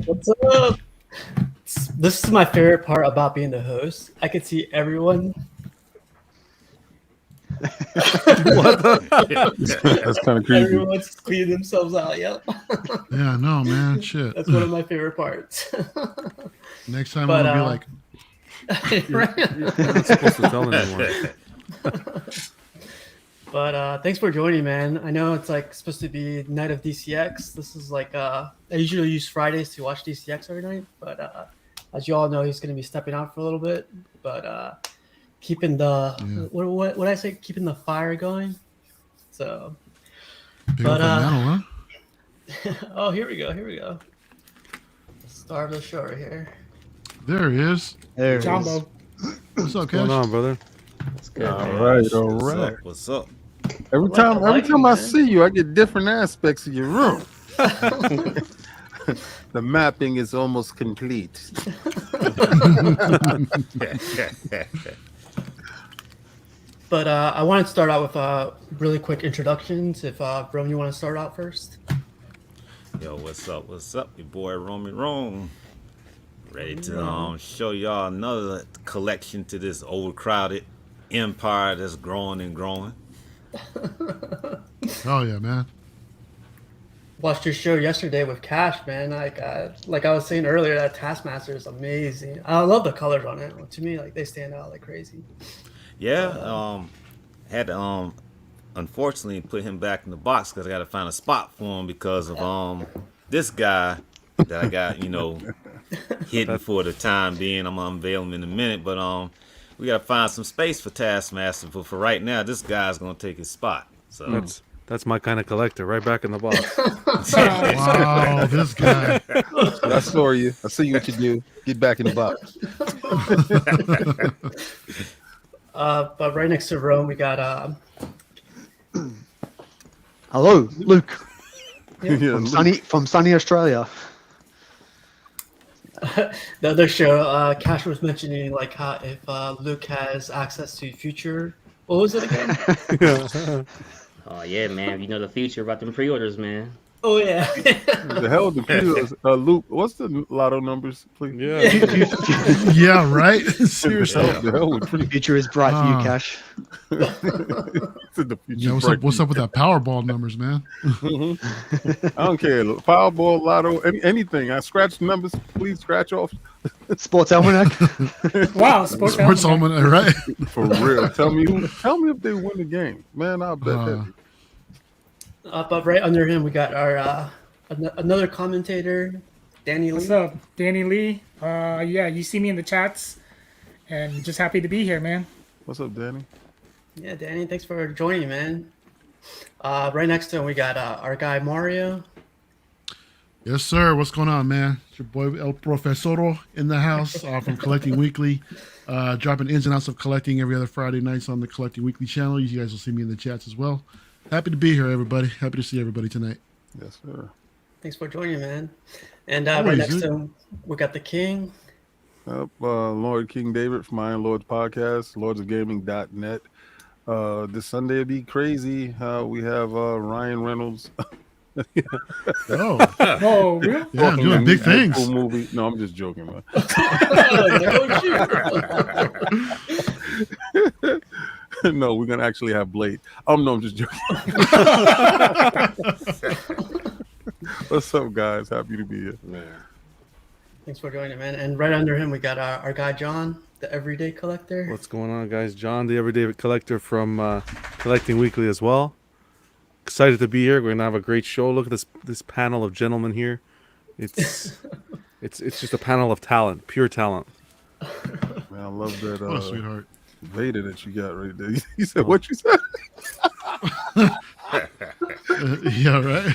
What's up? This is my favorite part about being the host. I can see everyone. What the? That's kind of creepy. Everyone's cleaning themselves out. Yep. Yeah, no, man. Shit. That's one of my favorite parts. Next time But, I'm gonna be like, You're not supposed to tell anyone. But thanks for joining, man. I know it's like supposed to be night of DCX. This is like I usually use Fridays to watch DCX every night, but as you all know, he's going to be stepping out for a little bit. But keeping the what I say, keeping the fire going. So, pick up the mantle, huh? Oh, here we go. Star of the show right here. There he is. There Jumbo. What's up, What's going Cash? on, brother? That's good. All man. right. What's up? Every like time the lighting, I man. see you, I get different aspects of your room. The mapping is almost complete. But I wanted to start out with really quick introductions. If Rome, you want to start out first? Yo, what's up? What's up? Your boy Romy Rome. Ready to show y'all another collection to this overcrowded empire that's growing and growing. Oh yeah, man. Watched your show yesterday with Cash, man. Like I was saying earlier, that Taskmaster is amazing. I love the colors on it. To me, like they stand out like crazy. Yeah, had to unfortunately put him back in the box because I got to find a spot for him because of this guy that I got, hidden for the time being. I'm gonna unveil him in a minute, but we got to find some space for Taskmaster. But for right now, this guy's gonna take his spot. So That's my kind of collector, right back in the box. Wow, this guy. I saw you. I see what you do. Get back in the box. But right next to Rome, we got Hello, Luke Yeah, from sunny Australia. the other show. Cash was mentioning like how if Luke has access to future. What was it again? Oh yeah, man. You know the future about them pre-orders, man. Oh yeah. the hell the kudos. Luke, what's the lotto numbers, please? Yeah. Yeah, right. Seriously. The hell with The future is bright for you, Cash. the future. Yeah, what's up with that Powerball numbers, man? I don't care. Powerball, lotto, anything. I scratch numbers. Please scratch off. Sports Almanac. Wow, Sports Almanac, right? For real. Tell me if they win the game. Man, I'll bet that. But right under him, we got our another commentator, Danny What's Lee. up, Danny Lee? Yeah, you see me in the chats, and just happy to be here, man. What's up, Danny? Yeah, Danny, thanks for joining, man. Right next to him, we got our guy Mario. Yes, sir. What's going on, man? It's your boy El Profesoro in the house from Collecting Weekly. Dropping ins and outs of collecting every other Friday nights on the Collecting Weekly channel. You guys will see me in the chats as well. Happy to be here, everybody. Happy to see everybody tonight. Yes, sir. Thanks for joining, man. And right next to him, we got the King. Lord King David from Iron Lords Podcast, lordsofgaming.net. This Sunday will be crazy. We have Ryan Reynolds. Oh, really? Yeah, I'm doing big things. Cool movie. No, I'm just joking, man. No, we're gonna actually have Blade. No, I'm just joking. What's up, guys? Happy to be here, man. Thanks for joining, man. And right under him, we got our guy John, the Everyday Collector. What's going on, guys? John, the Everyday Collector from Collecting Weekly as well. Excited to be here. We're gonna have a great show. Look at this panel of gentlemen here. It's just a panel of talent, pure talent. Man, I love that. Oh, sweetheart. Vader that you got right there. You said what you said? Yeah, right.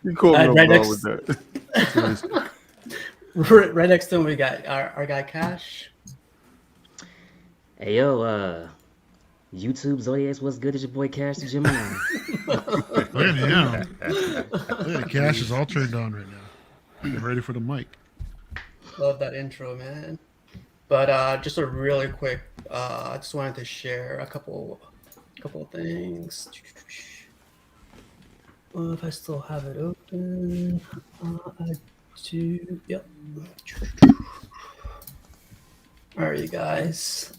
You caught me Right off guard next- with that. Right next to him, we got our guy Cash. Hey yo, YouTube Zodiacs, what's good? It's your boy Cash the Gemini. Look at him. Look at Cash is all turned on right now. Get ready for the mic. Love that intro, man. But just a really quick, I just wanted to share a couple of things. If I still have it open, I do. Yep. All right, you guys.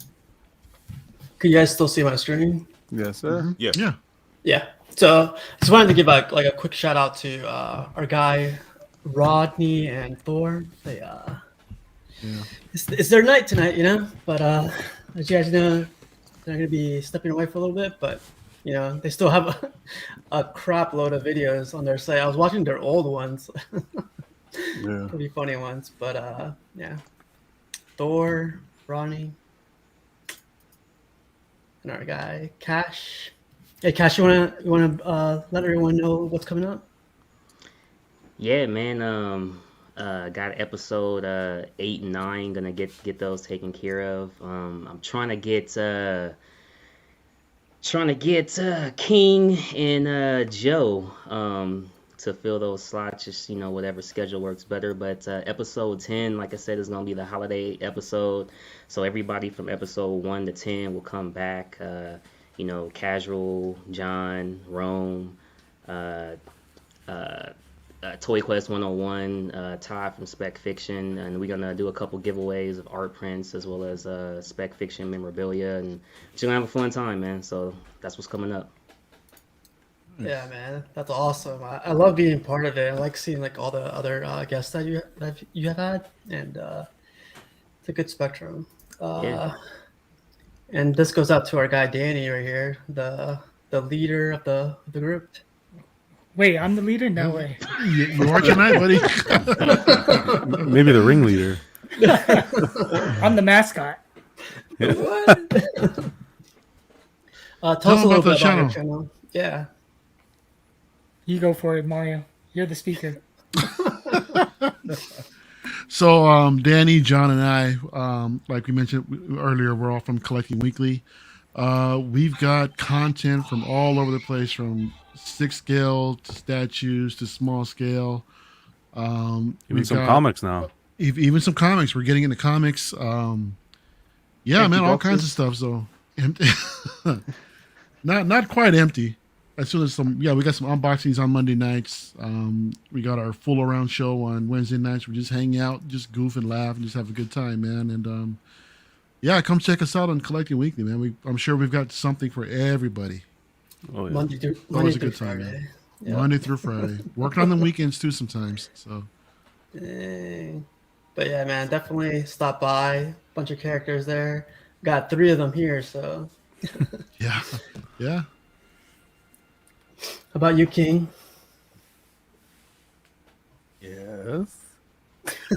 Can you guys still see my screen? Yes, sir. Yeah. Yeah. Yeah. So just wanted to give like a quick shout out to our guy Rodney and Thor. They Yeah. it's their night tonight, you know. But as you guys know, they're gonna be stepping away for a little bit. But you know, they still have a crap load of videos on their site. I was watching their old ones, Yeah. pretty funny ones. But yeah, Thor, Ronnie, and our guy Cash. Hey, Cash, you wanna let everyone know what's coming up? Yeah, man. Got episode 8 and 9. Gonna get those taken care of. I'm trying to get King and Joe to fill those slots. Just whatever schedule works better. But episode 10, like I said, is gonna be the holiday episode. So everybody from episode 1 to 10 will come back. Casual, John, Rome. Toy Quest 101, Todd from Spec Fiction, and we're gonna do a couple giveaways of art prints as well as Spec Fiction memorabilia, and we're gonna have a fun time, man. So that's what's coming up. Yeah, man, that's awesome. I love being part of it. I like seeing like all the other guests that you have had, and it's a good spectrum. Yeah. And this goes out to our guy Danny right here, the leader of the group. Wait, I'm the leader? No way. You are tonight, buddy. Maybe the ringleader. I'm the mascot. What? Tell us a them little about the bit about your channel. channel. Yeah. You go for it, Mario. You're the speaker. So, Danny, John, and I, like we mentioned earlier, we're all from Collecting Weekly. We've got content from all over the place, from 6 scale to statues to small scale. Even We've some got comics now. even some comics. We're getting into comics. Yeah, Empty man, all boxes. kinds of stuff. So, not quite empty. As soon as we got some unboxings on Monday nights. We got our full around show on Wednesday nights. We just hang out, just goof and laugh, and just have a good time, man. And yeah, come check us out on Collecting Weekly, man. I'm sure we've got something for everybody. Oh yeah. Monday through Always a good Friday. time, man. Yeah. Monday through Friday. Working on the weekends too sometimes. So Dang. But yeah, man, definitely stop by. Bunch of characters there. Got 3 of them here. So, yeah. how about you, King? Yes.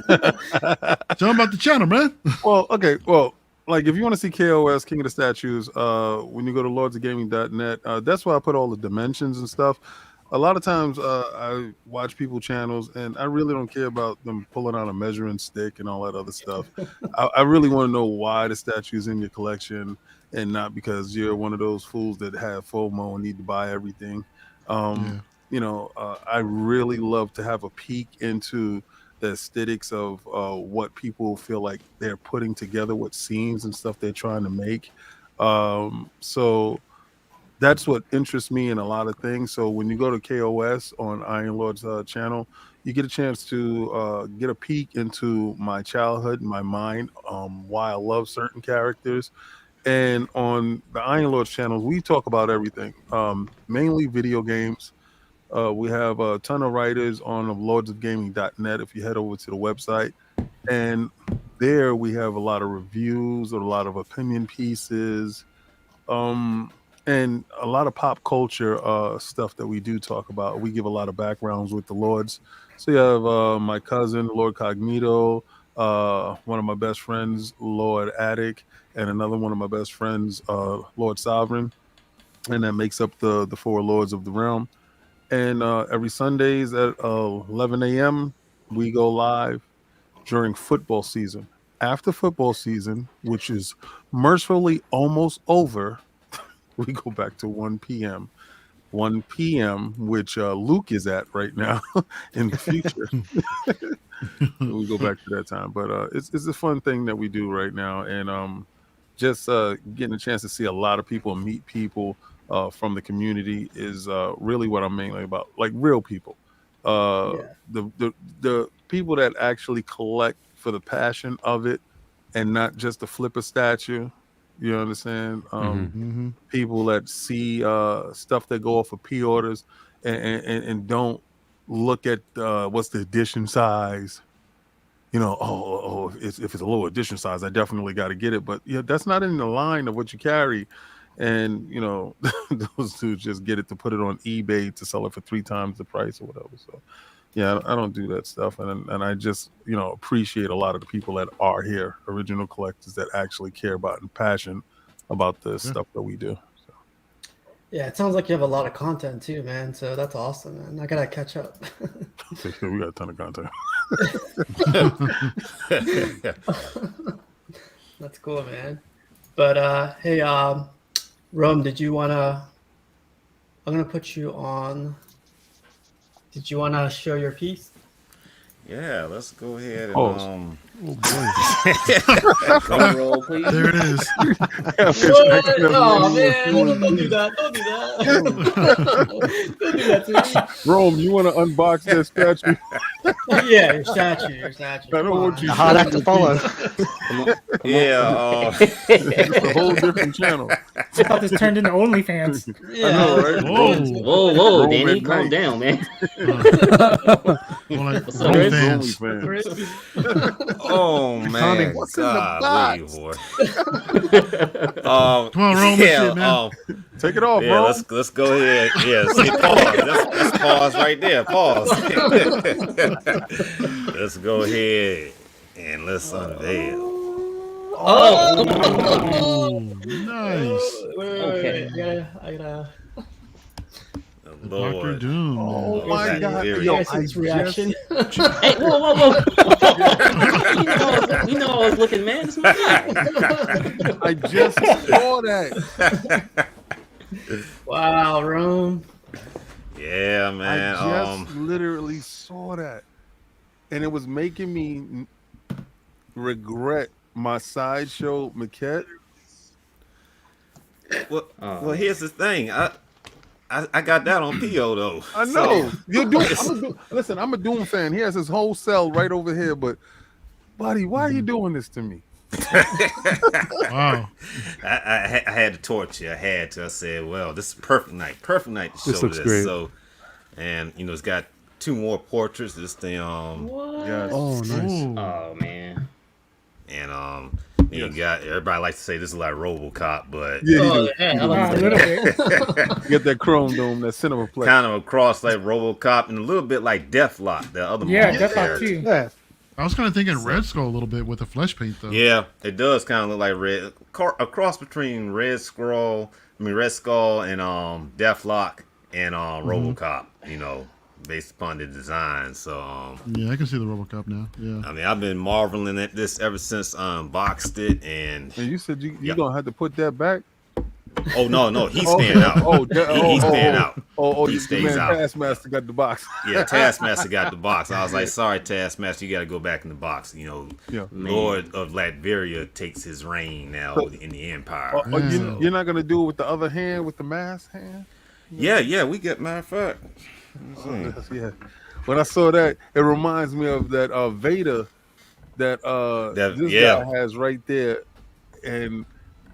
Tell them about the channel, man. Well, okay. Well, like if you want to see KOS, King of the Statues, when you go to lordsofgaming.net, that's where I put all the dimensions and stuff. A lot of times I watch people channels and I really don't care about them pulling out a measuring stick and all that other stuff. I really want to know why the statue's in your collection and not because you're one of those fools that have FOMO and need to buy everything. I really love to have a peek into the aesthetics of what people feel like they're putting together, what scenes and stuff they're trying to make. So that's what interests me in a lot of things. So when you go to KOS on Iron Lord's channel, you get a chance to get a peek into my childhood, my mind, why I love certain characters. And on the Iron Lord's channel, we talk about everything, mainly video games. We have a ton of writers on lordsofgaming.net if you head over to the website. And there we have a lot of reviews, a lot of opinion pieces, and a lot of pop culture stuff that we do talk about. We give a lot of backgrounds with the Lords. So you have my cousin, Lord Cognito, one of my best friends, Lord Attic, and another one of my best friends, Lord Sovereign. And that makes up the 4 Lords of the Realm. And every Sundays at 11 a.m., we go live during football season. After football season, which is mercifully almost over, we go back to 1 p.m. 1 p.m., which Luke is at right now in the future. We go back to that time. But it's a fun thing that we do right now. And just getting a chance to see a lot of people and meet people from the community is really what I'm mainly about. Like real people, the people that actually collect for the passion of it, and not just to flip a statue. You understand? People that see stuff that go off of pre-orders and don't look at what's the edition size. You know, if it's a low edition size, I definitely got to get it. But yeah, that's not in the line of what you carry. And you know, those dudes just get it to put it on eBay to sell it for 3 times the price or whatever. So yeah, I don't do that stuff, and I just, you know, appreciate a lot of the people that are here, original collectors that actually care about and passion about the stuff that we do. So. Yeah, it sounds like you have a lot of content too, man. So that's awesome, man. I gotta catch up. We got a ton of content. That's cool, man. But hey, Rome, did you wanna? I'm gonna put you on. Did you wanna show your piece? Yeah, let's go ahead and Oh boy. Drum roll, please. There it is. What? Oh man, don't do that. Don't do that. Don't do that to me. Rome, you want to unbox this statue? Yeah, your statue. Your statue. I don't Come want on. you A hard act to follow. yeah. It's a whole different channel. I thought this turned into OnlyFans. Yeah. I know, right? Whoa. Whoa, Rome Danny, at calm night. down, man. More like What's up, Chris? fans. Oh man, What's in the golly, box? boy. Come on, Rome, let's see it, man. Take it off, Yeah, bro. let's go ahead. Yeah, see, pause. Let's pause right there. Pause. Let's go ahead and let's unveil. Oh, nice. Okay. I gotta. Dr. Lord. Doom. Oh my Okay, God! here we Yo, go. I His reaction. Hey, whoa. you know I was looking, man. It's my guy. I just saw that. Wow, Rome. Yeah, man. I just literally saw that, and it was making me regret my sideshow maquette. Well, here's the thing. I got that on PO though. I know. Listen, I'm a Doom fan. He has his whole cell right over here, but buddy, why are you doing this to me? Wow. I had to torch you. I had to. I said, well, this is perfect night to show This looks this. great. So, and you know, it's got 2 more portraits. This thing, What? Yes. Oh, nice. Ooh. Oh man. and you got everybody likes to say this is like RoboCop, but Yeah, Oh, yeah, I like A little bit. you get that chrome dome, that cinema play. kind of across like RoboCop and a little bit like Deathlock, the other Yeah, Marvel Deathlock character. too. Yeah. I was kind of thinking Red Skull a little bit with the flesh paint, though. Yeah, it does kind of look like a cross between Red Skull and Deathlock and RoboCop. You know, based upon the design. So Yeah, I can see the RoboCop now. Yeah. I mean, I've been marveling at this ever since I unboxed it, and And you said you Yeah. gonna have to put that back. oh no, he's staying out. He's staying out. He He stays stays out. Taskmaster got the box. Yeah, Taskmaster got the box. I was like, sorry, Taskmaster, you got to go back in the box. You know, Yeah. Lord of Latveria takes his reign now in the Empire. Oh, you're not gonna do it with the other hand, with the mask hand. Yeah, we get, matter of fact. Yeah. When I saw that, it reminds me of that Vader that this yeah. guy has right there. And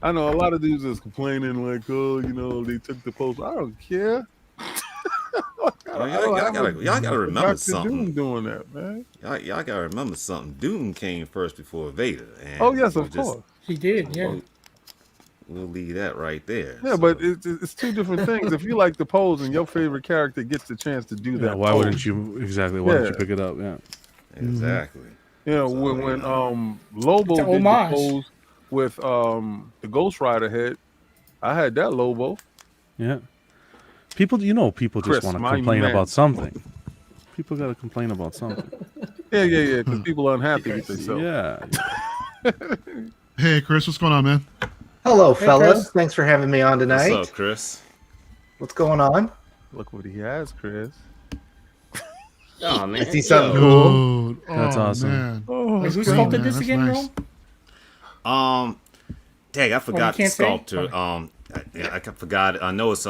I know a lot of dudes is complaining like, oh, you know, they took the post. I don't care. Y'all gotta remember Dr. something. Doom doing that, man. Y'all gotta remember something. Doom came first before Vader. And Oh yes, we'll of course. He did, yeah. We'll leave that right there. Yeah, So, but it's 2 different things. If you like the pose and your favorite character gets the chance to do Yeah, that, why pose, wouldn't you? Exactly. Why don't you Yeah. pick it up? Yeah. exactly. You know, when Lobo It's an did the homage. pose with the Ghost Rider head, I had that Lobo. Yeah. People just Chris, want to my complain man. about something. People got to complain about something. Yeah, because people are unhappy with themselves. Yeah. Hey, Chris, what's going on, man? Hello, Hey, fellas. Chris. Thanks for having me on tonight. What's up, Chris? What's going on? Look what he has, Chris. Oh man. I see something Yo. cool. Dude, That's awesome. Man. Oh, Wait, who great, sculpted man. this That's again, nice. Rome? Dang, I forgot the can't say? sculptor. Okay. Yeah, I forgot. I know it's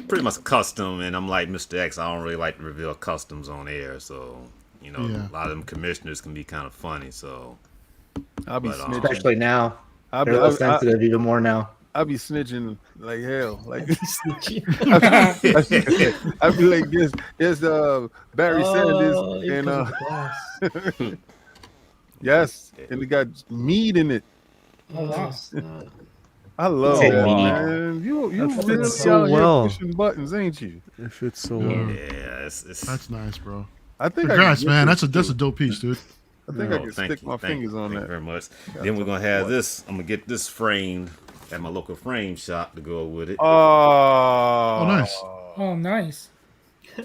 pretty much custom, and I'm like Mr. X. I don't really like to reveal customs on air, so you know, Yeah. a lot of them commissioners can be kind of funny. So I'll be But, snitching. Especially now. I'll They're be, a little sensitive even more now. I'll be snitching like hell. Like Snitchy. I'll be like this. There's Barry Sanders Oh, here and comes the glass. yes, and it got meat in it. Oh, wow. snap. I love Oh, that, wow. man. You That really fits so out well. here pushing buttons, ain't you? It fits so Yeah. well. yeah, it's That's nice, bro. I think Congrats, I can man. get That's this, a too. dope piece, dude. I think I can thank stick you, my thank fingers you, on thank that. you very much. Then we're gonna have this. I'm gonna get this framed at my local frame shop to go with it. Oh, nice. Oh, nice.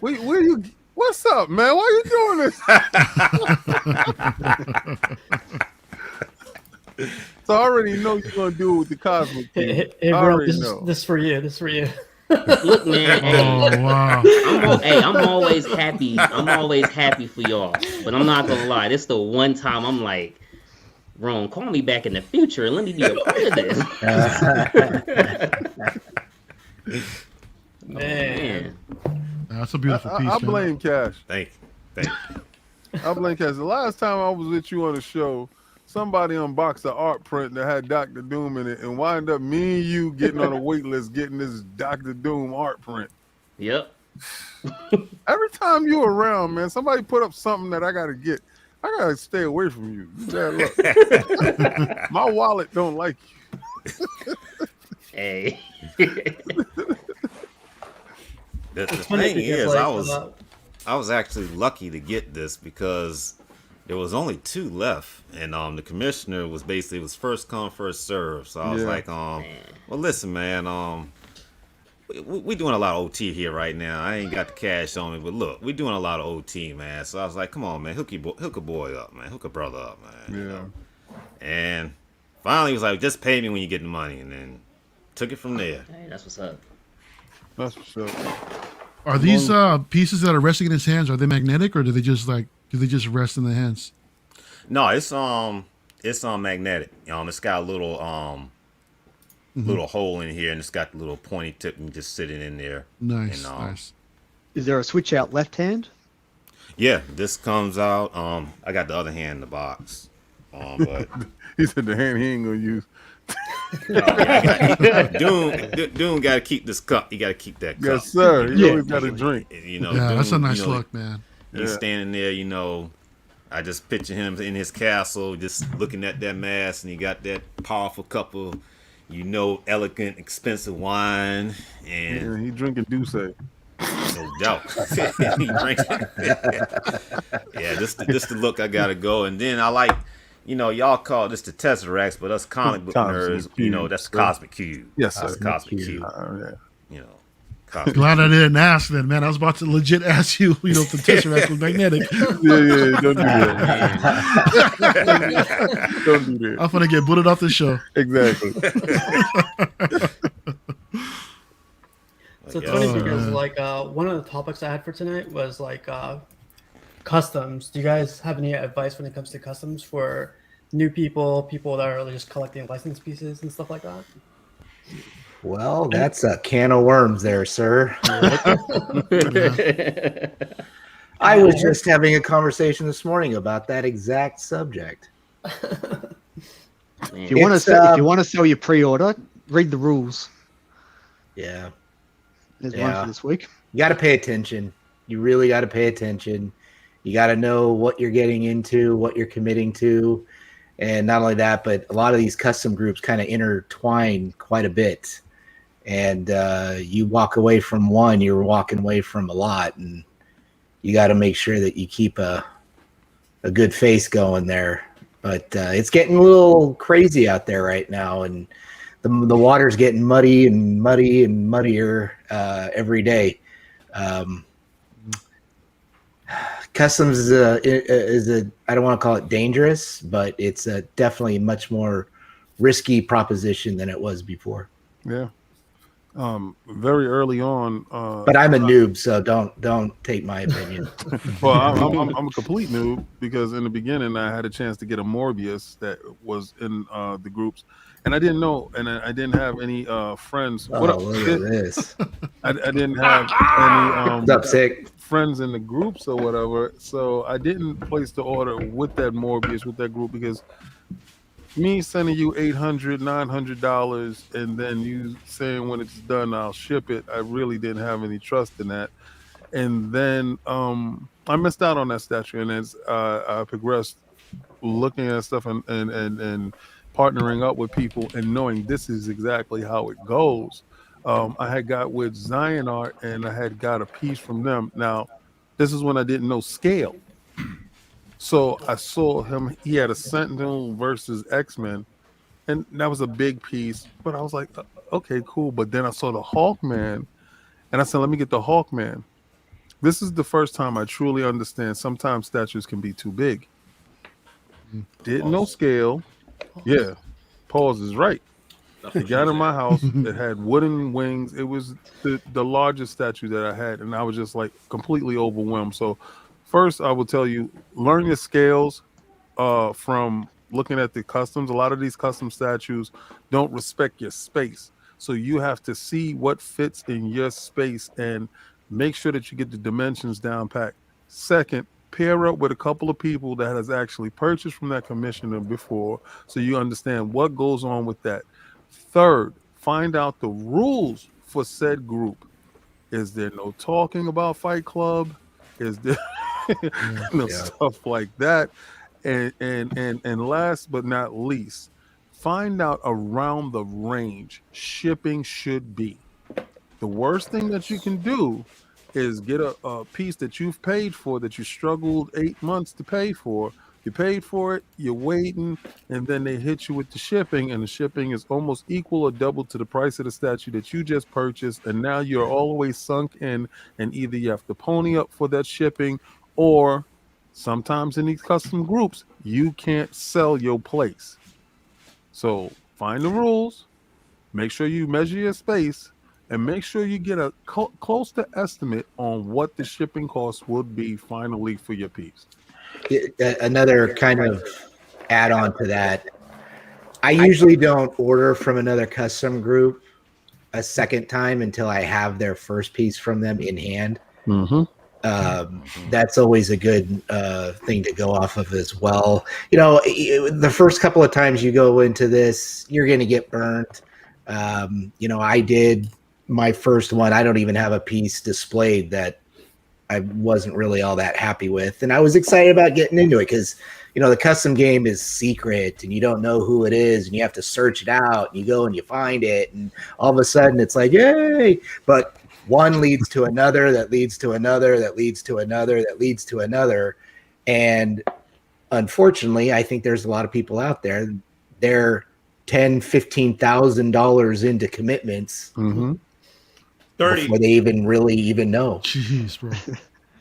Where you? What's up, man? Why you doing this? So I already know you're gonna do it with the Cosmic Hey, King. hey, I bro, already this know. is for you. This is for you. Look, man. Hey, Oh wow. I'm always happy. I'm always happy for y'all. But I'm not gonna lie. This is the one time I'm like, Ron, call me back in the future and let me be a part of this. Man. Man. That's a beautiful piece, I man. blame Cash. Thank you. I blame Cash. The last time I was with you on the show, somebody unboxed an art print that had Dr. Doom in it, and wind up me and you getting on a wait list getting this Dr. Doom art print. Yep. Every time you around, man, somebody put up something that I gotta get. I gotta stay away from you. You bad luck. My wallet don't like you. Hey. The funny thing because, is, like, I was actually lucky to get this because there was only 2 left, and the commissioner was basically, it was first come first serve. So I was Yeah. like, well, listen, man, we doing a lot of OT here right now. I ain't got the cash on me, but look, we doing a lot of OT, man. So I was like, come on, man, hook a boy up, man, hook a brother up, man. You know? And finally, he was like, just pay me when you get the money, and then took it from there. Hey, that's what's up. That's for sure. Are these pieces that are resting in his hands, are they magnetic or do they just rest in the hands? No, it's magnetic. It's got a little little hole in here, and it's got the little pointy tip and just sitting in there. Nice, And, nice. Is there a switch out left hand? Yeah, this comes out. I got the other hand in the box. But He said the hand he ain't gonna use. Doom got to keep this cup. You got to keep that cup. Yes, sir. He Yeah. always got a drink. You know, Yeah, that's a Doom, nice you know, look, man. He's Yeah. standing there. You know, I just picture him in his castle, just looking at that mask, and he got that powerful cup of, elegant, expensive wine, and Yeah, he drinking Douce. no doubt. He drinking. Yeah, this the look I gotta go. And then I like, y'all call this the Tesseracts, but us comic book Cosmic nerds, Cube, that's the sir. Cosmic Cube. Yes, That's sir. the Cosmic Cube. Yeah. Cosmic Glad I Cube. didn't ask then, man. I was about to legit ask you, if the Tesseract was magnetic. Yeah, don't do that. Don't do that. I'm gonna get booted off the show. Exactly. So it's Yeah. funny Oh, because man. like one of the topics I had for tonight was like customs. Do you guys have any advice when it comes to customs for new people that are just collecting license pieces and stuff like that? Well, that's a can of worms there, sir. I was just having a conversation this morning about that exact subject. Man. If you want It's, to, if you want to sell your pre-order, read the rules. Yeah. There's one Yeah. for this week. You got to pay attention. You really got to pay attention. You got to know what you're getting into, what you're committing to. And not only that, but a lot of these custom groups kind of intertwine quite a bit. And you walk away from one, you're walking away from a lot. And you got to make sure that you keep a good face going there. But it's getting a little crazy out there right now. And the water's getting muddy and muddier every day. Customs is a I don't want to call it dangerous, but it's a definitely much more risky proposition than it was before. Yeah. Very early on. But I'm a noob, so don't take my opinion. Well, I'm a complete noob because in the beginning I had a chance to get a Morbius that was in the groups, and I didn't know, and I didn't have any friends. Oh, What up? look at this. I didn't have any What's up, Sick? friends in the groups or whatever, so I didn't place the order with that Morbius with that group because me sending you $800, $900, and then you saying when it's done I'll ship it. I really didn't have any trust in that. And then I missed out on that statue. And as I progressed, looking at stuff and partnering up with people and knowing this is exactly how it goes, I had got with Zion Art and I had got a piece from them. Now, this is when I didn't know scale. So I saw him. He had a Sentinel versus X-Men, and that was a big piece. But I was like, okay, cool. But then I saw the Hawkman, and I said, let me get the Hawkman. This is the first time I truly understand sometimes statues can be too big. Didn't know scale. Yeah. Pause is right. It got in my house. It had wooden wings. It was the largest statue that I had. And I was just like completely overwhelmed. So first I will tell you, learn your scales from looking at the customs. A lot of these custom statues don't respect your space. So you have to see what fits in your space and make sure that you get the dimensions down pat. Second, pair up with a couple of people that has actually purchased from that commissioner before so you understand what goes on with that. Third, find out the rules for said group. Is there no talking about Fight Club? Is there stuff like that? And last but not least, find out around the range shipping should be. The worst thing that you can do is get a piece that you've paid for, that you struggled 8 months to pay for. You paid for it, you're waiting, and then they hit you with the shipping, and the shipping is almost equal or double to the price of the statue that you just purchased, and now you're always sunk in, and either you have to pony up for that shipping, or sometimes in these custom groups, you can't sell your place. So find the rules, make sure you measure your space, and make sure you get a close to estimate on what the shipping cost would be finally for your piece. Another kind of add-on to that, I usually don't order from another custom group a second time until I have their first piece from them in hand. That's always a good thing to go off of as well. You know, the first couple of times you go into this, you're going to get burnt. You know, I did my first one. I don't even have a piece displayed that I wasn't really all that happy with. And I was excited about getting into it because, you know, the custom game is secret and you don't know who it is and you have to search it out and you go and you find it. And all of a sudden it's like, yay. But one leads to another, that leads to another, that leads to another, that leads to another. And unfortunately, I think there's a lot of people out there, they're $10,000-$15,000 into commitments. 30 before they even know. Jeez, bro.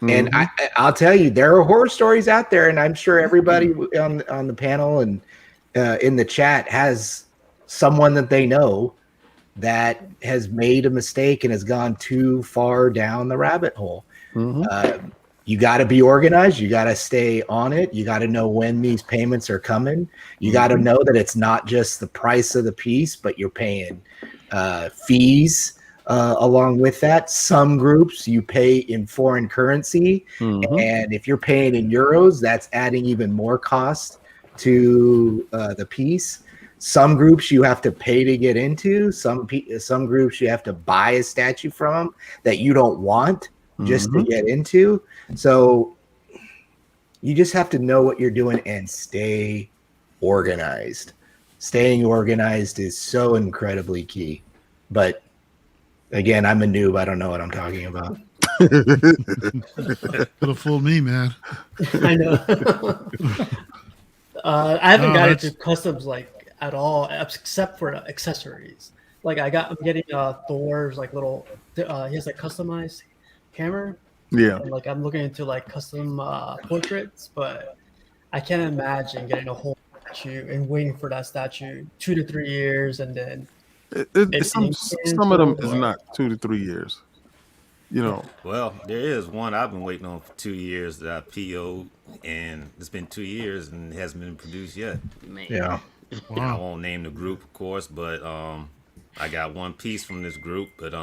And I'll tell you, there are horror stories out there, and I'm sure everybody on the panel and in the chat has someone that they know that has made a mistake and has gone too far down the rabbit hole. You got to be organized. You got to stay on it. You got to know when these payments are coming. You got to know that it's not just the price of the piece, but you're paying fees. Along with that, some groups you pay in foreign currency, and if you're paying in euros, that's adding even more cost to the piece. Some groups you have to pay to get into. Some groups you have to buy a statue from that you don't want just to get into. So you just have to know what you're doing and stay organized. Staying organized is so incredibly key. But again, I'm a noob. I don't know what I'm talking about. Could have fooled me, man. I know. I haven't got into customs like at all, except for accessories. Like I'm getting Thor's like little. He has like customized camera. Yeah. And, like I'm looking into like custom portraits, but I can't imagine getting a whole statue and waiting for that statue 2 to 3 years, and then Some of them is not 2 to 3 years. You know. Well, there is one I've been waiting on for 2 years that I PO'd, and it's been 2 years and it hasn't been produced yet. Man. Yeah. I won't name the group, of course, but I got one piece from this group, but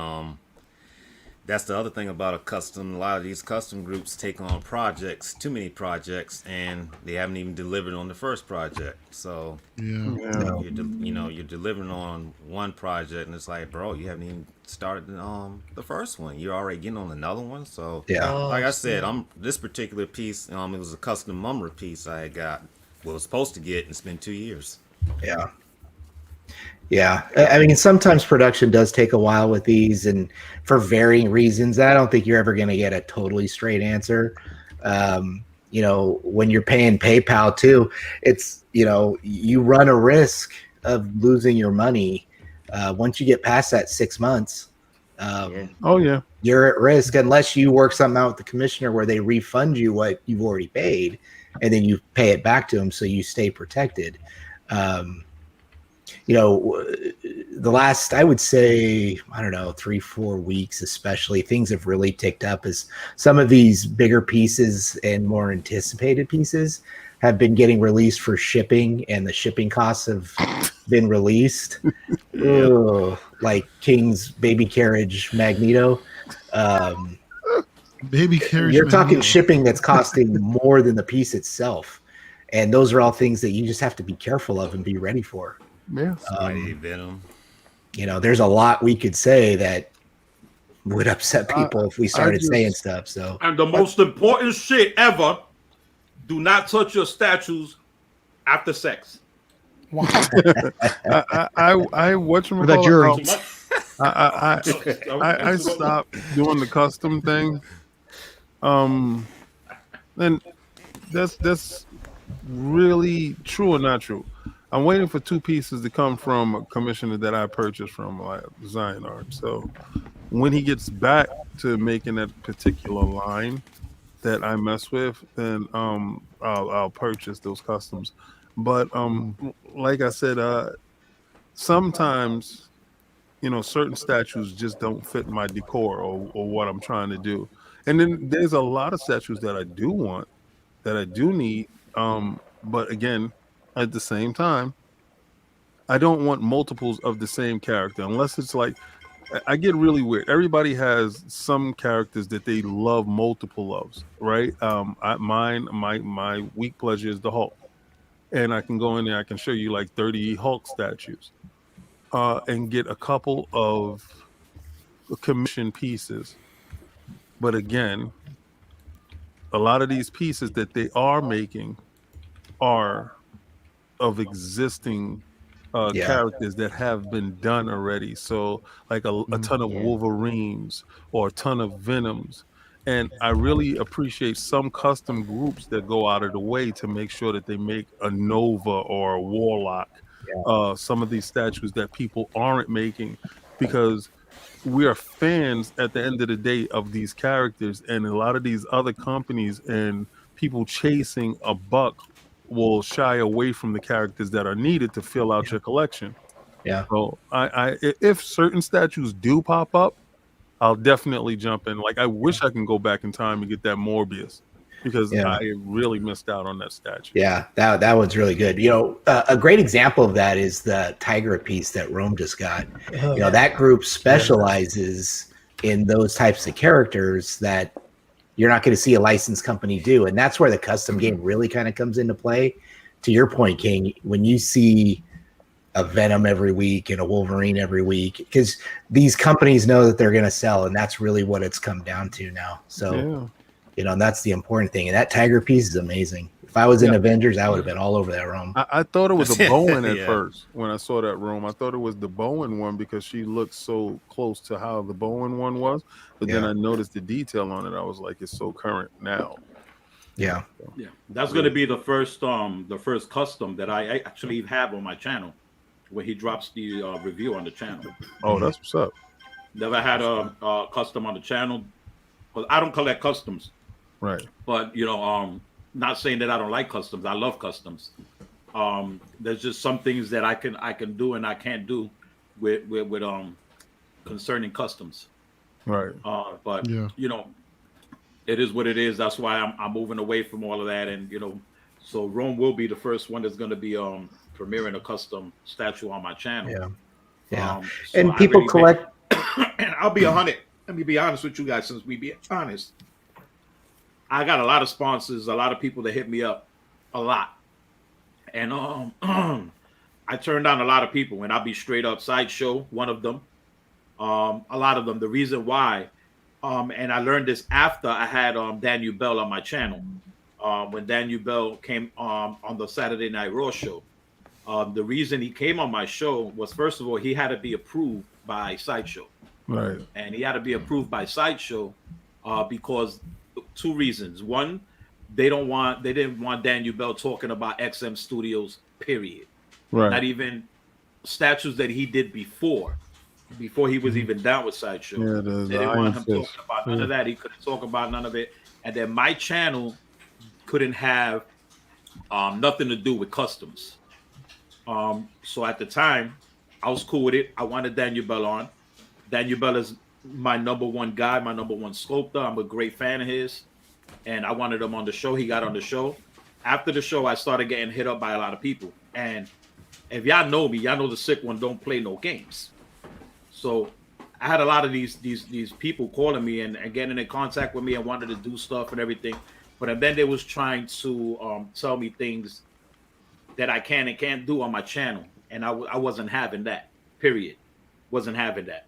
that's the other thing about a lot of these custom groups take on projects, too many projects, and they haven't even delivered on the first project. So you're delivering on one project, and it's like, bro, you haven't even started the first one. You're already getting on another one. So like I said, this particular piece, it was a custom Mummer piece I got. Was supposed to get, and it's been 2 years. Yeah. I mean, sometimes production does take a while with these, and for varying reasons. I don't think you're ever going to get a totally straight answer. When you're paying PayPal too, it's, you run a risk of losing your money. Once you get past that 6 months, you're at risk unless you work something out with the commissioner where they refund you what you've already paid, and then you pay it back to them so you stay protected. The last, I would say, 3-4 weeks, especially, things have really ticked up as some of these bigger pieces and more anticipated pieces have been getting released for shipping, and the shipping costs have been released. Like King's baby carriage Magneto. Baby carriage. You're talking shipping that's costing more than the piece itself. And those are all things that you just have to be careful of and be ready for. Yeah. Venom. There's a lot we could say that would upset people if we started saying stuff. So, and the most important shit ever: do not touch your statues after sex. I stopped doing the custom thing. And that's really true or not true. I'm waiting for 2 pieces to come from a commissioner that I purchased from Design Art. So when he gets back to making that particular line that I mess with, then I'll purchase those customs. But like I said, sometimes certain statues just don't fit my decor or what I'm trying to do. And then there's a lot of statues that I do want, that I do need. But again, at the same time, I don't want multiples of the same character unless it's like, I get really weird. Everybody has some characters that they love multiple of, right? My weak pleasure is the Hulk, and I can go in there, I can show you like 30 Hulk statues, and get a couple of commission pieces. But again, a lot of these pieces that they are making are of existing characters that have been done already. So like a ton of Wolverines or a ton of Venoms. And I really appreciate some custom groups that go out of the way to make sure that they make a Nova or a Warlock. Some of these statues that people aren't making, because we are fans at the end of the day of these characters, and a lot of these other companies and people chasing a buck will shy away from the characters that are needed to fill out your collection. So if certain statues do pop up, I'll definitely jump in. Like, I wish I can go back in time and get that Morbius, because I really missed out on that statue. That one's really good. A great example of that is the Tigra piece that Rome just got. That group specializes in those types of characters that you're not going to see a licensed company do. And that's where the custom game really kind of comes into play. To your point, King, when you see a Venom every week and a Wolverine every week, because these companies know that they're going to sell, and that's really what it's come down to now. So, and that's the important thing. And that Tiger piece is amazing. If I was in Avengers, I would have been all over that Rome. I thought it was a Bowen at first when I saw that Rome. I thought it was the Bowen one because she looked so close to how the Bowen one was. But then I noticed the detail on it. I was like, it's so current now. That's going to be the first custom that I actually have on my channel, where he drops the review on the channel. Oh, that's what's up. Never had a custom on the channel, but I don't collect customs. Right. But not saying that I don't like customs. I love customs. There's just some things that I can do and I can't do with concerning customs. Right. But Yeah. you know, it is what it is. That's why I'm moving away from all of that. And you know, so Rome will be the first one that's going to be premiering a custom statue on my channel. Yeah. Yeah. So And I people really collect. and I'll be 100. Let me be honest with you guys. Since we be honest, I got a lot of sponsors, a lot of people that hit me up, a lot, and I turned down a lot of people. And I'll be straight up. Sideshow, one of them. A lot of them. The reason why, and I learned this after I had Daniel Bell on my channel. When Daniel Bell came on the Saturday Night Raw show, the reason he came on my show was, first of all, he had to be approved by Sideshow. Right. And he had to be approved by Sideshow because two reasons. One, they didn't want Daniel Bell talking about XM Studios, period. Right. Not even statues that he did before he was even down with Sideshow. Yeah, They didn't want him talking about none of that. He couldn't talk about none of it. And then my channel couldn't have nothing to do with customs. So at the time, I was cool with it. I wanted Daniel Bell on. Daniel Bell is my number one guy, my number one sculptor. I'm a great fan of his. And I wanted him on the show. He got on the show. After the show, I started getting hit up by a lot of people. And if y'all know me, y'all know the sick one don't play no games. So I had a lot of these people calling me and getting in contact with me and wanted to do stuff and everything. But then they was trying to tell me things that I can and can't do on my channel. And I wasn't having that, period. Wasn't having that.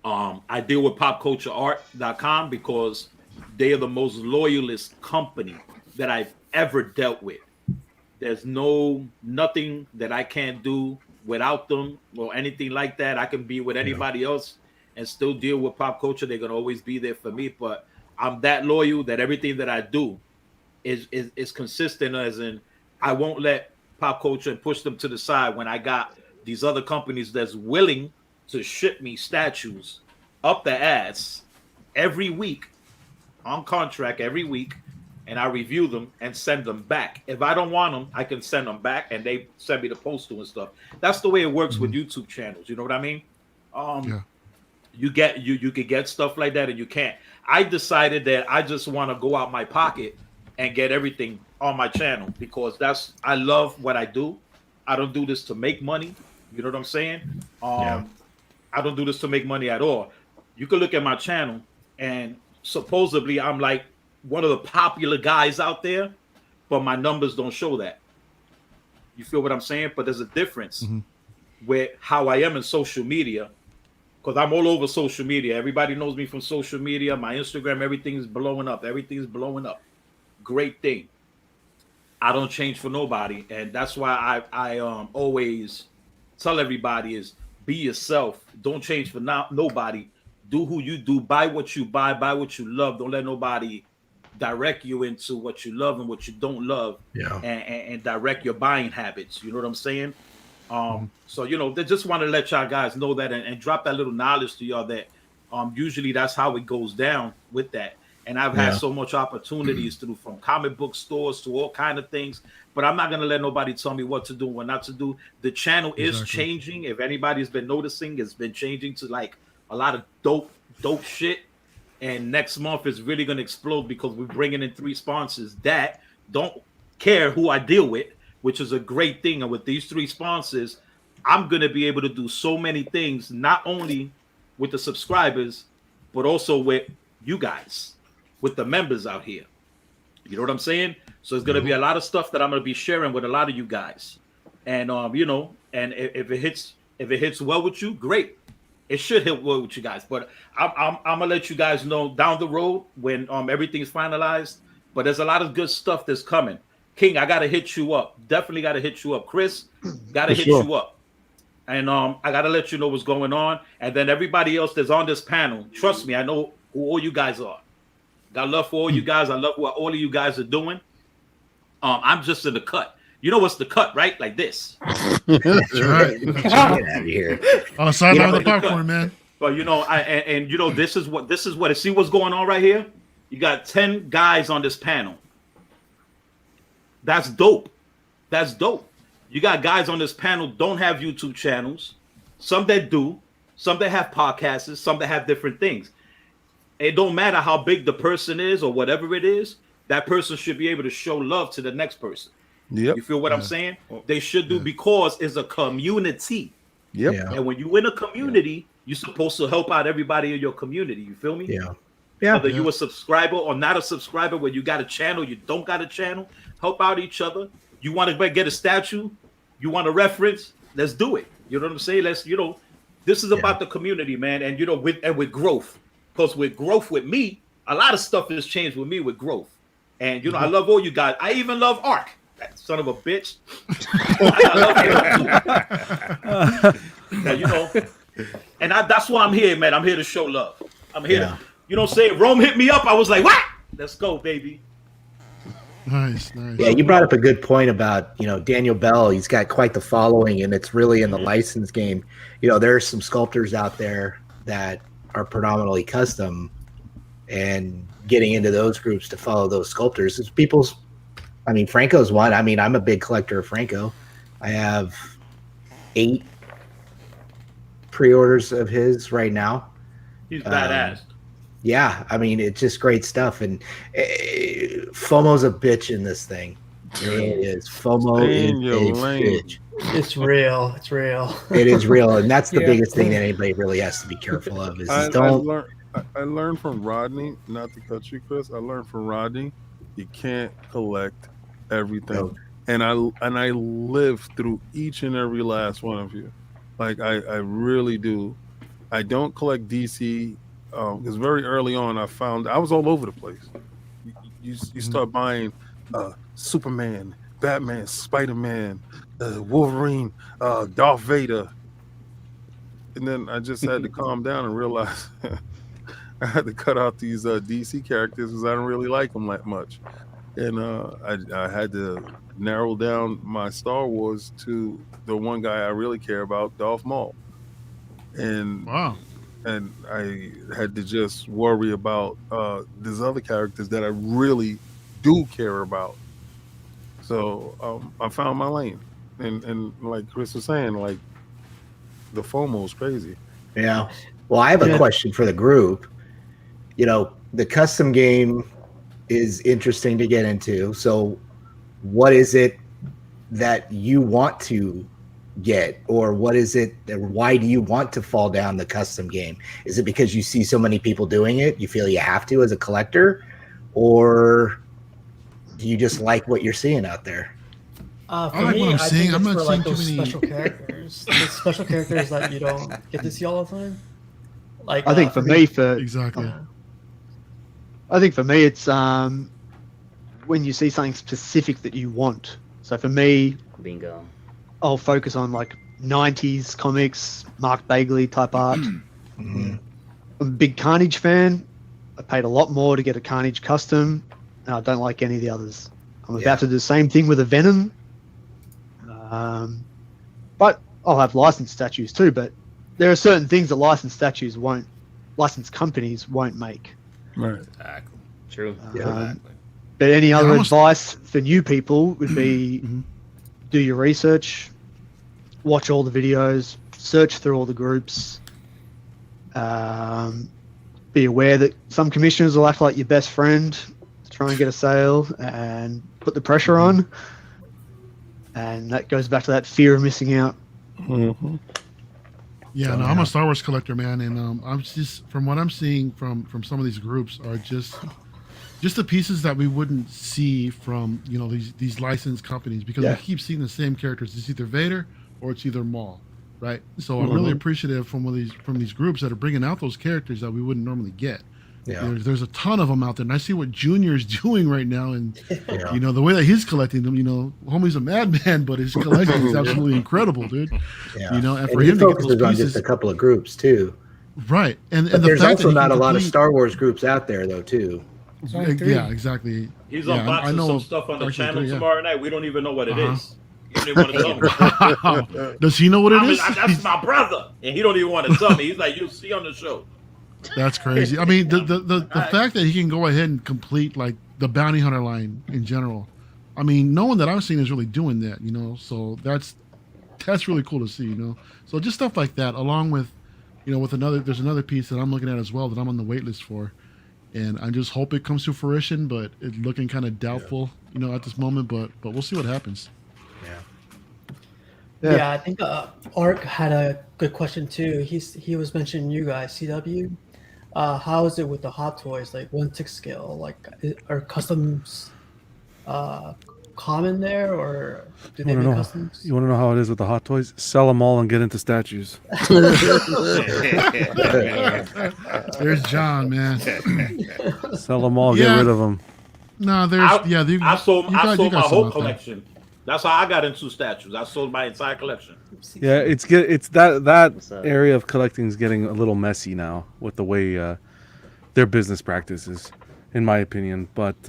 I deal with popcultureart.com because they are the most loyalist company that I've ever dealt with. There's nothing that I can't do without them or anything like that. I can be with anybody else and still deal with pop culture. They're going to always be there for me. But I'm that loyal that everything that I do is consistent, as in I won't let pop culture and push them to the side when I got these other companies that's willing to ship me statues up the ass every week on contract every week, and I review them and send them back. If I don't want them, I can send them back and they send me the postal and stuff. That's the way it works with YouTube channels. You know what I mean? You could get stuff like that and you can't. I decided that I just want to go out my pocket and get everything on my channel because I love what I do. I don't do this to make money. You know what I'm saying? I don't do this to make money at all. You can look at my channel and supposedly I'm like one of the popular guys out there, but my numbers don't show that. You feel what I'm saying? But there's a difference with how I am in social media, because I'm all over social media. Everybody knows me from social media. My Instagram, everything's blowing up. Everything's blowing up. Great thing. I don't change for nobody, and that's why I always tell everybody is be yourself. Don't change for nobody. Do who you do. Buy what you buy. Buy what you love. Don't let nobody direct you into what you love and what you don't love. And direct your buying habits. You know what I'm saying? So they just want to let y'all guys know that and drop that little knowledge to y'all that usually that's how it goes down with that. And I've had so much opportunities through from comic book stores to all kind of things, but I'm not gonna let nobody tell me what to do and what not to do. The channel is changing. If anybody's been noticing, it's been changing to like a lot of dope shit. And next month is really gonna explode because we're bringing in 3 sponsors that don't care who I deal with, which is a great thing. And with these 3 sponsors, I'm gonna be able to do so many things, not only with the subscribers, but also with you guys. With the members out here. You know what I'm saying? So it's going to be a lot of stuff that I'm going to be sharing with a lot of you guys. And, and if it hits well with you, great. It should hit well with you guys. But I'm going to let you guys know down the road when everything's finalized. But there's a lot of good stuff that's coming. King, I got to hit you up. Definitely got to hit you up. Chris, got to hit you up. And I got to let you know what's going on. And then everybody else that's on this panel, trust me, I know who all you guys are. Got love for all you guys. I love what all of you guys are doing. I'm just in the cut. You know what's the cut, right? Like this. That's right. Get out of here. Oh, sorry about the popcorn, man. But this is what. See what's going on right here? You got 10 guys on this panel. That's dope. That's dope. You got guys on this panel don't have YouTube channels. some that do, some that have podcasts, some that have different things. It don't matter how big the person is or whatever it is, that person should be able to show love to the next person. Yep. You feel what I'm saying? They should do, because it's a community. Yep. Yeah. And when you in a community, you're supposed to help out everybody in your community. You feel me? Yeah. Yeah. Whether you a subscriber or not a subscriber, whether you got a channel, you don't got a channel, help out each other. You want to get a statue, you want a reference, let's do it. You know what I'm saying? Let's, this is about the community, man. And with growth. Because with growth with me, a lot of stuff has changed with me with growth. And I love all you guys. I even love Ark. That son of a bitch. I love him too. And that's why I'm here, man. I'm here to show love. I'm here to, Rome hit me up. I was like, what? Let's go, baby. Nice. Yeah, you brought up a good point about, Daniel Bell. He's got quite the following, and it's really in the license game. There are some sculptors out there that are predominantly custom, and getting into those groups to follow those sculptors. It's Franco's one. I'm a big collector of Franco. I have 8 pre-orders of his right now. He's badass. Yeah, it's just great stuff. And FOMO's a bitch in this thing. It is. FOMO is a bitch. It's real. It's real. It is real, and that's the biggest thing that anybody really has to be careful of. I learned from Rodney, not to cut you, Chris. I learned from Rodney, you can't collect everything. No. And I live through each and every last one of you. Like I really do. I don't collect DC because very early on I found I was all over the place. You start buying Superman, Batman, Spider-Man, Wolverine, Darth Vader, and then I just had to calm down and realize I had to cut out these DC characters because I don't really like them that much, and I had to narrow down my Star Wars to the one guy I really care about, Darth Maul, and and I had to just worry about these other characters that I really do care about. So I found my lane, and like Chris was saying, like the FOMO is crazy. Yeah. Well, I have a question for the group. The custom game is interesting to get into. So what is it that you want to get, or what is it that, why do you want to fall down the custom game? Is it because you see so many people doing it, you feel you have to as a collector, or do you just like what you're seeing out there? For me, I think it's for like those special characters. Those special characters that you don't get to see all the time. Like I think for me, exactly. I think for me, it's when you see something specific that you want. So for me, bingo, I'll focus on like 90s comics, Mark Bagley type art. Mm-hmm. I'm a big Carnage fan. I paid a lot more to get a Carnage custom, and I don't like any of the others. I'm about to do the same thing with a Venom. But I'll have licensed statues too, but there are certain things that licensed companies won't make. Right. Exactly. True. Exactly. But any other almost- advice for new people would be do your research, watch all the videos, search through all the groups. Be aware that some commissioners will act like your best friend to try and get a sale and put the pressure on. And that goes back to that fear of missing out. Mm-hmm. Yeah, no, I'm a Star Wars collector, man, and I'm just from what I'm seeing from some of these groups are just the pieces that we wouldn't see from these licensed companies, because we keep seeing the same characters. It's either Vader or it's either Maul, right? So I'm really appreciative from these groups that are bringing out those characters that we wouldn't normally get. Yeah. There's a ton of them out there, and I see what Junior's doing right now, and the way that he's collecting them. Homie's a madman, but his collection is absolutely incredible, dude. Yeah. And he for him to get focuses those on pieces, just a couple of groups too. right? And But the there's fact also that not a lot of Star Wars groups out there though too. Yeah, exactly. He's Yeah, I unboxing know some stuff on the Dark Knight channel 3, yeah. tomorrow night. We don't even know what it is. He don't even want to tell me. Wow. Does he know what it is? That's my brother, and he don't even want to tell me. He's like, "You'll see on the show." That's crazy. I mean, the fact that he can go ahead and complete like the bounty hunter line in general. I mean, no one that I've seen is really doing that. So that's that's really cool to see, you know. So just stuff like that, along with, you know, there's another piece that I'm looking at as well that I'm on the wait list for, and I just hope it comes to fruition, but it's looking kind of doubtful, you know, at this moment. But we'll see what happens. Yeah, I think Ark had a good question too. He was mentioning you guys, CW. How is it with the Hot Toys, like 1/6 scale? Like, are customs common there, or do they make customs? You want to know how it is with the Hot Toys? Sell them all and get into statues. There's John, man. Sell them all, get rid of them. No, I sold my some whole out there. collection. That's how I got into statues. I sold my entire collection. Yeah, it's that area of collecting is getting a little messy now with the way their business practices, in my opinion. But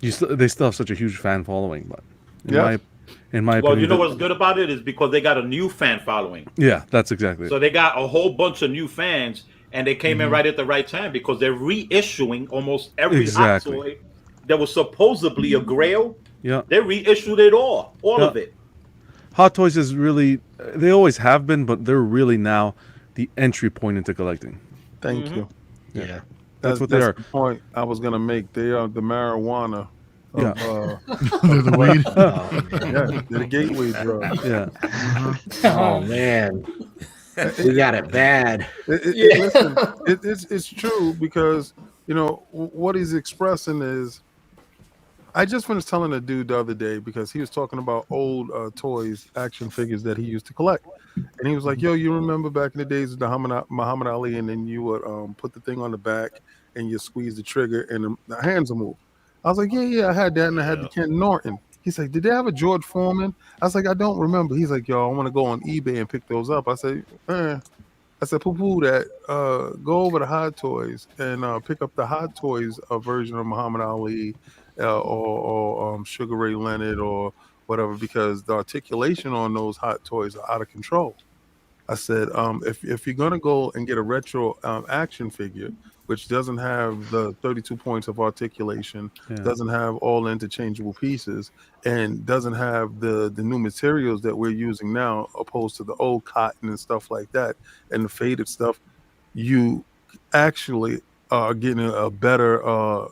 they still have such a huge fan following. But in my opinion, well, you know what's good about it is because they got a new fan following. Yeah, that's exactly it. So they got a whole bunch of new fans, and they came in right at the right time because they're reissuing almost every Hot Toy that was supposedly a Grail. Yeah, they reissued it all of it. Hot Toys is really, they always have been, but they're really now the entry point into collecting. Thank you. Yeah. That's what they are. The point I was gonna make. They are the marijuana. Yeah. They're the weed. Yeah, they're the gateway drug. Yeah. Oh man, we got it bad. Listen, it's true because you know what he's expressing is. I just finished telling a dude the other day because he was talking about old toys, action figures that he used to collect. And he was like, yo, you remember back in the days of the Muhammad Ali, and then you would put the thing on the back and you squeeze the trigger and the hands will move. I was like, yeah, I had that, and I had the Ken Norton. He's like, did they have a George Foreman? I was like, I don't remember. He's like, yo, I want to go on eBay and pick those up. I said, poo-poo that. Go over to Hot Toys and pick up the Hot Toys version of Muhammad Ali or Sugar Ray Leonard or whatever, because the articulation on those Hot Toys are out of control. I said, if you're gonna go and get a retro action figure, which doesn't have the 32 points of articulation, doesn't have all interchangeable pieces, and doesn't have the new materials that we're using now, opposed to the old cotton and stuff like that, and the faded stuff, you actually are getting a better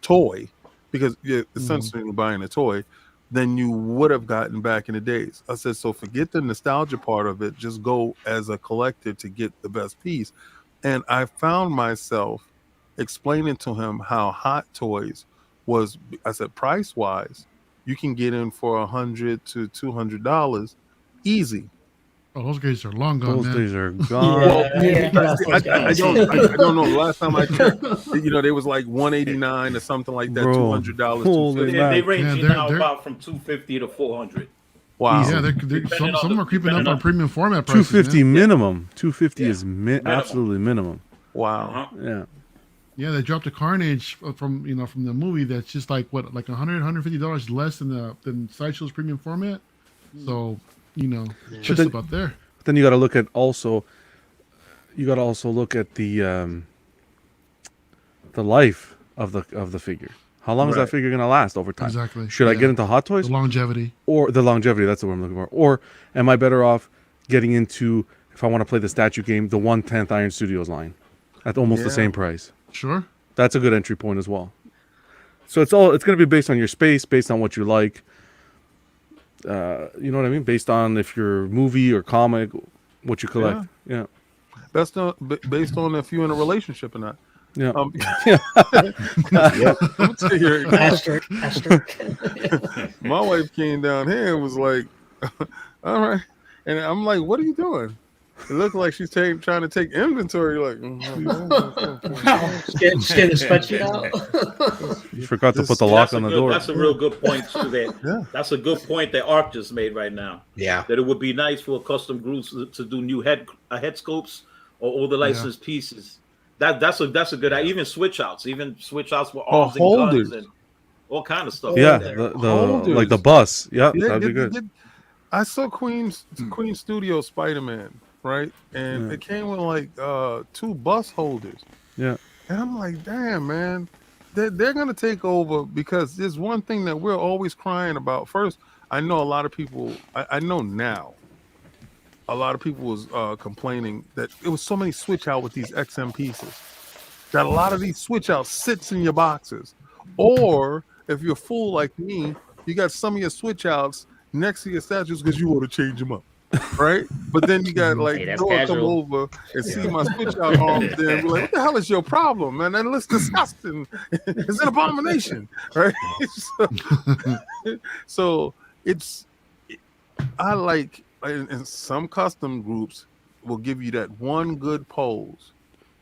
toy, because you're essentially buying a toy, than you would have gotten back in the days. I said, so forget the nostalgia part of it. Just go as a collector to get the best piece. And I found myself explaining to him how Hot Toys was, I said, price-wise, you can get in for $100 to $200 easy. Oh, those days are long gone, Those man. days are gone. I don't know. The last time I checked, you know, they was like $189 or something like that. Bro, $200. They range now they're about from $250 to $400. Wow. Yeah, some of them are creeping up on premium format prices. $250 minimum. $250 is absolutely minimum. Wow. Yeah. Yeah, they dropped a Carnage from the movie that's just like what, like $100, $150 less than Sideshow's premium format. So, you know, just about there. But then you got to look at also. You got to also look at the life of the figure. How long is that figure going to last over time? Exactly. Should I get into Hot Toys? The longevity. Or the longevity, that's the word I'm looking for. Or am I better off getting into, if I want to play the statue game, the 1/10 Iron Studios line at almost the same price? Sure. That's a good entry point as well. So it's going to be based on your space, based on what you like. You know what I mean? Based on if you're movie or comic, what you collect. Yeah. Based on if you're in a relationship or not. Yeah. Asterisk. My wife came down here and was like, all right. And I'm like, what are you doing? It looked like she's trying to take inventory. Like, just getting a spreadsheet out. You forgot to put the lock on the door. That's a real good point, too. That's a good point that Ark just made right now. Yeah. That it would be nice for custom groups to do new head scopes or all the licensed pieces. That's a good idea. Even switch outs with arms and guns and all kind of stuff. Yeah, like the bus. Yeah, that'd be good. I saw Queen Studio Spider-Man, right? And it came with like 2 bus holders. Yeah. And I'm like, damn, man, they're gonna take over, because there's one thing that we're always crying about. First, I know a lot of people. I know now. A lot of people was complaining that it was so many switch out with these XM pieces. That a lot of these switch outs sits in your boxes, or if you're a fool like me, you got some of your switch outs next to your statues because you want to change them up, right? But then you got like Hey, that's Noah come casual. over and see my switch out arms there and be like, "What the hell is your problem, man? That looks disgusting. It's an abomination, right?" So it's I like and some custom groups will give you that one good pose.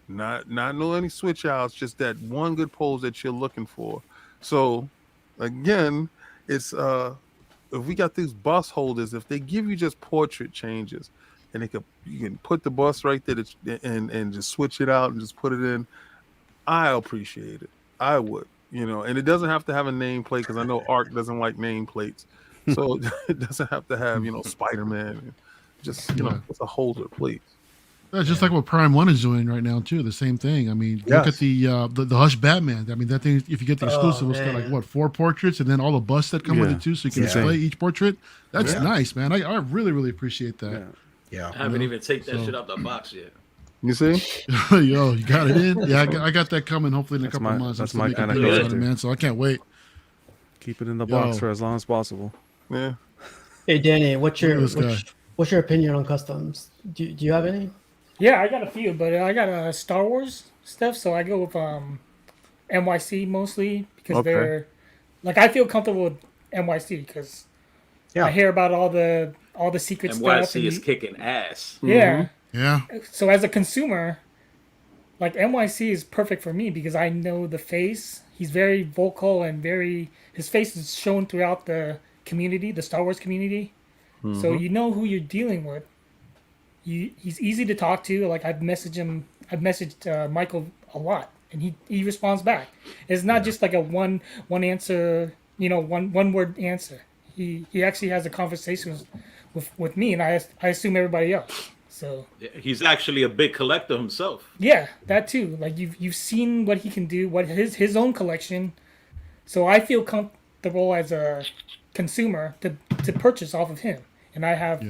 Not no any switch outs, just that one good pose that you're looking for. So again, it's if we got these bus holders, if they give you just portrait changes and you can put the bus right there and just switch it out and just put it in, I appreciate it. I would, and it doesn't have to have a nameplate because I know Arc doesn't like nameplates. So it doesn't have to have, Spider-Man. Just it's a holder, please. That's just like what Prime One is doing right now too. The same thing. I mean, look at the Hush Batman. I mean, that thing. If you get the exclusive, it's got like what 4 portraits, and then all the busts that come with it too, so you can display each portrait. That's nice, man. I really really appreciate that. Yeah. I haven't even taken that shit out the box yet. You see? Yo, you got it in. Yeah, I got that coming. Hopefully in a couple of months. That's I'm my still kind of making videos on it, collector. man. So I can't wait. Keep it in the box for as long as possible. Yeah. Hey Danny, what's your Look at this what's your opinion on customs? Do you have any? Yeah, I got a few, but I got Star Wars stuff, so I go with NYC mostly because they're like I feel comfortable with NYC because I hear about all the secret stuff. NYC is kicking ass. Yeah. Yeah. So as a consumer, like NYC is perfect for me because I know the face. He's very vocal and his face is shown throughout the community, the Star Wars community. So you know who you're dealing with. He's easy to talk to. Like I've messaged Michael a lot, and he responds back. It's not just like a one answer, one word answer. He actually has a conversation with me, and I assume everybody else. So he's actually a big collector himself. Yeah, that too. Like you've seen what he can do, what his own collection. So I feel comfortable as a consumer to purchase off of him, and I have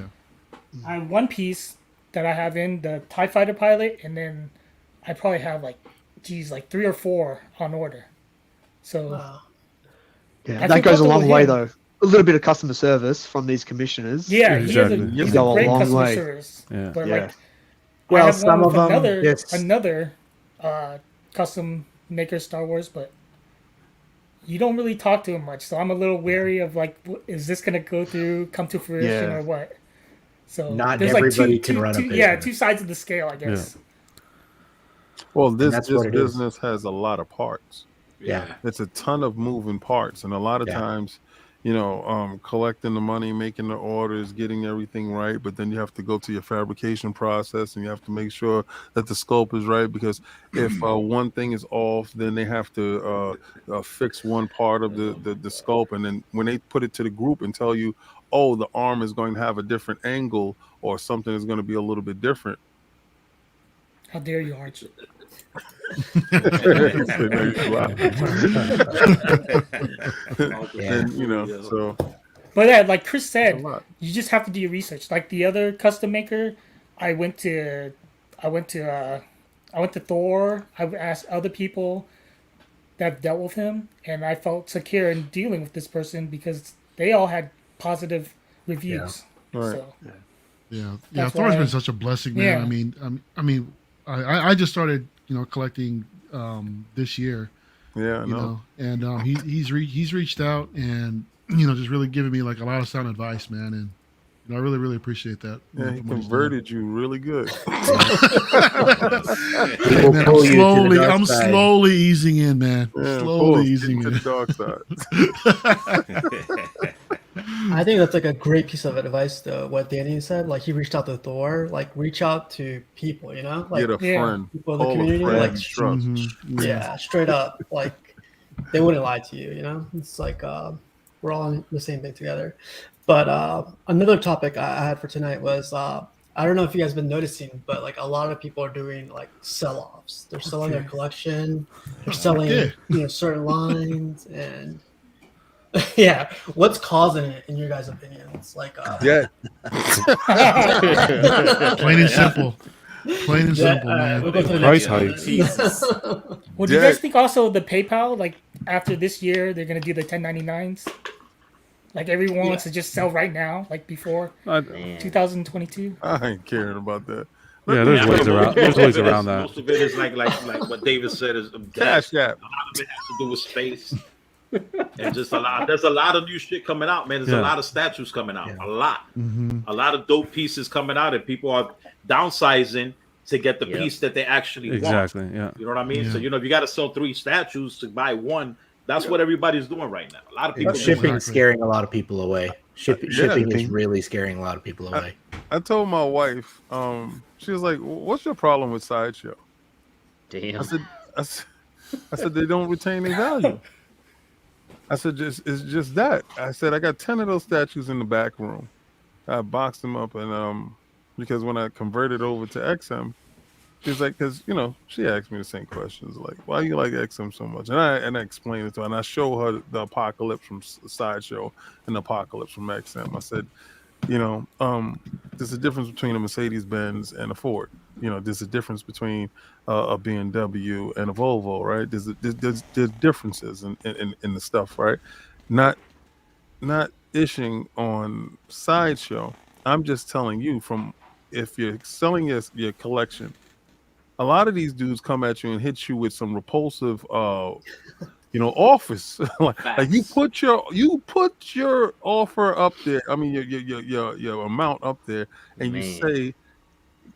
one piece that I have in the TIE Fighter pilot, and then I probably have like 3 or 4 on order. So that goes a long way though. A little bit of customer service from these commissioners. Yeah, exactly. he's Go a a great long customer way. service. Yeah. But Yeah. like, Well, I have some one of with them, another custom maker Star Wars, but you don't really talk to him much. So I'm a little wary of like, is this gonna come to fruition or what? So Not there's everybody like can run a two business. sides of the scale, I guess. Well, this that's what it is. business has a lot of parts. Yeah. It's a ton of moving parts, and a lot of times, collecting the money, making the orders, getting everything right, but then you have to go to your fabrication process and you have to make sure that the scope is right, because if one thing is off, then they have to fix one part of the scope, and then when they put it to the group and tell you, oh, the arm is going to have a different angle or something is going to be a little bit different. How dare you, Arch? And, so. But yeah, like Chris said, A lot. you just have to do your research. Like the other custom maker, I went to Thor. I asked other people that have dealt with him, and I felt secure in dealing with this person because they all had positive reviews. Yeah. Right. So Yeah, That's Thor's why- been such a blessing, man. Yeah. I just started, collecting this year, Yeah, I know. and he's reached out and just really giving me like a lot of sound advice, man, and I really really appreciate that. Yeah, he from what he's converted you really good. People Man, pull you to the dark I'm side. slowly easing in, man. Yeah, Slowly easing to in. the dark side. I think that's like a great piece of advice, though. What Danny said, like he reached out to Thor, like reach out to people, like Get a Yeah. friend. people in the Call a community, friend like you trust. yeah, straight up, like they wouldn't lie to you. It's like we're all on the same thing together. But another topic I had for tonight was I don't know if you guys been noticing, but like a lot of people are doing like sell-offs. They're selling their collection. They're selling Yeah. certain lines, and Yeah, what's causing it in your guys' opinions? Like, Yeah. Plain and simple. Plain and simple, man. we'll go to the Price next hikes. one. Well, do you guys think also the PayPal, like after this year, they're gonna do the 1099s? Like everyone wants to just sell right now, like before Man. 2022. I ain't caring about that. Yeah, there's Yeah, ways but around. There's ways around that. Most of it is like what David said is Cash that. App. A lot of it has to do with space. And just a lot. There's a lot of new shit coming out, man. There's Yeah. a lot of statues coming out. Yeah. A lot. Mm-hmm. A lot of dope pieces coming out, and people are downsizing to get the Yep. piece that they actually want. Exactly. Yeah. You know what I mean? Yeah. So if you got to sell 3 statues to buy one, that's what everybody's doing right now. A lot of people. And do shipping's Exactly. scaring a lot of people away. Shipping is shipping. really scaring a lot of people away. I told my wife, she was like, "What's your problem with Sideshow?" Damn. I said they don't retain their value. I said it's just that. I said I got 10 of those statues in the back room. I boxed them up, and because when I converted over to XM, she's like, because she asked me the same questions, like, why you like XM so much? And I explained it to her, and I show her the Apocalypse from Sideshow and the Apocalypse from XM. I said, there's a difference between a Mercedes Benz and a Ford. There's a difference between a BMW and a Volvo, right? There's differences in the stuff, right? Not ishing on Sideshow. I'm just telling you, from if you're selling your collection, a lot of these dudes come at you and hit you with some repulsive offers. like you put your offer up there. I mean your amount up there, and you Man. say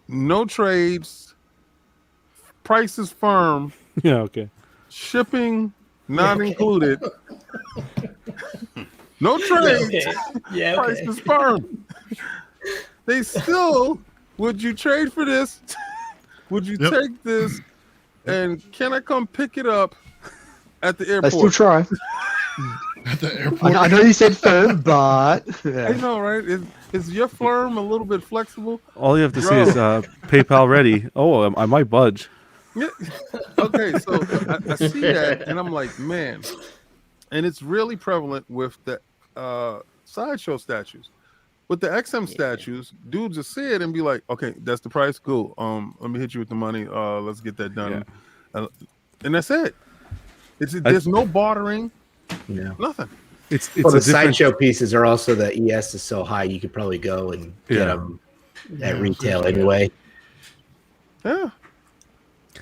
no trades, price is firm, Yeah. Okay. shipping not included. No trades, Okay. Yeah, price okay. is firm. They still, would you trade for this? Would you Yep. take this? And can I come pick it up at the Let's still airport? try. At the airport. I know you said firm, but I yeah. know, right? Is your firm a little bit flexible? All you have to say is PayPal ready. Oh, I might budge. Yeah. Okay, so I see that, and I'm like, man. And it's really prevalent with the Sideshow statues. With the XM statues, dudes will see it and be like, okay, that's the price. Cool. Let me hit you with the money. Let's get that done. And that's it. There's no bartering. Yeah. Nothing. It's Well, a the different. Sideshow pieces are also the ES is so high, you could probably go and get Yeah. them at retail anyway. Yeah.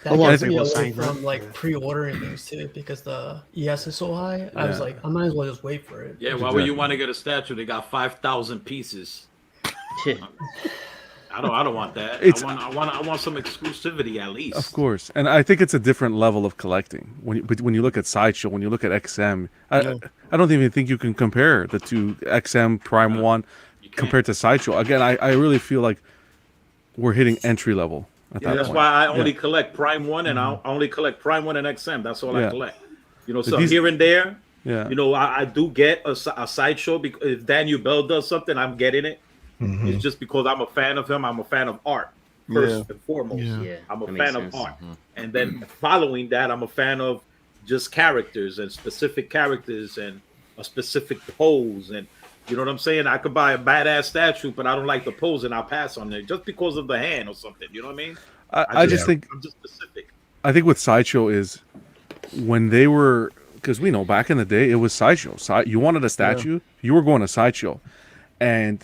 That lot gets of me people away saying that. from like pre-ordering things too, because the ES is so high. I was Yeah. like, I might as well just wait for it. Yeah, why would you want to get a statue? They got 5,000 pieces. I don't want that. I want some exclusivity at least. Of course, and I think it's a different level of collecting. When you look at Sideshow, when you look at XM, I don't even think you can compare the two, XM Prime One You can't. compared to Sideshow. Again, I really feel like we're hitting entry level at Yeah, that that's point. why I only collect Prime One, and I only collect Prime One and XM. That's all I Yeah. collect. So these- here and there, Yeah, I do get a Sideshow because if Daniel Bell does something, I'm getting it. It's just because I'm a fan of him. I'm a fan of art first and foremost. Yeah. Yeah, I'm a that makes fan of sense. art, and then following that, I'm a fan of just characters and specific characters and a specific pose. And you know what I'm saying? I could buy a badass statue, but I don't like the pose, and I'll pass on it just because of the hand or something. You know what I mean? I just think I'm just specific. I think with Sideshow is when they were, because we know back in the day it was Sideshow. You wanted a statue, you were going to Sideshow, and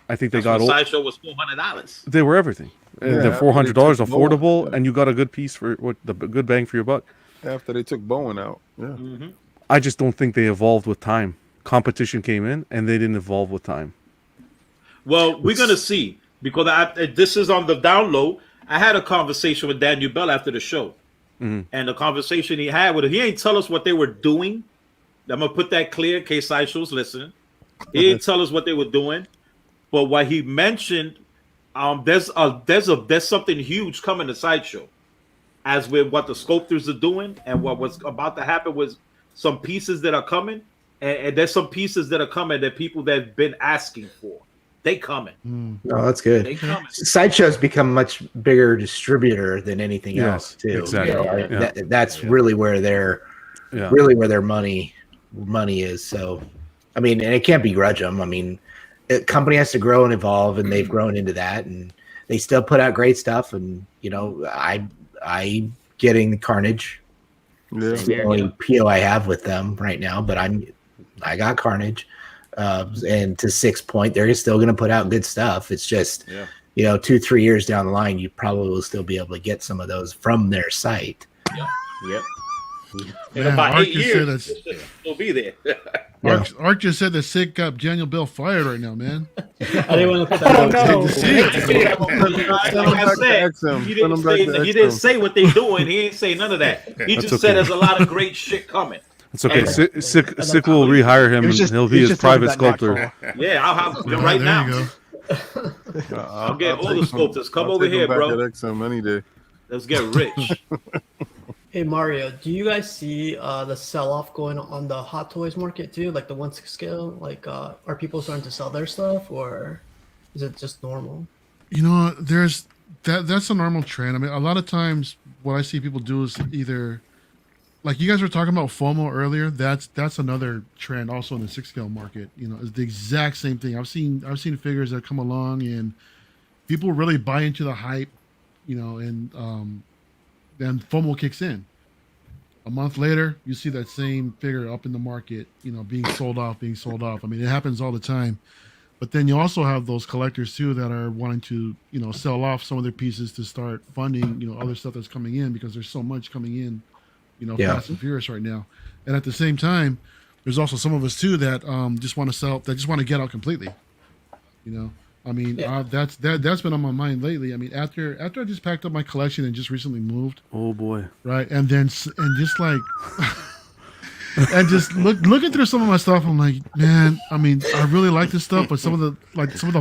I think they That's got when old. Sideshow was $400. They were everything. They're after $400 they took Bowen, affordable, yeah. and you got a good piece for the good bang for your buck. After they took Bowen out. Yeah. Mm-hmm. I just don't think they evolved with time. Competition came in, and they didn't evolve with time. Well, we're gonna see because this is on the download. I had a conversation with Daniel Bell after the show, and the conversation he had with him, he ain't tell us what they were doing. I'm gonna put that clear in case Sideshow's listening. He didn't tell us what they were doing, but what he mentioned, there's something huge coming to Sideshow, as with what the sculptors are doing and what was about to happen with some pieces that are coming, and there's some pieces that are coming that people that have been asking for. They coming. Oh, that's good. They coming. Sideshow's become much bigger distributor than anything Yes, else too. exactly. You know, Yeah. that's really where their Yeah. really where their money money is. So, I mean, and it can't begrudge them. I mean, the company has to grow and evolve, and they've grown into that, and they still put out great stuff. And you know, I getting Carnage. Yeah. It's the only PO I have with them right now, but I got Carnage. And to 6 point, they're still going to put out good stuff. It's just, you know, 2-3 years down the line, you probably will still be able to get some of those from their site. Yep. In Man, about Ark 8 just years, said it'll be there. Ark just said that Sid got Daniel Bell fired right now, man. I didn't want to put that Oh out. no! Like I said, he didn't say what they doing. He ain't say none of that. He That's just said okay. there's a lot of great shit coming. It's okay. And- Sick will rehire him, He was and just- he'll he be was his just talking private about sculptor. Yeah, I'll have Yeah, right there now. you go. I'll get all the sculptors. Come I'll over take him here, back bro. at XM any day. Let's get rich. Hey Mario, do you guys see the sell-off going on the Hot Toys market too? Like the 1/6 scale? Like, are people starting to sell their stuff, or is it just normal? You know, there's that's a normal trend. I mean, a lot of times what I see people do is either, like you guys were talking about FOMO earlier. That's another trend also in the 6 scale market. You know, it's the exact same thing. I've seen figures that come along and people really buy into the hype. You know, and then FOMO kicks in. A month later, you see that same figure up in the market. You know, being sold off. I mean, it happens all the time. But then you also have those collectors too that are wanting to, you know, sell off some of their pieces to start funding, you know, other stuff that's coming in because there's so much coming in, you know, fast and furious right now. And at the same time, there's also some of us too that just want to sell, that just want to get out completely. You know, I mean, that's been on my mind lately. I mean, after I just packed up my collection and just recently moved. Oh boy! Right, and just like. And just looking through some of my stuff, I'm like, man, I mean, I really like this stuff, but some of the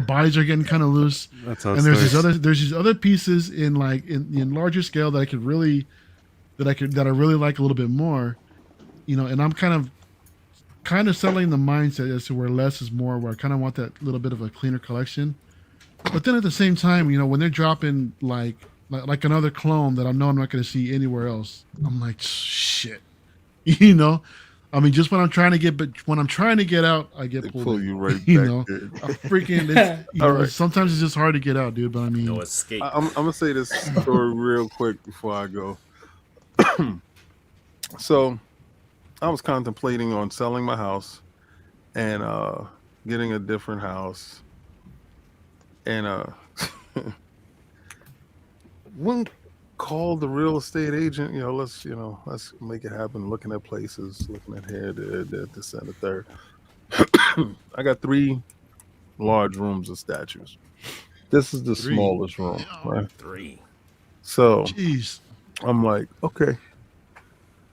bodies are getting kind of loose. That's how. And there's these other pieces in larger scale that I really like a little bit more, you know. And I'm kind of settling the mindset as to where less is more, where I kind of want that little bit of a cleaner collection. But then at the same time, you know, when they're dropping like another clone that I know I'm not going to see anywhere else, I'm like, shit. You know, I mean, just when I'm trying to get out, I get pulled. Pull in. you right back. You know, there. freaking. Sometimes it's just hard to get out, dude. But I mean, No escape. I'm gonna say this story real quick before I go. So, I was contemplating on selling my house and getting a different house, and one called the real estate agent. Let's make it happen. Looking at places, looking at here, there, this, and the third. I got 3 large rooms of statues. This is the 3. smallest room, right? 3. So jeez. I'm like, okay.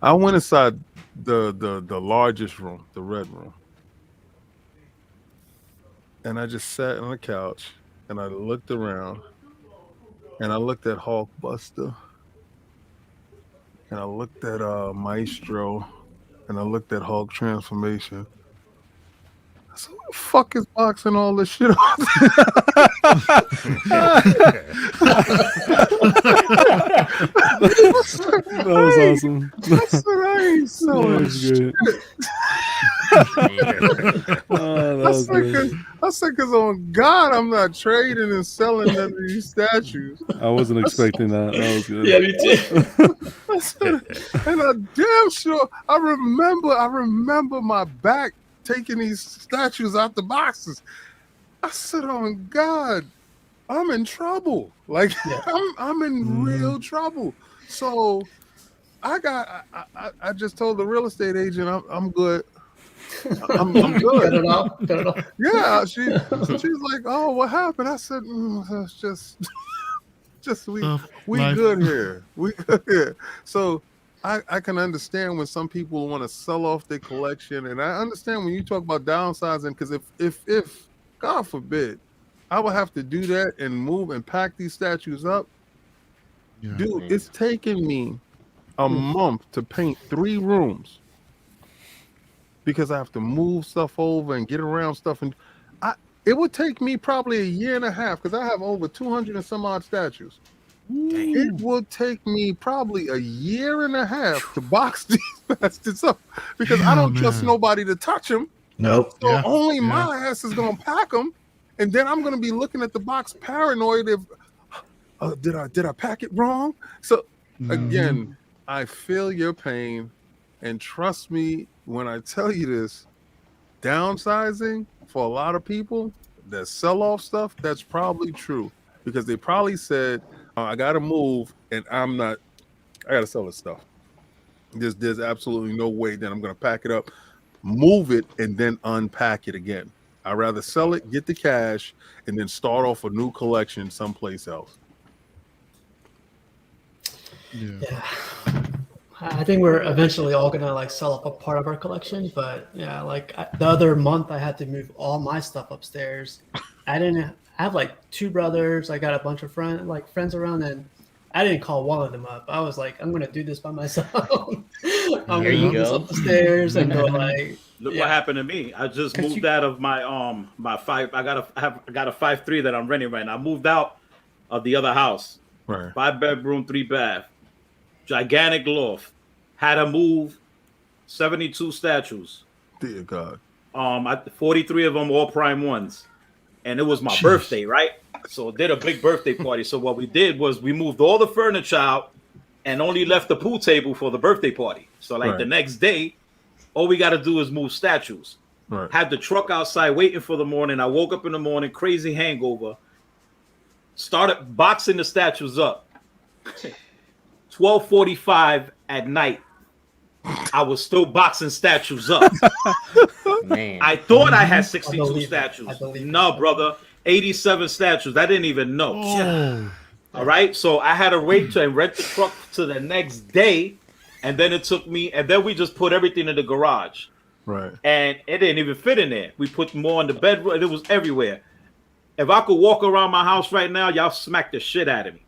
I went inside the largest room, the red room, and I just sat on the couch and I looked around. And I looked at Hulkbuster, and I looked at Maestro, and I looked at Hulk Transformation. I said, "What the fuck is boxing all this shit off?" That was awesome. I said, "I ain't selling That was shit." good. Oh, that was good. I said, "Cause on God, I'm not trading and selling none of these statues." I wasn't expecting that. That was good. Yeah, me too. I said, and I'm damn sure I remember my back taking these statues out the boxes. I said, "On God, I'm in trouble. Like I'm in real trouble." So I just told the real estate agent I'm good. I'm Cut good. it off. Cut it off. Yeah, she's like, "Oh, what happened?" I said, "It's just we life. good here. We good here." So I can understand when some people want to sell off their collection, and I understand when you talk about downsizing, because if God forbid I would have to do that and move and pack these statues up, Yeah. dude, it's taking me a month to paint 3 rooms. Because I have to move stuff over and get around stuff, and it would take me probably a year and a half because I have over 200 and some odd statues. It will take me probably a year and a half to box these bastards up because I don't trust nobody to touch them. Nope. So only my ass is gonna pack them, and then I'm gonna be looking at the box paranoid if did I pack it wrong? So again, I feel your pain, and trust me when I tell you this. Downsizing for a lot of people that sell off stuff, that's probably true because they probably said, I gotta move and I gotta sell this stuff. There's absolutely no way that I'm gonna pack it up, move it, and then unpack it again. I'd rather sell it, get the cash, and then start off a new collection someplace else. Yeah. I think we're eventually all gonna like sell off a part of our collection, but yeah, like the other month I had to move all my stuff upstairs. I have like 2 brothers. I got a bunch of friends around, and I didn't call one of them up. I was like, I'm gonna do this by myself. I'm There you gonna go. up the stairs and go like. Look what happened to me. I just moved out of my my 5. I got a 5'3" that I'm renting right now. I moved out of the other house. Right. 5 bedroom, 3 bath. Gigantic loft. Had to move 72 statues. Dear God. 43 of them all prime ones. And it was my birthday, right? So did a big birthday party. So what we did was we moved all the furniture out and only left the pool table for the birthday party. So like the next day, all we got to do is move statues. Right. Had the truck outside waiting for the morning. I woke up in the morning, crazy hangover. Started boxing the statues up. 12:45 at night. I was still boxing statues up. Man. I thought I had 62 believe it. statues. I believe No, brother. 87 statues. I didn't even know. All right. So I had to wait to rent the truck to the next day. And then it took me, and then we just put everything in the garage. Right. And it didn't even fit in there. We put more in the bedroom, and it was everywhere. If I could walk around my house right now, y'all smack the shit out of me.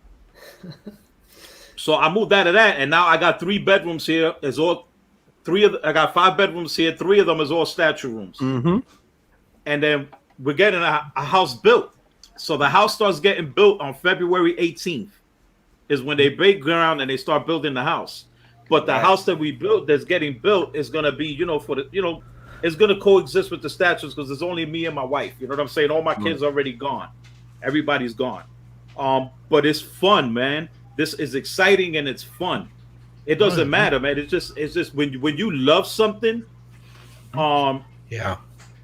So I moved out of that, and now I got 3 bedrooms here. It's all I got 5 bedrooms here. 3 of them is all statue rooms. Mm-hmm. And then we're getting a house built. So the house starts getting built on February 18th is when they break ground and they start building the house. But the house that we built that's getting built is going to be, it's going to coexist with the statues because it's only me and my wife. You know what I'm saying? All my kids already gone. Everybody's gone. But it's fun, man. This is exciting and it's fun. It doesn't matter, man. It's just when you love something,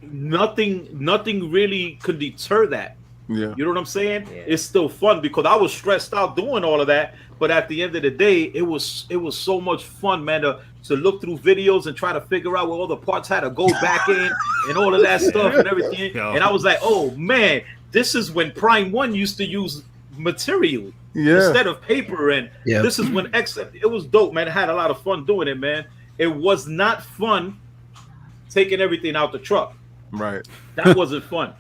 nothing really could deter that. Yeah. You know what I'm saying? Yeah. It's still fun because I was stressed out doing all of that, but at the end of the day, it was so much fun, man, to look through videos and try to figure out where all the parts had to go back in and all of that stuff and everything. And I was like, oh man, this is when Prime 1 used to use material instead of paper, and this is when it was dope, man. I had a lot of fun doing it, man. It was not fun taking everything out the truck. Right. That wasn't fun.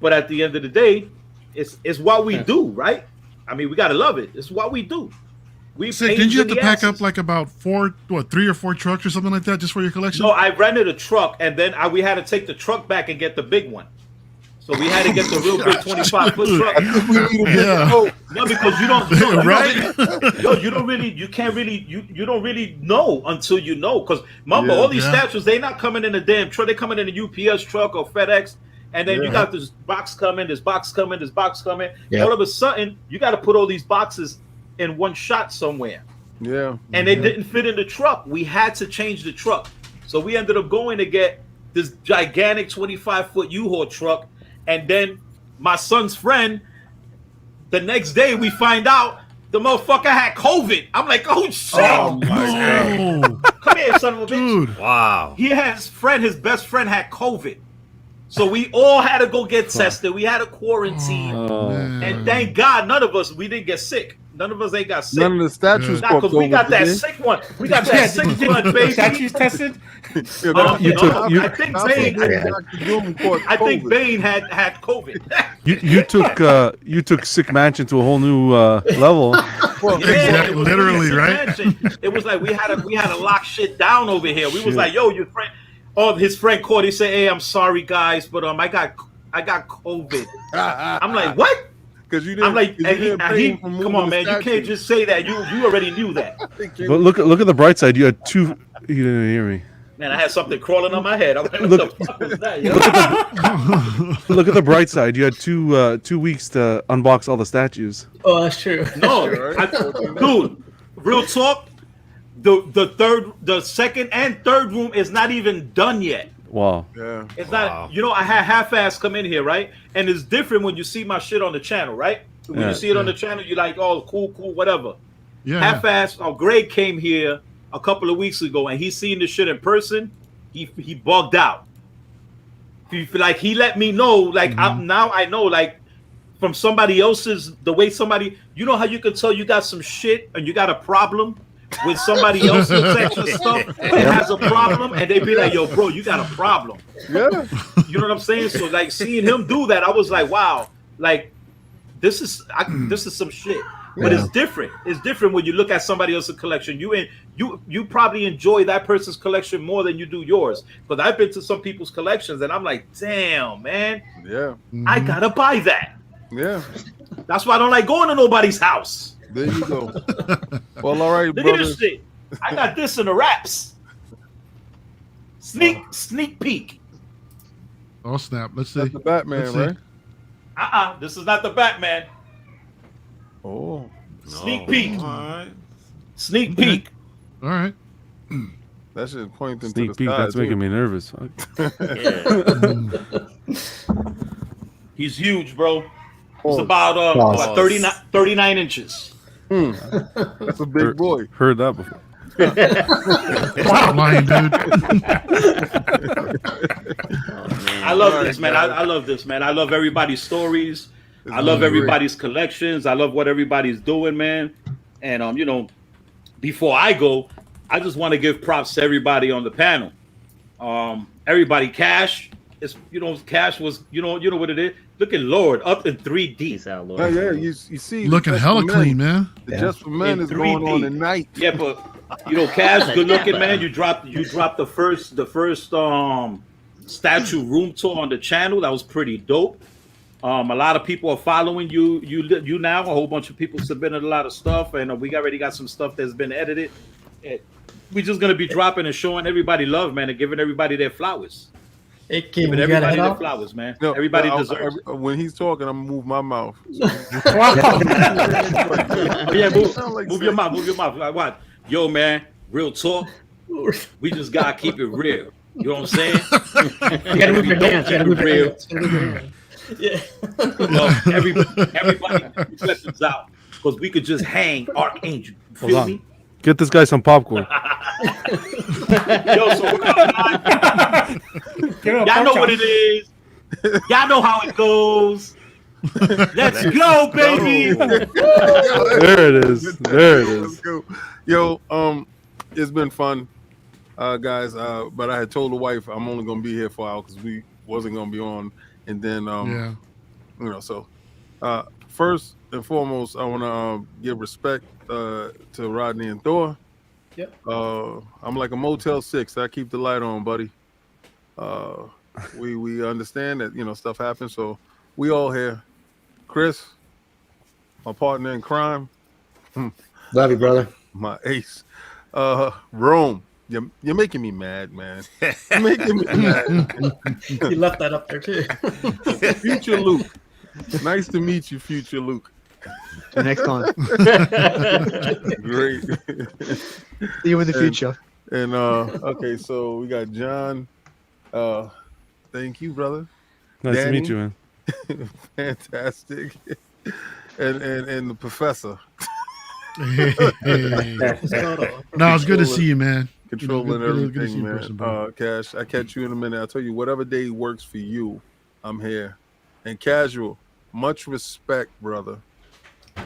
But at the end of the day, it's what we do, right? I mean, we gotta love it. It's what we do. Didn't you have to pack up like about 3 or 4 trucks or something like that just for your collection? No, I rented a truck, and then we had to take the truck back and get the big one. So we had to get the real big 25-foot truck. No, because you don't, you don't really know until you know. Because remember, all these statues, they're not coming in a damn truck. They're coming in a UPS truck or FedEx. And then you got this box coming, this box coming, this box coming. All of a sudden, you got to put all these boxes in one shot somewhere. Yeah. And they didn't fit in the truck. We had to change the truck. So we ended up going to get this gigantic 25-foot U-Haul truck. And then my son's friend, the next day we find out the motherfucker had COVID. I'm like, oh shit. Oh my God. Come here, son of a bitch. Dude. Wow. His best friend had COVID. So we all had to go get tested. We had to quarantine. And thank God we didn't get sick. None of us ain't got sick. None of the statues. Because we got that sick one. We got that sick one, baby. Statues tested? I think Bane had COVID. You took Sick Mansion to a whole new level. Exactly, literally, right? It was like we had to lock shit down over here. We was like, yo, your friend. Oh, his friend called. He said, "Hey, I'm sorry, guys, but I got COVID." I'm like, "What?" Because you didn't. I'm like, 'cause you and didn't pay he him for moving come on, the man. You can't statue. just say that. You already knew that. But look at the bright side. You had two. You didn't hear me. Man, I had something crawling on my head. I'm like, what Look- the fuck was that? Yo? Look at the bright side. You had 2 weeks to unbox all the statues. Oh, that's true. No, Right? dude. Real talk. The second and third room is not even done yet. Wow. Yeah. It's Wow. not. You know, I had half-ass come in here, right? And it's different when you see my shit on the channel, right? When Yeah. you see it on the channel, you're like, oh, cool, whatever. Yeah. Half-ass. Greg came here a couple of weeks ago, and he seen this shit in person. He bugged out. Like he let me know. Like now I know. Like from somebody else's, the way somebody, you know how you can tell you got some shit and you got a problem when somebody else looks at your stuff and has a problem, and they be like, yo, bro, you got a problem. Yeah. You know what I'm saying? So like seeing him do that, I was like, wow, like this is some shit. But it's different. It's different when you look at somebody else's collection. You probably enjoy that person's collection more than you do yours. But I've been to some people's collections and I'm like, damn, man, Yeah. I gotta buy that. Yeah. That's why I don't like going to nobody's house. There you go. Well, all right, Look at brothers. this shit. I got this in the wraps. Sneak peek. Oh snap! Let's see. That's the Batman, Let's see. right? This is not the Batman. Oh. Sneak peek. All right. Sneak peek. All right. That shit pointing to Sneak the peek. sky. That's making me nervous. He's huge, bro. He's Oh, about Pause. 39 inches. that's a big boy. Heard that before. Stop lying, dude. I love this, man. I love this, man. I love everybody's stories. I love everybody's collections. I love what everybody's doing, man. And you know, before I go, I just want to give props to everybody on the panel. Everybody, Cash is, you know, Cash was, you know what it is. Look at Lord up in 3D. Peace out, Lord. Oh, yeah, you see. Looking Just hella for Men. clean, man. The Just for Men In is going 3D. on tonight. Yeah, but you know, Cash, good looking, man. You dropped the first statue room tour on the channel. That was pretty dope. A lot of people are following you now. A whole bunch of people submitted a lot of stuff, and we already got some stuff that's been edited. We're just gonna be dropping and showing everybody love, man, and giving everybody their flowers. Hey, King, Giving you gotta everybody head their out. flowers, man. No, Everybody no, deserves it. when he's talking, I'm gonna move my mouth. Oh, yeah, Sound like move your mouth. Like what? Yo, man, real talk. We just gotta keep it real. You know what I'm saying? You gotta move your hands. You gotta move your hands. You gotta move your hands. Yeah. Well, everybody questions out because we could just hang Archangel. You Hold feel on. me? Get this guy some popcorn. Yo, so y'all know what it is. Y'all know how it goes. Let's go, baby. There it is. There it Let's is. go. Yo, it's been fun, guys. But I had told the wife I'm only gonna be here for an hour because we wasn't gonna be on, and then Yeah. you know, so first and foremost, I want to give respect to Rodney and Thor. Yep. I'm like a Motel 6. I keep the light on, buddy. We understand that, you know, stuff happens, so we all here. Chris, my partner in crime, Love you, brother. my ace. Rome, you're making me mad, man. You're making me mad. You left that up there too. Future Luke. Nice to meet you, Future Luke. Till next time. Great. See you in the future. And okay, so we got John. Thank you, brother. Nice Danny. to meet you, man. Fantastic. And the professor Hey. No, it's good to see you, man. controlling Good to see everything, you in man. person, bro. Cash, I catch you in a minute. I'll tell you whatever day works for you. I'm here. And Casual, much respect, brother.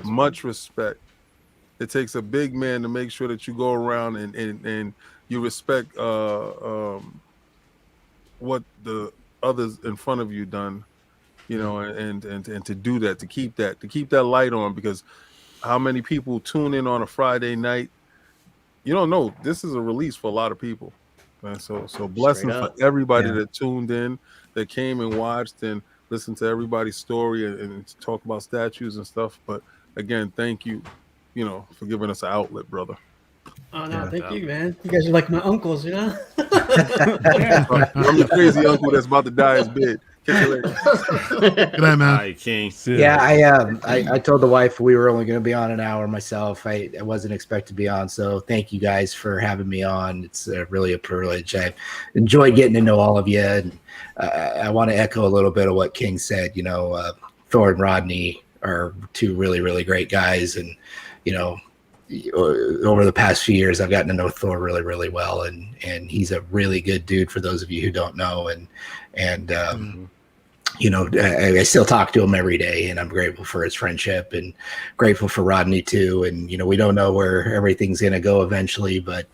Much respect. It takes a big man to make sure that you go around and you respect what the others in front of you done, you know, and to do that, to keep that light on, because how many people tune in on a Friday night? You don't know. This is a release for a lot of people. And so blessings for up. everybody Yeah. that tuned in, that came and watched, and listen to everybody's story and talk about statues and stuff. But again, thank you, for giving us an outlet, brother. Oh no, thank you, man. You guys are like my uncles, you know. I'm the crazy uncle that's about to dye his bed. Catch you later. Good night, man. Hi, King. Yeah, I told the wife we were only going to be on an hour myself. I wasn't expected to be on, so thank you guys for having me on. It's really a privilege. I enjoyed getting to know all of you, and I want to echo a little bit of what King said. Thor and Rodney are two really, really great guys, and over the past few years, I've gotten to know Thor really, really well, and he's a really good dude. For those of you who don't know, I still talk to him every day, and I'm grateful for his friendship and grateful for Rodney too. And we don't know where everything's gonna go eventually, but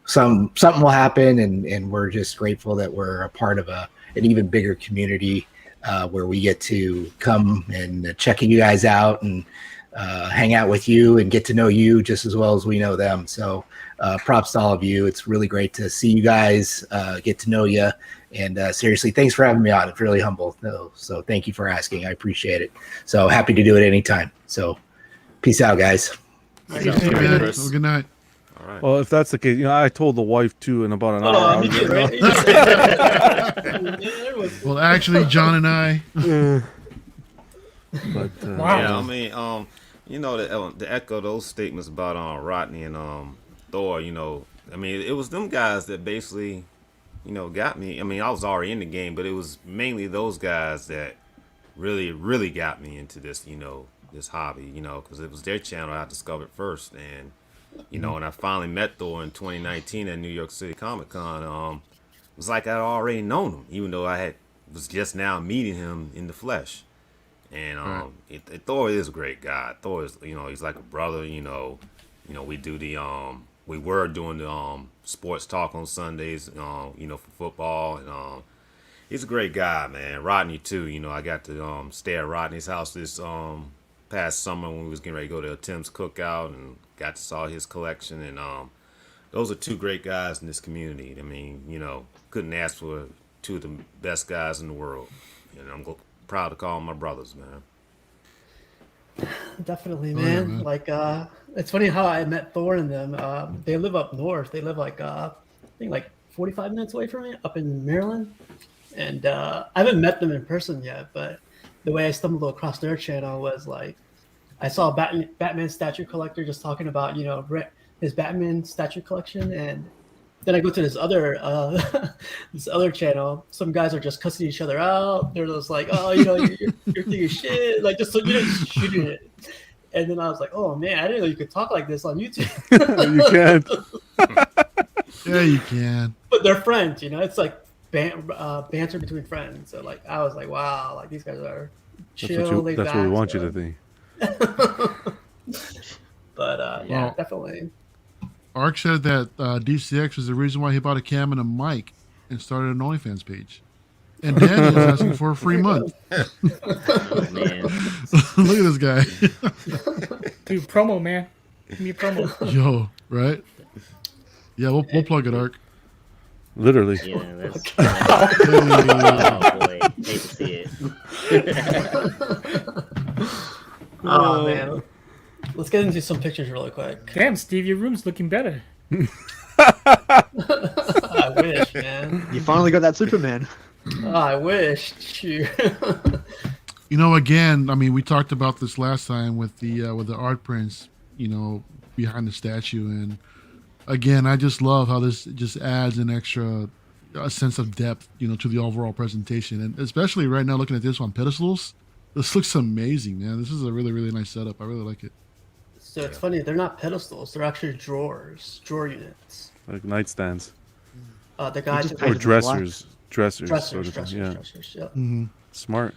something will happen, and we're just grateful that we're a part of an even bigger community where we get to come and check you guys out and hang out with you and get to know you just as well as we know them. So props to all of you. It's really great to see you guys, get to know you. And seriously, thanks for having me on. It's really humble. So thank you for asking. I appreciate it. So happy to do it anytime. So peace out, guys. Have a good night. All right. Well, if that's the case, I told the wife too in about an hour. Oh, me too, right? Well, actually, John and I. But Wow. Yeah, I mean, to echo those statements about Rodney and Thor, I mean, it was them guys that basically, got me. I mean, I was already in the game, but it was mainly those guys that really, really got me into this, this hobby, because it was their channel I discovered first. And, when I finally met Thor in 2019 at New York City Comic Con, it was like I'd already known him, even though was just now meeting him in the flesh. And Thor is a great guy. Thor is, he's like a brother. We do we were doing the sports talk on Sundays, for football, and he's a great guy, man. Rodney too. I got to stay at Rodney's house this past summer when we was getting ready to go to Tim's cookout, and got to saw his collection. And those are two great guys in this community. I mean, couldn't ask for two of the best guys in the world, and I'm proud to call them my brothers, man. Definitely, man. Like, it's funny how I met Thor and them. They live up north. They live I think 45 minutes away from me, up in Maryland. And I haven't met them in person yet, but the way I stumbled across their channel was I saw a Batman statue collector just talking about his Batman statue collection, and then I go to this other channel. Some guys are just cussing each other out. They're just like, "Oh, you're thinking shit," like just shooting it. And then I was like, "Oh man, I didn't know you could talk like this on YouTube." You can. Yeah, you can. But they're friends, It's like banter between friends. So I was like, "Wow, these guys are chill." That's what we want you to think. But Well, definitely. Ark said that DCX was the reason why he bought a cam and a mic and started an OnlyFans page. And Daniel was asking for a free month. Oh, man. Look at this guy. Dude, promo, man. Give me a promo. Yo, right? Yeah, we'll plug it, Ark. Literally. Yeah, that's. Oh. Oh boy, hate to see it. Oh man. Let's get into some pictures really quick. Damn, Steve, your room's looking better. I wish, man. You finally got that Superman. Oh, I wish. Shoot. Again, I mean, we talked about this last time with the art prints, behind the statue, and again, I just love how this just adds a sense of depth, to the overall presentation, and especially right now looking at this on pedestals, this looks amazing, man. This is a really, really nice setup. I really like it. So it's funny, they're not pedestals, they're actually drawer units. Like nightstands. The guys just who Or painted dressers. dressers, Sort of thing. Yeah. dressers, yeah. Mm-hmm. Smart.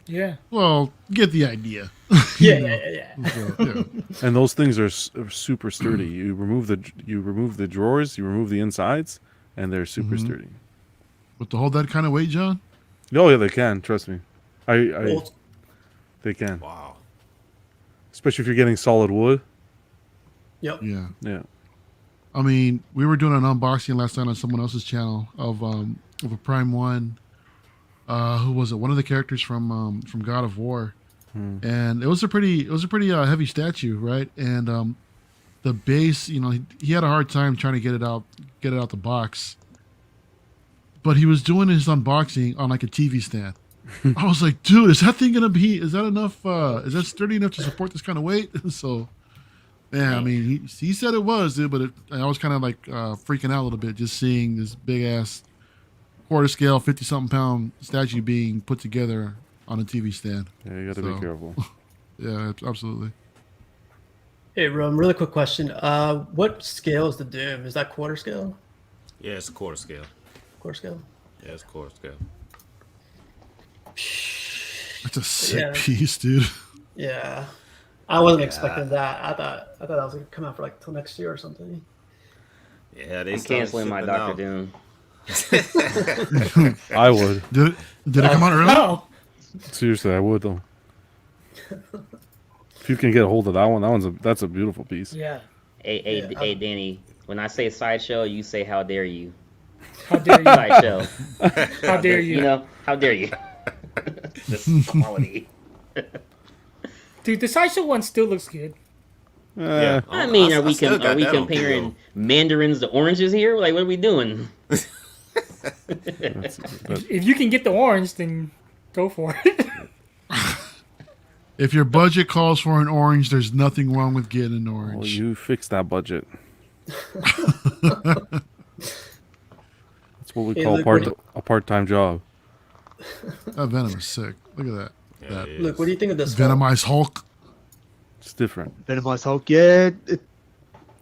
Yeah. Well, get the idea. Yeah. So, yeah. And those things are super sturdy. You remove the drawers, you remove the insides, and they're super sturdy. But to hold that kind of weight, John? Oh yeah, they can. Trust me. They can. Wow. Especially if you're getting solid wood. Yep. Yeah. Yeah. I mean, we were doing an unboxing last night on someone else's channel of a Prime 1 who was it? One of the characters from God of War, and it was a pretty heavy statue, right? And the base, he had a hard time trying to get it out the box, but he was doing his unboxing on like a TV stand. I was like, dude, is that thing gonna be? Is that enough? Is that sturdy enough to support this kind of weight? So, yeah, I mean, he said it was, dude, but I was kind of like freaking out a little bit just seeing this big ass quarter scale, 50-something pound statue being put together on a TV stand. Yeah, you got to be careful. Yeah, absolutely. Hey, Rome, really quick question. What scale is the Doom? Is that quarter scale? Yeah, it's a quarter scale. Quarter scale? Yeah, it's quarter scale. That's a sick Yeah. piece, dude. Yeah. I wasn't expecting that. I thought that was going to come out for like till next year or something. Yeah, they I'm started canceling my shipping Doctor out. Doom. I would. Did it come out early? Oh, Seriously, I would though. If you can get a hold of that one, that's a beautiful piece. yeah. Hey, Danny. When I say sideshow, you say how dare you? How dare you? Sideshow. How dare you? You know, how dare you? This quality. Dude, the sideshow one still looks good. Yeah, I mean, are we still got that on comparing video. mandarins to oranges here? Like, what are we doing? If you can get the orange, then go for it. If your budget calls for an orange, there's nothing wrong with getting an Well, orange. you fix that budget. That's what we Hey, call look, a part-time job. That Venom is sick. Look at that. Yeah, That it Look, is. what do you think of this? Venomized Hulk. It's different. Venomized Hulk, yeah.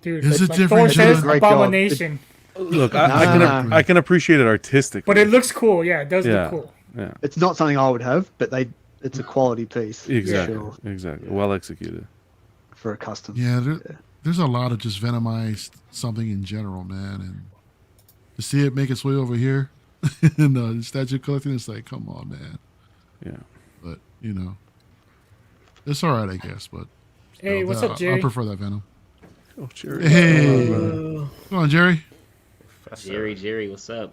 Dude, Is it like different, Thor says, John? Great job. abomination. Look, I can appreciate it artistically. But it looks cool. Yeah, it does Yeah. look cool. Yeah, It's not something I would have, but it's a quality piece. exactly, For, sure, exactly. Well executed. for a custom. Yeah, there's a lot of just Venomized something in general, man. And to see it make its way over here in the statue collecting, it's like, come on, man. Yeah. But, it's all right, I guess. But Hey, what's I up, Jerry? prefer that Venom. Oh, cheers. Hey, Uh, come on, Jerry. Jerry, what's up?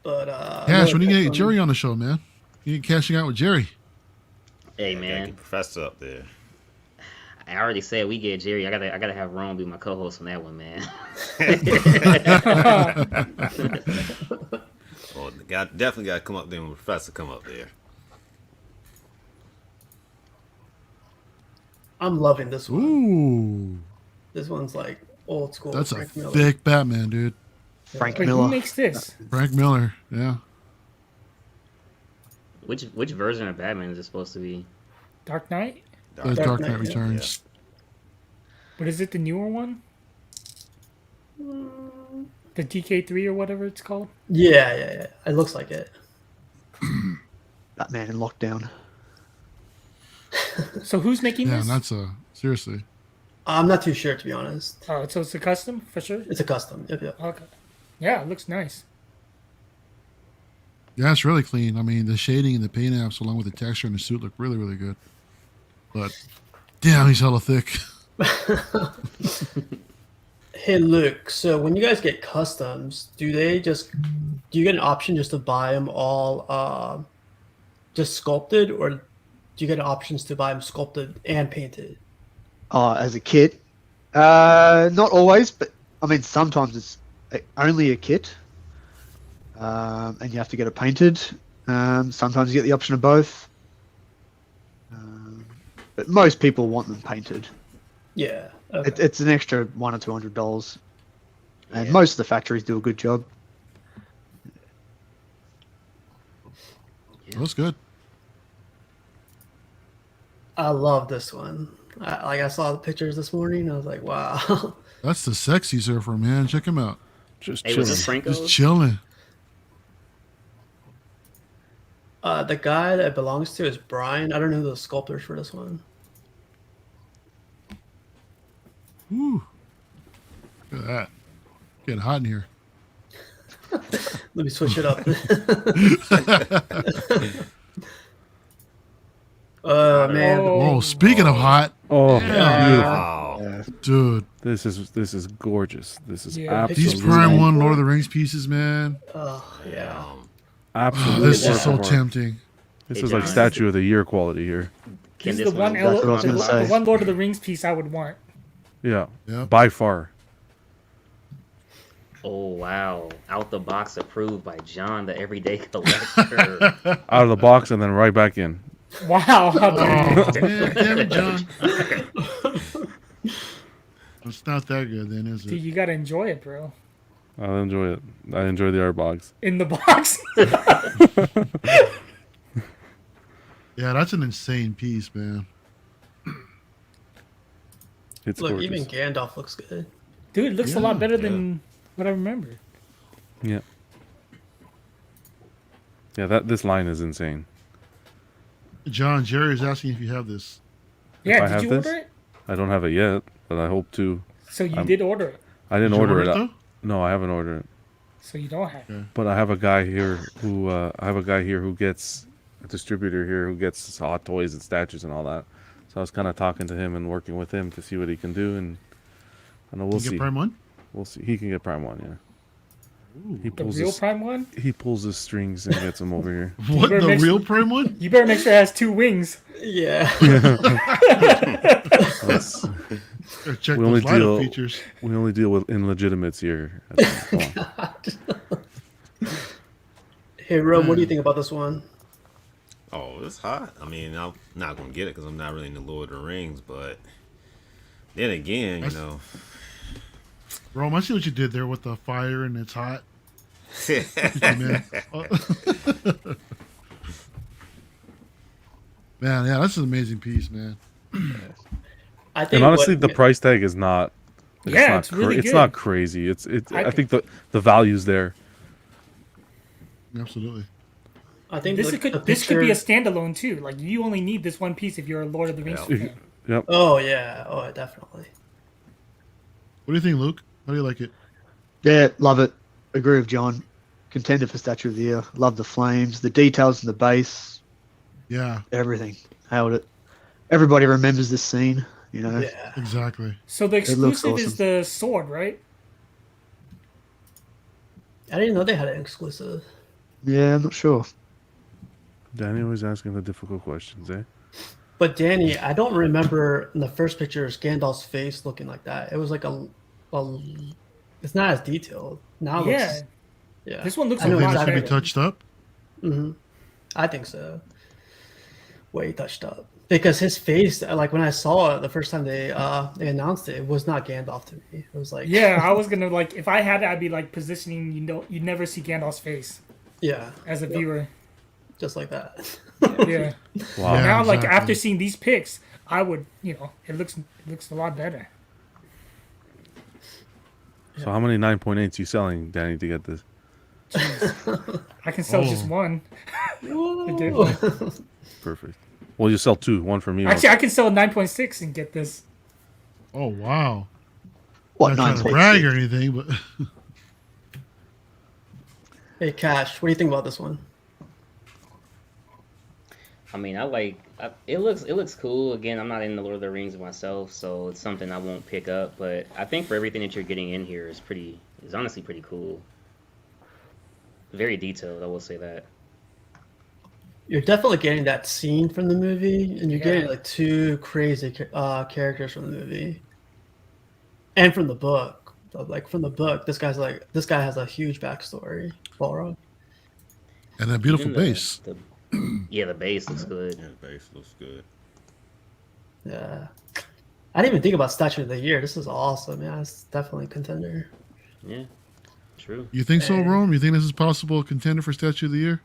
but Cash, when you another get quick Jerry on the show, man. You get cashing out with Jerry. Hey, Gotta man. get Professor up there. I already said we get Jerry. I gotta have Rome be my co-host on that one, man. Well, definitely got to come up there when Professor come up there. I'm loving this one. Ooh, This one's like old school. that's a Frank Miller. thick Batman, dude. Frank Wait, who Miller. makes this? Frank Miller, yeah. Which version of Batman is it supposed to be? Dark Knight? There's Dark Dark Knight, Knight yeah. Returns. But is it the newer one? The DK3 or whatever it's called? Yeah. It looks like it. Batman in lockdown. So who's making Yeah, this? and that's seriously. I'm not too sure, to be honest. Oh, so it's a custom for sure? It's a custom. Yep. Okay. Yeah, it looks nice. Yeah, it's really clean. I mean, the shading and the paint apps, along with the texture and the suit, look really, really good. But damn, he's hella thick. Hey, Luke. So when you guys get customs, do you get an option just to buy them all, just sculpted, or do you get options to buy them sculpted and painted? As a kit, not always, but I mean sometimes it's only a kit, and you have to get it painted. Sometimes you get the option of both, but most people want them painted. Yeah. Okay. It's an extra $100 or $200, and Yeah. most of the factories do a good job. Looks good. I love this one. I saw the pictures this morning. I was like, wow. That's the sexy surfer, man. Check him out. Just Hey, was chilling. this Franco's? Just chilling. The guy that it belongs to is Brian. I don't know the sculptors for this one. Woo. Look at that. Getting hot in here. Let me switch it up. Oh man. Oh, speaking of hot, Oh, Yeah. beautiful. Wow. dude, This is gorgeous. This is Yeah. these absolutely Prime 1 Lord of the Rings pieces, man. Oh yeah. Absolutely. This is worth so it for it. tempting. This Hey, is like John. statue of the year quality here. Can This is the one, That's what I was gonna say. the one Lord of the Rings piece I would want. Yeah, Yep. by far. Oh wow! Out the box approved by John, the everyday collector. Out of the box and then right back in. Wow! How dare you. Oh, man, damn it, John. It's not that good, then, is Dude, it? you gotta enjoy it, bro. I'll enjoy it. I enjoy the art box. In the box. Yeah, that's an insane piece, man. It's Look, gorgeous. even Gandalf looks good. Dude, it looks a lot better than what I remember. Yeah. Yeah, this line is insane. John, Jerry is asking if you have this. Yeah, I did have you this? order it? I don't have it yet, but I hope to. So you did order it. I didn't Did you order it. though? No, I haven't ordered it. So you don't have it. But I have a guy here who gets a distributor here who gets hot toys and statues and all that. So I was kind of talking to him and working with him to see what he can do, and I know we'll You see. get Prime 1? We'll see. He can get Prime 1, yeah. He The pulls real his, Prime one? he pulls his strings and gets him over here. What, better the make real sure- Prime 1? You better make sure it has 2 wings. Yeah. That's- Or check We only those lineup deal- features. we only deal with illegitimates here. Come on. Hey, Rome, what do you think about this one? Oh, it's hot. I mean, I'm not gonna get it because I'm not really into Lord of the Rings, but then again, you know, Rome, I see what you did there with the fire and it's hot. Man. Man, yeah, that's an amazing piece, man. I think And honestly, what- the price tag is not. Yeah, not it's really It's good. not crazy. I I think the value's there. Absolutely. I think This the could be a picture- standalone too. Like you only need this one piece if you're a Lord of the Rings Yeah. fan. Yep. Oh yeah, oh definitely. What do you think, Luke? How do you like it? Yeah, love it. Agree with John. Contender for Statue of the Year. Love the flames, the details in the base, Yeah, everything. Nailed it. Everybody remembers this scene, you know. Yeah. exactly. So the looks exclusive is awesome. the sword, right? I didn't know they had an exclusive. Yeah, I'm not sure. Danny always asking the difficult questions, eh? But Danny, I don't remember in the first pictures Gandalf's face looking like that. It was like a it's not as detailed. Now it Yeah. looks, yeah. This one looks I a know You think lot this should better. be touched up? hmm I think so. Way touched up. Because his face, like when I saw it the first time they announced it, it was not Gandalf to me. It was like Yeah, I was gonna like if I had it, I'd be like positioning. You'd never see Gandalf's face yeah, as a viewer. just like that. Yeah. Wow. Yeah. Now, like exactly. after seeing these pics, I would, it looks a lot better. So how many 9.8s you selling, Danny, to get this? I can sell just Oh. one. Whoa. Perfect. Well, you sell 2, one for me. Actually, I can sell a 9.6 and get this. Oh, wow. What, Not trying to 9.6? brag or anything, but Hey, Cash, what do you think about this one? I mean, it looks cool. Again, I'm not in the Lord of the Rings myself, so it's something I won't pick up. But I think for everything that you're getting in here is honestly pretty cool. Very detailed, I will say that. You're definitely getting that scene from the movie, and you're Yeah. getting like 2 crazy characters from the movie, and from the book. Like from the book, this guy has a huge backstory. Balrog. and that beautiful Even the- bass. Yeah, the base looks good. yeah, the base looks good. Yeah, I didn't even think about Statue of the Year. This is awesome. Yeah, it's definitely a contender. Yeah, true. You think so, Hey. Rome? You think this is possible contender for Statue of the Year?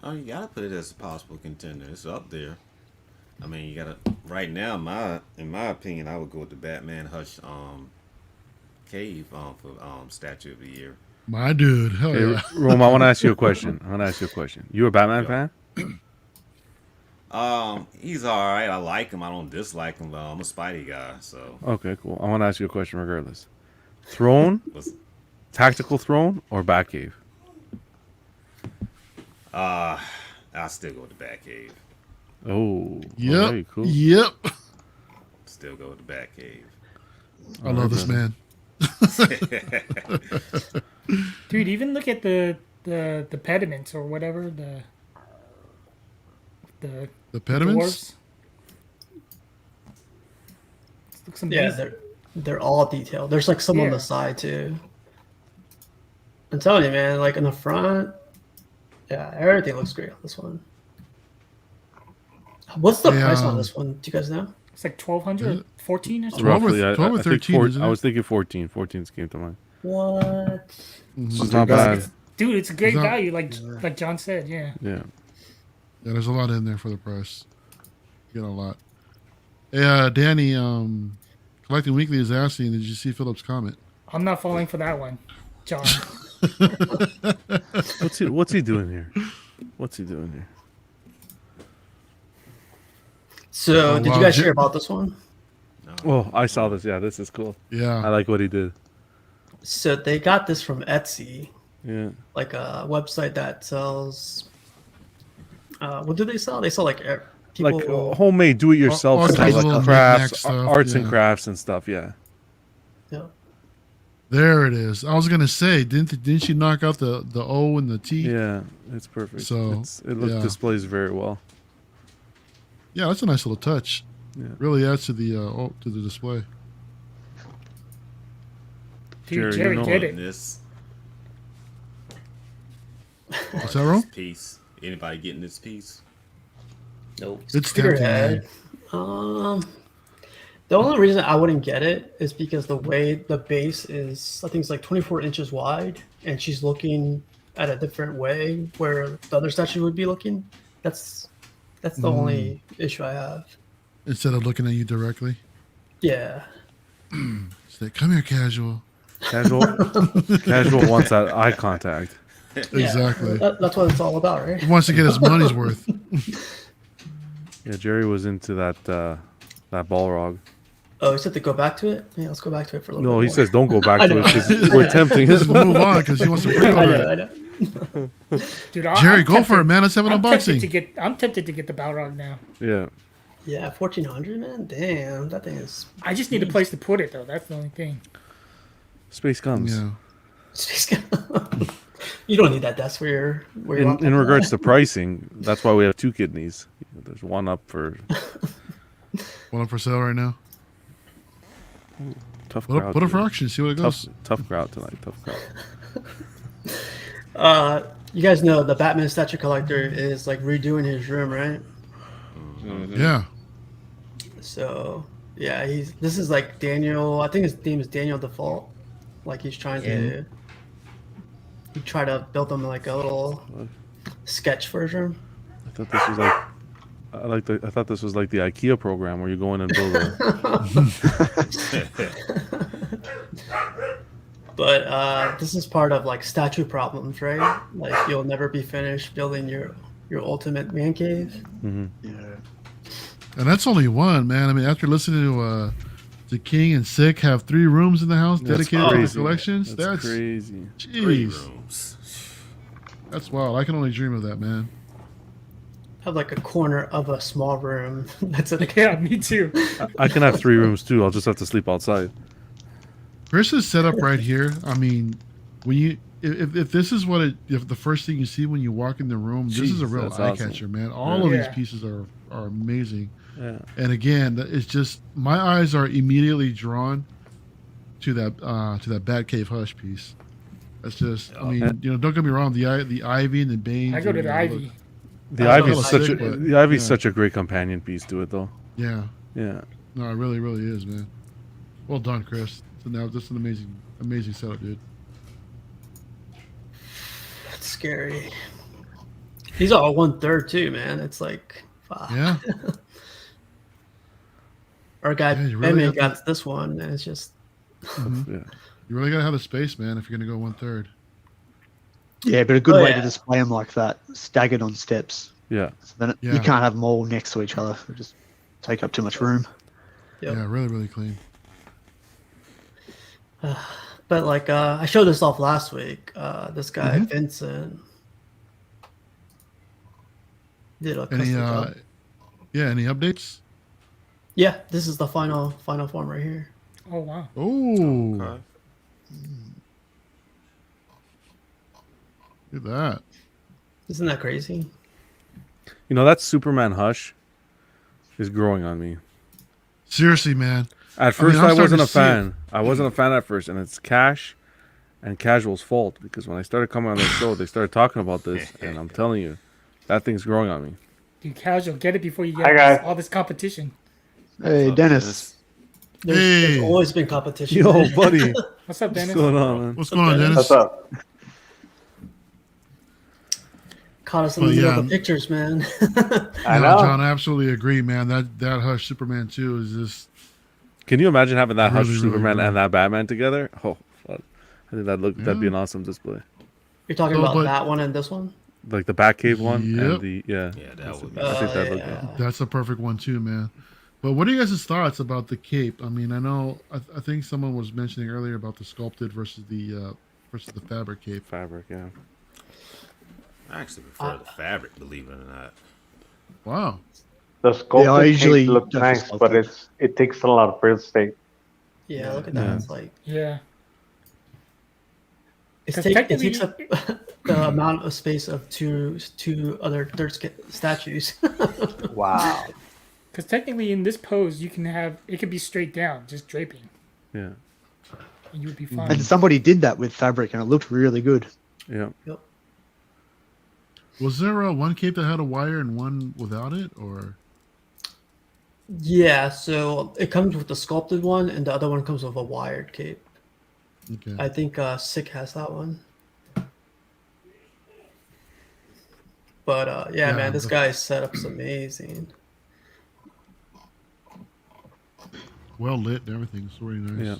Oh, you gotta put it as a possible contender. It's up there. I mean, you gotta. Right now, in my opinion, I would go with the Batman Hush cave for Statue of the Year. My dude. Hell Hey, yeah. Rome, I want to ask you a question. You a Batman fan? He's all right. I like him. I don't dislike him. But I'm a Spidey guy, so Okay, cool. I want to ask you a question regardless. Throne, what's, tactical throne, or Batcave? I'll still go with the Batcave. Oh, Yep. alright, cool. Yep. Still go with the Batcave. I love this man. Dude, even look at the the pediments or whatever the pediments. dwarves. It looks amazing. Yeah, they're all detailed. There's like some on Yeah. the side too. I'm telling you, man. Like in the front, yeah, everything looks great on this one. What's the Yeah. price on this one? Do you guys know? It's like 1,200 or 14 or something. 12 or- Roughly, 12 or I think 13, isn't I it? was thinking 14. 14 came to mind. What? It's not bad. Dude, it's a great It's not- value, like John said. Yeah. Yeah. Yeah, there's a lot in there for the price. You get a lot. Hey, Danny, Collecting Weekly is asking, did you see Philip's comment? I'm not falling for that one, John. What's he doing here? What's he doing here? So, Oh, did wow. you guys hear about this one? Oh, I saw this. Yeah, this is cool. I Yeah. like what he did. So they got this from Etsy, Yeah. like a website that sells. What do they sell? They sell like people. Like homemade, do-it-yourself All stuff, kinds like of crafts, knick-knack stuff, arts and yeah. crafts and stuff. Yeah. Yeah. There it is. I was gonna say, didn't she knock out the O and the T? Yeah, it's perfect. So, yeah. Displays very well. Yeah, that's a nice little touch. Yeah. Really adds to the display. Dude, Jerry, Jerry you know did it. it. This What's that, wrong? piece. Anybody getting this piece? Nope. It's tempting, man. Spearhead. The only reason I wouldn't get it is because the way the base is, I think it's like 24 inches wide, and she's looking at a different way where the other statue would be looking. That's the only issue I have. Instead of looking at you directly. Yeah. Say, come here, casual. Casual wants that eye contact. Exactly. That's what it's all about, right? He wants to get his money's worth. Yeah, Jerry was into that Balrog. Oh, he said to go back to it? Yeah, let's go back to it for a little No, bit he more. says don't go back I to it know. because we're tempting Let's him. move on because he wants to break I over know, it. I know. Dude, Jerry, I'm go tempted- for it, man. Let's have an I'm tempted unboxing. I'm tempted to get the Balrog now. Yeah. Yeah, 1400, man. Damn, that thing is. I just need a place to put it, though. That's the only thing. Space comes. Yeah. You don't need that desk where you're In regards to pricing, that's why we have two kidneys. There's one up for One up for sale right now. tough Put crowd. up for tonight. auction. See what it goes. Tough crowd tonight. Tough crowd. You guys know the Batman statue collector is like redoing his room, right? Yeah. So yeah, this is like Daniel. I think his name is Daniel Default. Like he's trying to. He tried to build him like a little sketch version. I thought this was like. I thought this was like the IKEA program where you go in and build But this is part of like statue problems, right? Like you'll never be finished building your ultimate man cave. Yeah. And that's only one, man. I mean, after listening to King and Sick have 3 rooms in the house That's dedicated to the crazy. that's That's crazy. Jeez. Rooms. That's wild. I can only dream of that, man. Have like a corner of a small room. That's it. Yeah, me too. I can have 3 rooms too. I'll just have to sleep outside. Chris's setup right here. I mean, when you if this is if the first thing you see when you walk in the room, this is a Jeez, real that's eye awesome. catcher, man. All of these Yeah. pieces are amazing. Yeah. And again, it's just my eyes are immediately drawn to that Batcave Hush piece. That's just, I mean, don't get me wrong, the ivy and the Bane. I go to the Ivy. The I Ivy's felt such sick, but, the Ivy's yeah. such a great companion piece to it though. Yeah, Yeah. no, it really, really is, man. Well done, Chris. So now that's an amazing setup, dude. That's scary. These are all 1/3 too, man. It's like, fuck. Yeah, Our guy Yeah, you really Batman have to- got this one, and it's just Yeah. you really gotta have the space, man, if you're gonna go 1/3. Yeah, but a good Oh, way yeah. to display them like that, staggered on steps. Yeah. So then Yeah. you can't have them all next to each other. It'll just take up too much room. Yep. Yeah, really, really clean. But like I showed this off last week. This guy Mm-hmm. Vincent did a Any custom job. any updates? Yeah, this is the final form right here. Oh, wow. Oh, Okay. Look at that. Isn't that crazy? You know, that Superman hush is growing on me. Seriously, man. At first, I'm I starting wasn't to a see it. fan. I wasn't a fan at first, and it's Cash and Casual's fault because when I started coming on their show, they started talking about this, and I'm telling you, that thing's growing on me. Dude, Casual, get it before you Hi, get guys. all this competition. Hey, What's up, Dennis. There's Hey. always been competition. Yo, man. buddy, What's up, what's Dennis? going on, man? What's going on, Dennis? What's up? Caught us in the Well, middle yeah. of the pictures, man. I Yeah, know. John, I absolutely agree, man. That Hush Superman 2 is just Can you imagine having that Hush Really, really Superman good. and that Batman together? Oh, fuck. I think that'd be Yeah. an awesome display. You're talking No, about but- that one and this one? Like the Batcave one Yep. and the Yeah, that would be. I think that looked yeah. good. that's a perfect one too, man. But what are you guys' thoughts about the cape? I mean, I know I think someone was mentioning earlier about the sculpted versus the fabric cape. Fabric, yeah. I actually prefer the fabric, believe it or not. Wow. The sculpted I usually cape looks don't nice, sculpt but it. it takes a lot of real estate. Yeah, look at that. Yeah. It's like Yeah. it 'Cause takes up technically- the amount of space of two other statues. Wow. Because technically, in this pose, you can have it could be straight down, just draping, Yeah. and you would be fine. And somebody did that with fabric, and it looked really good. Yeah. Was there one cape that had a wire and one without it, or? Yeah, so it comes with the sculpted one, and the other one comes with a wired cape. Okay. I think Sick has that one. But yeah, Yeah, man, this the- guy's setup's amazing. Well lit and everything. It's really nice. Yeah.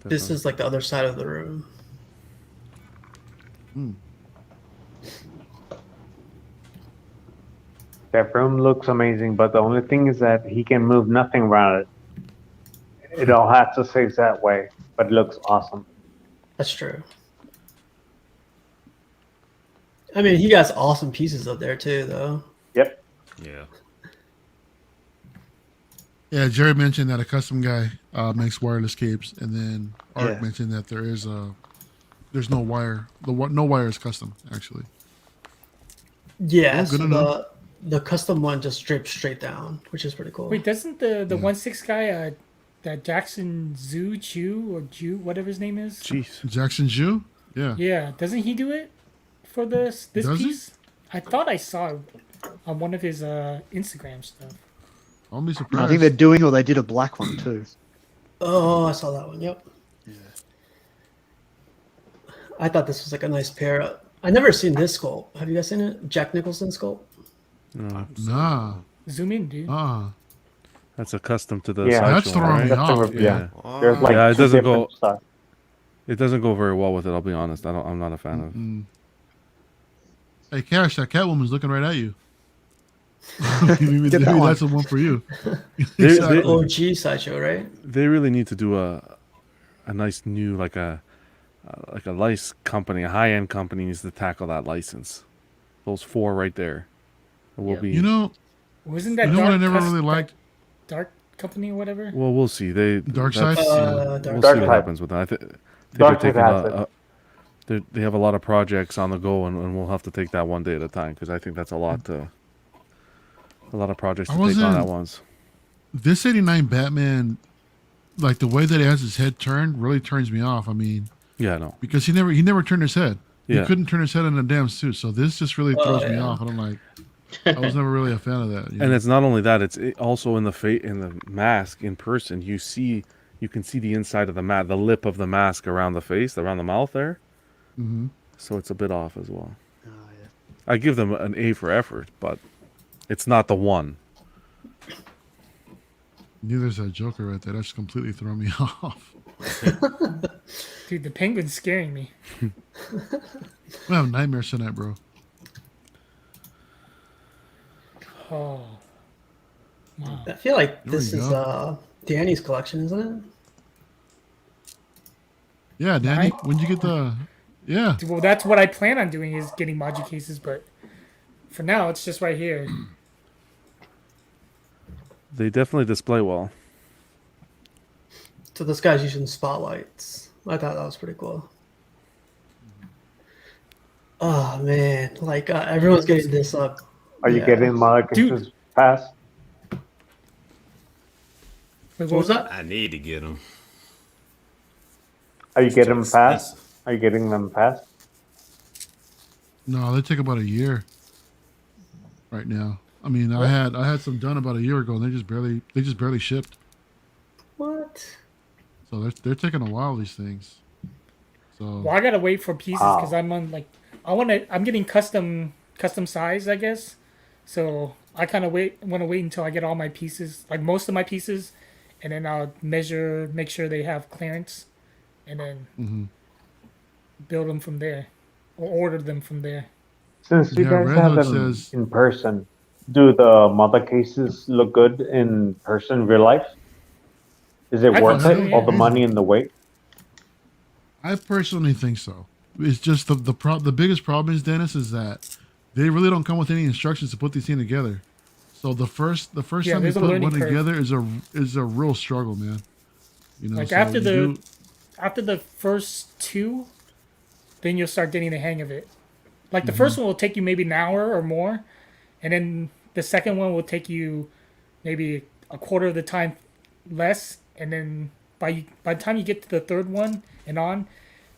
This Definitely. is like the other side of the room. That room looks amazing, but the only thing is that he can move nothing around it. It all has to stay that way, but it looks awesome. That's true. I mean, he got awesome pieces up there too, though. Yep. Yeah. Yeah, Jerry mentioned that a custom guy makes wireless capes, and then Art Yeah. mentioned that there's no wire. No wire is custom, actually. Yeah, Oh, good so enough. the custom one just drapes straight down, which is pretty cool. Wait, doesn't the 1/6 guy, that Jackson Jew, whatever his name is? Jeez. Jackson Jew? Yeah. Yeah, doesn't he do it for this Does he? piece? I thought I saw it on one of his Instagram stuff. I'll be I surprised. think they're doing, or they did a black one too. Oh, I saw that one. Yep. I thought this was like a nice pair. I never seen this sculpt. Have you guys seen it? Jack Nicholson sculpt. No, Nah. Zoom in, dude. that's a custom to the Yeah, sideshow that's throwing one, me right? off. Yeah. Yeah. There's like Yeah, it two doesn't different go- stuff. It doesn't go very well with it. I'll be honest. I'm not a fan of. Hey, Cash, that Catwoman's looking right at you. maybe Get that maybe one. that's the one for you. They- Exactly. OG sideshow, right? They really need to do a nice new like a license company, a high end company needs to tackle that license. Those four right there. It will Yeah. be. You know, Wasn't that you know what I Dark never Cus- really liked? Dark Company or whatever? Well, we'll see. Dark that's- Side? We'll Dark see Side. what happens with that. I think Dark they're Side taking has it. they have a lot of projects on the go, and we'll have to take that one day at a time because I think that's a lot of projects to I take on wasn't- at once. This 89 Batman, like the way that he has his head turned, really turns me off. I mean, Yeah, no. because he never turned his head. Yeah. He couldn't turn his head in a damn suit. So this just really throws me yeah. off. And I'm like, I was never really a fan of that. you And know? it's not only that; it's also in the mask in person. You can see the inside of the mask, the lip of the mask around the face, around the mouth there. Mhm. So it's a bit off as well. Oh, yeah. I give them an A for effort, but it's not the one. Neither's that Joker right there. That's completely thrown me off. Dude, the penguin's scaring me. I have nightmares tonight, bro. Oh. Wow. I feel like There we this is go. Danny's collection, isn't it? Yeah, Danny, Right? when'd you get the? Yeah, Well, that's what I plan on doing is getting Maji cases, but for now, it's just right here. They definitely display well. So this guy's using spotlights. I thought that was pretty cool. Oh man, like everyone's getting this up. Are you Yeah. getting Marcus's pass? Wait, What was that? I need to get them. Are you getting them pass? Expensive. Are you getting them pass? No, they take about a year right now. I mean, I had some done about a year ago, and they just barely shipped. What? So they're taking a while, these things. So Well, I gotta wait for pieces Wow. because I'm on like I'm getting custom size, I guess. So I kind of want to wait until I get all my pieces, like most of my pieces, and then I'll measure, make sure they have clearance, and then build them from there, or order them from there. Since you Yeah, guys Red have Hook them says- in person, do the mother cases look good in person, real life? Is it I worth think it? so, All yeah. the money and the wait? I personally think so. It's just the biggest problem is, Dennis, is that they really don't come with any instructions to put these things together. So the first Yeah, time you there's a put learning one curve. together is a real struggle, man. You know, Like so after you after the first two, then you'll start getting the hang of it. Like the Mm-hmm. first one will take you maybe an hour or more, and then the second one will take you maybe a quarter of the time less, and then by the time you get to the third one and on,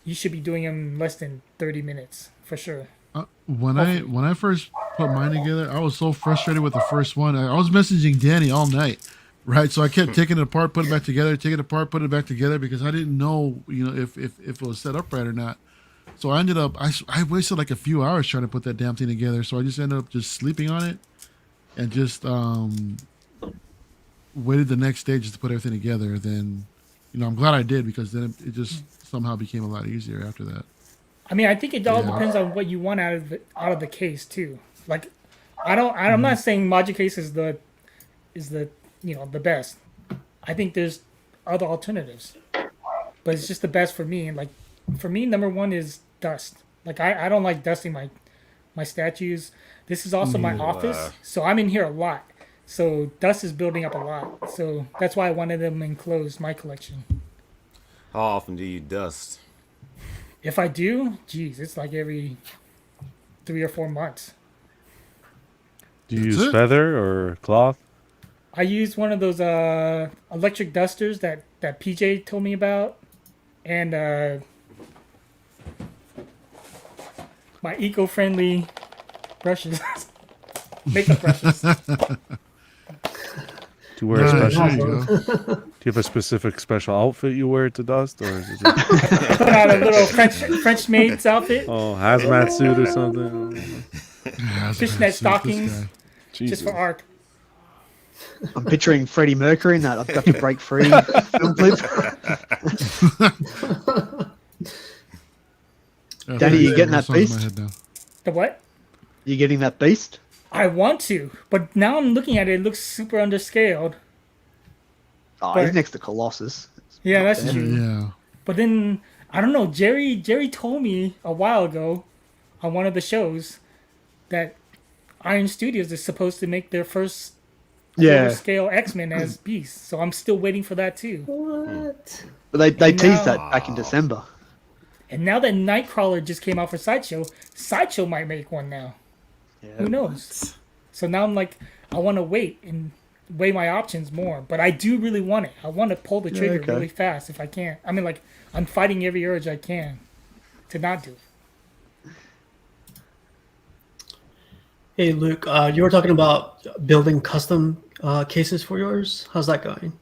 you should be doing them in less than 30 minutes for sure. when I first put mine together, I was so frustrated with the first one. I was messaging Danny all night, right? So I kept taking it apart, putting it back together, taking it apart, putting it back together because I didn't know, if it was set up right or not. So I ended up I wasted like a few hours trying to put that damn thing together. So I just ended up just sleeping on it and just waited the next day just to put everything together. Then, I'm glad I did because then it just somehow became a lot easier after that. I mean, I think it all Yeah. depends on what you want out of the case too. Like, I'm not saying Module case is the the best. I think there's other alternatives, but it's just the best for me. And like, for me, number one is dust. Like, I don't like dusting my statues. This is also my office, so I'm in here a lot. So dust is building up a lot. So that's why I wanted them enclosed, my collection. How often do you dust? If I do, geez, it's like every 3 or 4 months. Do you That's use it? feather or cloth? I use one of those electric dusters that PJ told me about, and my eco-friendly brushes, makeup brushes. Do you wear a Nice, special? there you go. Do you have a specific special outfit you wear to dust, or is it just Put out a little French maid's outfit, hazmat suit or something? Yeah, fishnet stockings, Jesus. just for art. I'm picturing Freddie Mercury in that I've got to break free film clip. Yeah, Danny, you getting that songs in my beast? head now. The what? You getting that beast? I want to, but now I'm looking at it. It looks super underscaled. Oh, But- he's next to Colossus. Yeah, that's Yeah. true. Yeah. But then I don't know. Jerry told me a while ago on one of the shows that Iron Studios is supposed to make their first Yeah, scale X-Men as Beast. So I'm still waiting for that too. What? but they And teased now- that back in December. And now that Nightcrawler just came out for Sideshow might make one now. Who Yeah. knows? So now I'm like, I want to wait and weigh my options more. But I do really want it. I want to pull the trigger okay. really fast if I can. I mean, like, I'm fighting every urge I can to not do it. Hey Luke, you were talking about building custom cases for yours. How's that going?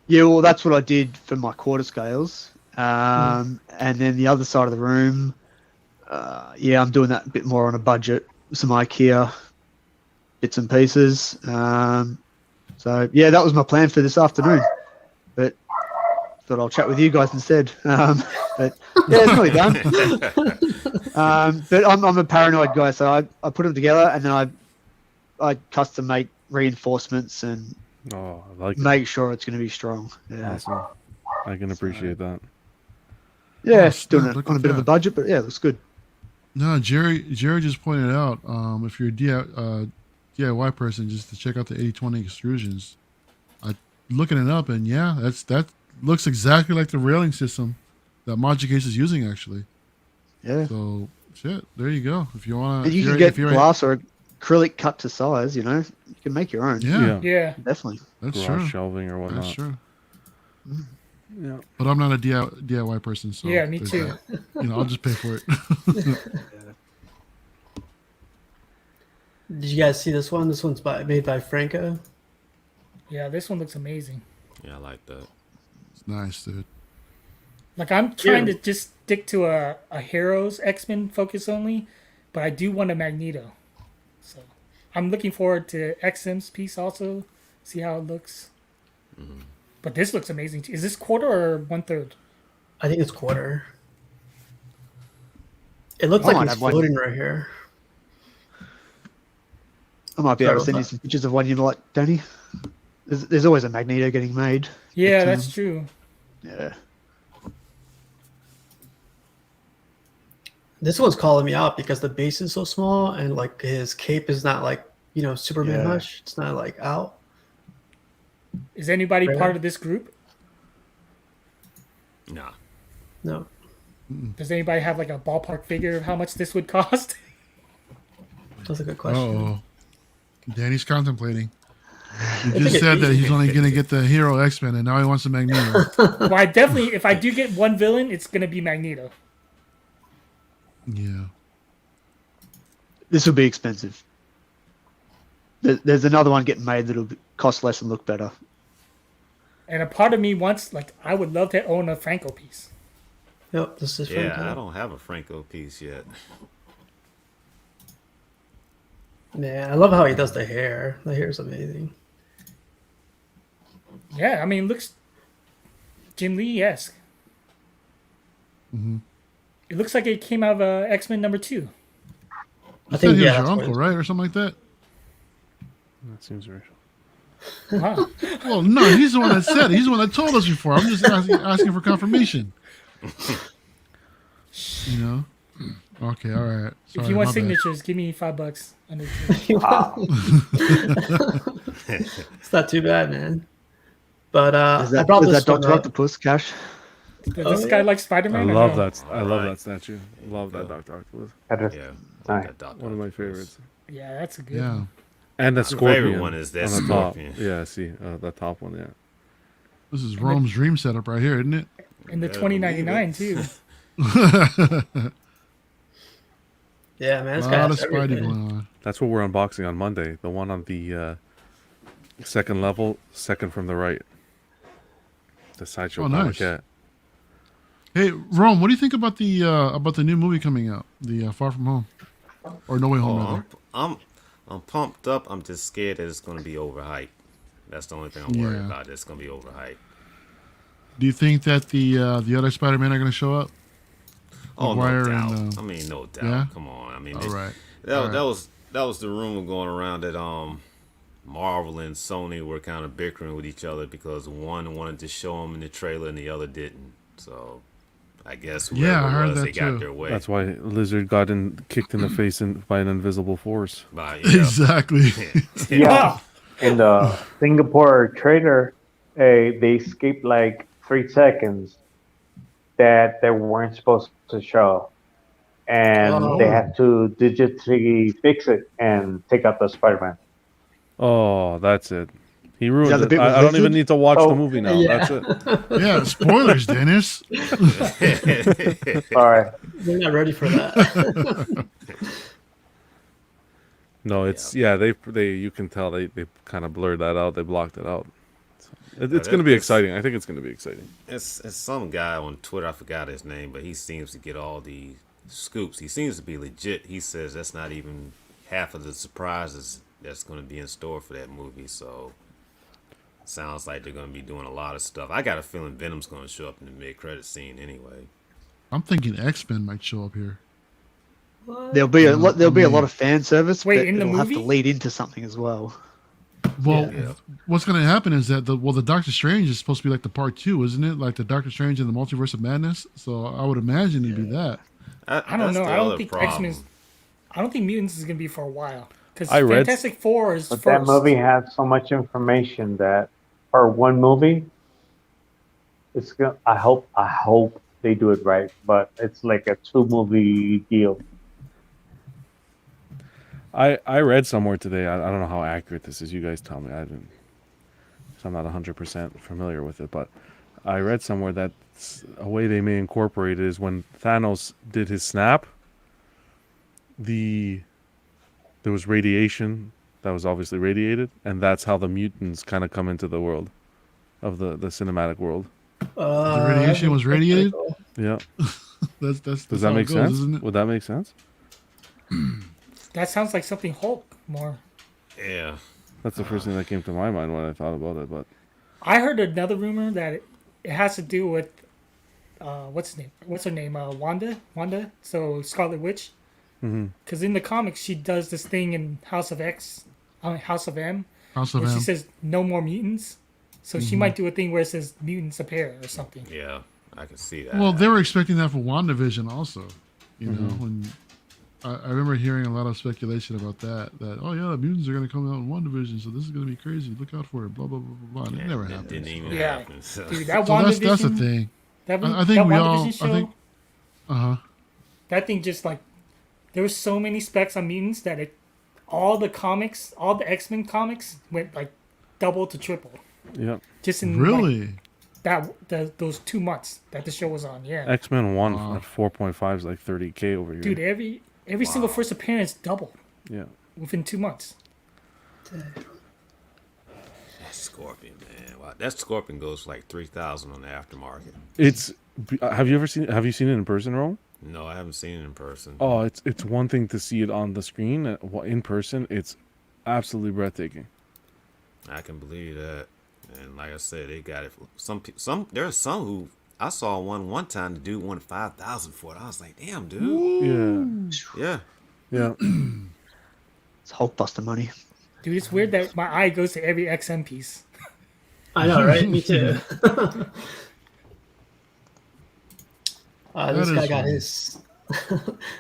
Yeah, well, that's what I did for my quarter scales. And then the other side of the room, I'm doing that a bit more on a budget. Some IKEA bits and pieces. So, yeah, that was my plan for this afternoon. But thought I'll chat with you guys instead. But, yeah, it's nearly done. But I'm a paranoid guy, so I put them together and then I custom make reinforcements and Oh, I like it. make sure it's going to be strong. Yeah. Awesome. I can appreciate that. Yeah, Oh, it's doing snap, it look on a at bit of a that. budget, but yeah, it looks good. No, Jerry just pointed out, if you're a DIY person, just to check out the 80/20 extrusions. I looking it up, and yeah, that looks exactly like the railing system that Module Case is using, actually. Yeah. So Shit, there you go. If you want And to, you can get glass or acrylic cut to size. You can make your own. Yeah, Yeah. Definitely. that's Garage true. shelving or whatnot. That's true. Yeah. But I'm not a DIY person, so Yeah, me there's too. that. I'll just pay for it. Did you guys see this one? This one's made by Franco. Yeah, this one looks amazing. Yeah, I like that. It's nice, dude. Like I'm trying to just stick to a Heroes X-Men focus only, but I do want a Magneto. So I'm looking forward to XM's piece also. See how it looks. Mm-hmm. But this looks amazing too. Is this quarter or 1/3? I think it's quarter. It looks I like might it's have one. floating right here. I might be able to Sorry, send you some pictures of one you like, Danny. There's always a Magneto getting made. Yeah, But, that's true. Yeah. This one's calling me out because the base is so small and like his cape is not like Superman Yeah. Hush. It's not like out. Is anybody Really? part of this group? Nah. No. Does anybody have like a ballpark figure of how much this would cost? That's a good question. Oh, Danny's contemplating. He think just it said that easy. he's only gonna get the hero X-Men, and now he wants the Magneto. Well, I definitely, if I do get one villain, it's gonna be Magneto. Yeah. This will be expensive. There's another one getting made that'll cost less and look better. And a part of me wants, like, I would love to own a Franco piece. Yep, this is Yeah, Franco. I don't have a Franco piece yet. Man, I love how he does the hair. The hair is amazing. Yeah, I mean, it looks Jim Lee-esque. Mm-hmm. It looks like it came out of X-Men #2. You I said think he was yeah, your that's uncle, what right, or something like that? That seems right. Wow. Well, no, he's the one that said it. He's the one that told us before. I'm just asking for confirmation. Okay, all right. If Sorry, you want my bad. signatures, give me $5 under It's not too bad, man. But Is I that, brought is this that one Dr. up. Octopus, Cash? Does this guy like I Spider-Man? or love no? that. I love that statue. Love that Dr. Octopus. That is Yeah. nice. That Dr. One of my Octopus. favorites. Yeah, that's a good Yeah. one. And that My favorite scorpion. one is that on the top. scorpion. Yeah, see, the top one. Yeah. This is Rome's dream setup right here, isn't it? And the Yeah, 2099 too. Yeah, man, A this guy lot has of Spidey everything. going on. That's what we're unboxing on Monday. The one on the second level, second from the right. The sideshow Oh, comic nice. cat. Hey, Rome, what do you think about the new movie coming out, the Far From Home, or No Way Home? Oh, rather. I'm pumped up. I'm just scared that it's going to be overhyped. That's the only thing I'm worried Yeah. about. It's going to be overhyped. Do you think that the other Spider-Man are going to show up? Oh, Maguire no doubt. and, I mean, no doubt. yeah? Come on. I mean, All right. that was the rumor going around that Marvel and Sony were kind of bickering with each other because one wanted to show them in the trailer and the other didn't. So I guess whoever Yeah, I it heard was, that they got too. their way. That's why Lizard got kicked in the face by an invisible force. By, yeah. Exactly. Yeah. In the Singapore trailer, they skipped like 3 seconds that they weren't supposed to show. And they had to digitally fix it and take out the Spider-Man. Oh, that's it. He ruined that the it. bit with I don't even Lizard? need to watch Oh. the movie now. Yeah. That's it. Yeah, spoilers, Dennis. Sorry. We're not ready for that. No, it's they you can tell they kind of blurred that out. They blocked it out. So it's going to be exciting. I think it's going to be exciting. It's some guy on Twitter, I forgot his name, but he seems to get all the scoops. He seems to be legit. He says that's not even half of the surprises that's going to be in store for that movie. So sounds like they're going to be doing a lot of stuff. I got a feeling Venom's going to show up in the mid-credit scene anyway. I'm thinking X-Men might show up here. There'll be a lot of fan service, Wait, but in the it'll have to movie? lead into something as well. Well, Yeah. what's going to happen is that the Doctor Strange is supposed to be like the part 2, isn't it? Like the Doctor Strange and the Multiverse of Madness. So I would imagine it'd be that. I don't know. I don't think X-Men's. I don't think Mutants is gonna be for a while because I read- Fantastic Four is But first. that movie has so much information that for one movie, it's gonna. I hope they do it right, but it's like a 2-movie deal. I read somewhere today. I don't know how accurate this is. You guys tell me. I'm not 100% familiar with it, but I read somewhere that a way they may incorporate it is when Thanos did his snap. There was radiation that was obviously radiated, and that's how the mutants kind of come into the world of the cinematic world. The radiation was radiated. Cool. Yeah. That's Does how that it make goes, sense? isn't it? Would that make sense? That sounds like something Hulk more. Yeah. That's the first thing that came to my mind when I thought about it. But I heard another rumor that it has to do with what's her name? Wanda. So Scarlet Witch. Because in the comics she does this thing in House of M, House of where she M. says no more mutants. So she might do a thing where it says mutants appear or something. Yeah. I can see that. Well, they were expecting that for WandaVision also. You know, when I remember hearing a lot of speculation about that oh yeah, the mutants are going to come out in WandaVision, so this is going to be crazy. Look out for it. Blah blah blah blah blah. And it never happened. Didn't even Yeah, happen. So. dude, that So WandaVision. that's the thing. I think that we all. WandaVision show, I think. that thing just like there were so many specs on mutants that all the X-Men comics went like double to triple. yeah, Just in Really. those 2 months that the show was on. Yeah, X-Men 1 at 4.5 is like 30K over here. dude, every single first appearance doubled Yeah. within 2 months. That Scorpion, man. Wow. That Scorpion goes for like 3,000 on the aftermarket. It's. Have you seen it in person, Rome? No, I haven't seen it in person. Oh, it's one thing to see it on the screen. In person, it's absolutely breathtaking. I can believe that. And like I said, they got it. There's some who I saw one time. The dude wanted 5,000 for it. I was like, damn, dude. Yeah. Yeah. It's Hulkbuster money. Dude, it's weird that my eye goes to every XM piece. I know, right? Me too. This That guy is got funny. his.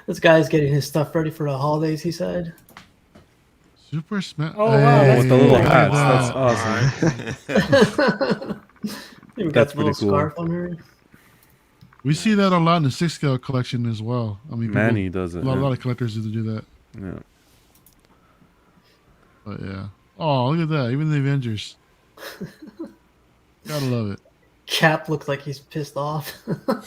This guy's getting his stuff ready for the holidays. He said. Super Smash. Oh, wow, that's With the little cool. hats. That's awesome. Even got That's the little pretty cool. scarf on her. We see that a lot in the 6-scale collection as well. I mean, Manny does it. A lot yeah. of collectors do that. Yeah. But yeah. Oh, look at that. Even the Avengers. Gotta love it. Cap looks like he's pissed off. Got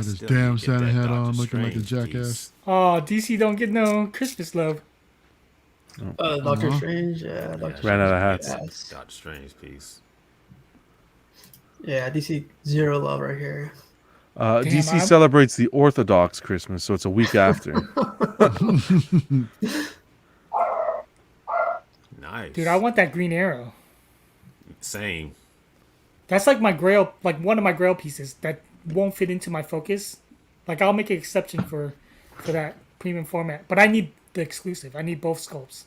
his Still damn need to get Santa that hat Doctor on, looking like a Strange jackass. piece. Oh, DC don't get no Christmas love. Doctor Uh-huh. Strange, yeah. Doctor Ran out of hats. Yes. Doctor Strange piece. Yeah, DC zero love right here. DC I'm- celebrates the Orthodox Christmas, so it's a week after. Nice. Dude, I want that Green Arrow. Same. That's like my Grail, like one of my Grail pieces that won't fit into my focus. Like I'll make an exception for that premium format, but I need the exclusive. I need both sculpts.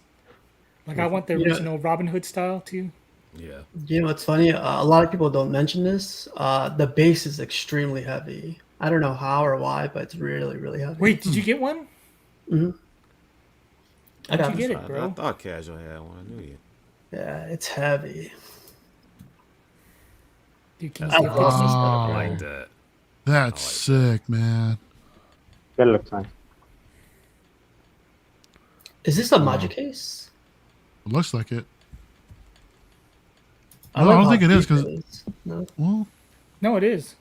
Like I want the Yeah. original Robin Hood style too. Yeah. You know what's funny? A lot of people don't mention this. The base is extremely heavy. I don't know how or why, but it's really, really heavy. Wait, did you get one? I got How'd you this. get it, I bro? thought Casual had one. I knew you. Yeah, it's heavy. Dude, can you I see love this? this. I Oh, like that. that's sick, man. That looks nice. Is this a magic case? It looks like it. I No, I don't how think it is, deep 'cause- no. Well, No, it is.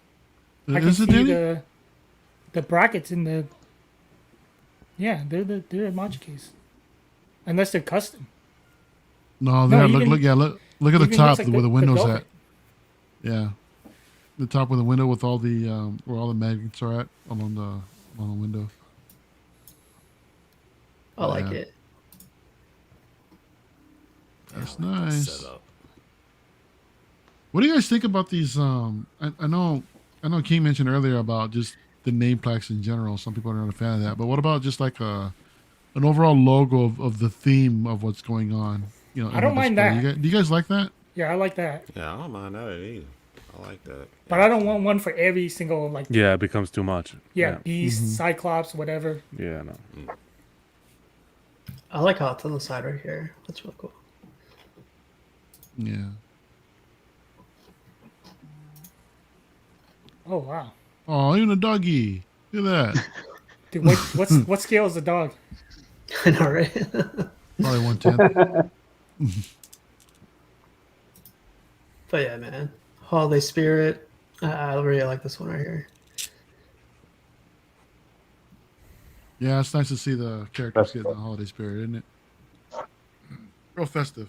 I can is it, see Danny? the brackets in the. Yeah, they're a Magic case, unless they're custom. No, No, look even- at the even top looks like where the window's velvet. at. Yeah, the top where the window with all the where all the magnets are at on the window. I like Yeah. it. That's I like that nice. setup. What do you guys think about these? I know King mentioned earlier about just the name plaques in general. Some people are not a fan of that, but what about just like an overall logo of the theme of what's going on? You know, I don't in the mind display? that. Do you guys like that? Yeah, I like that, Yeah, I don't mind that either. I like that. but I don't want one for every single like. Yeah, it becomes too much. Yeah, Beast, Mm-hmm. Cyclops, whatever. Yeah, no. I like how it's on the side right here. That's really cool. Yeah. Oh wow. Oh, even a doggy. Look at that. Dude, what scale is the dog? I know, right? Probably 110. But yeah, man, holiday spirit. I really like this one right here. Yeah, it's nice to see the characters getting the holiday spirit, isn't it? Real festive.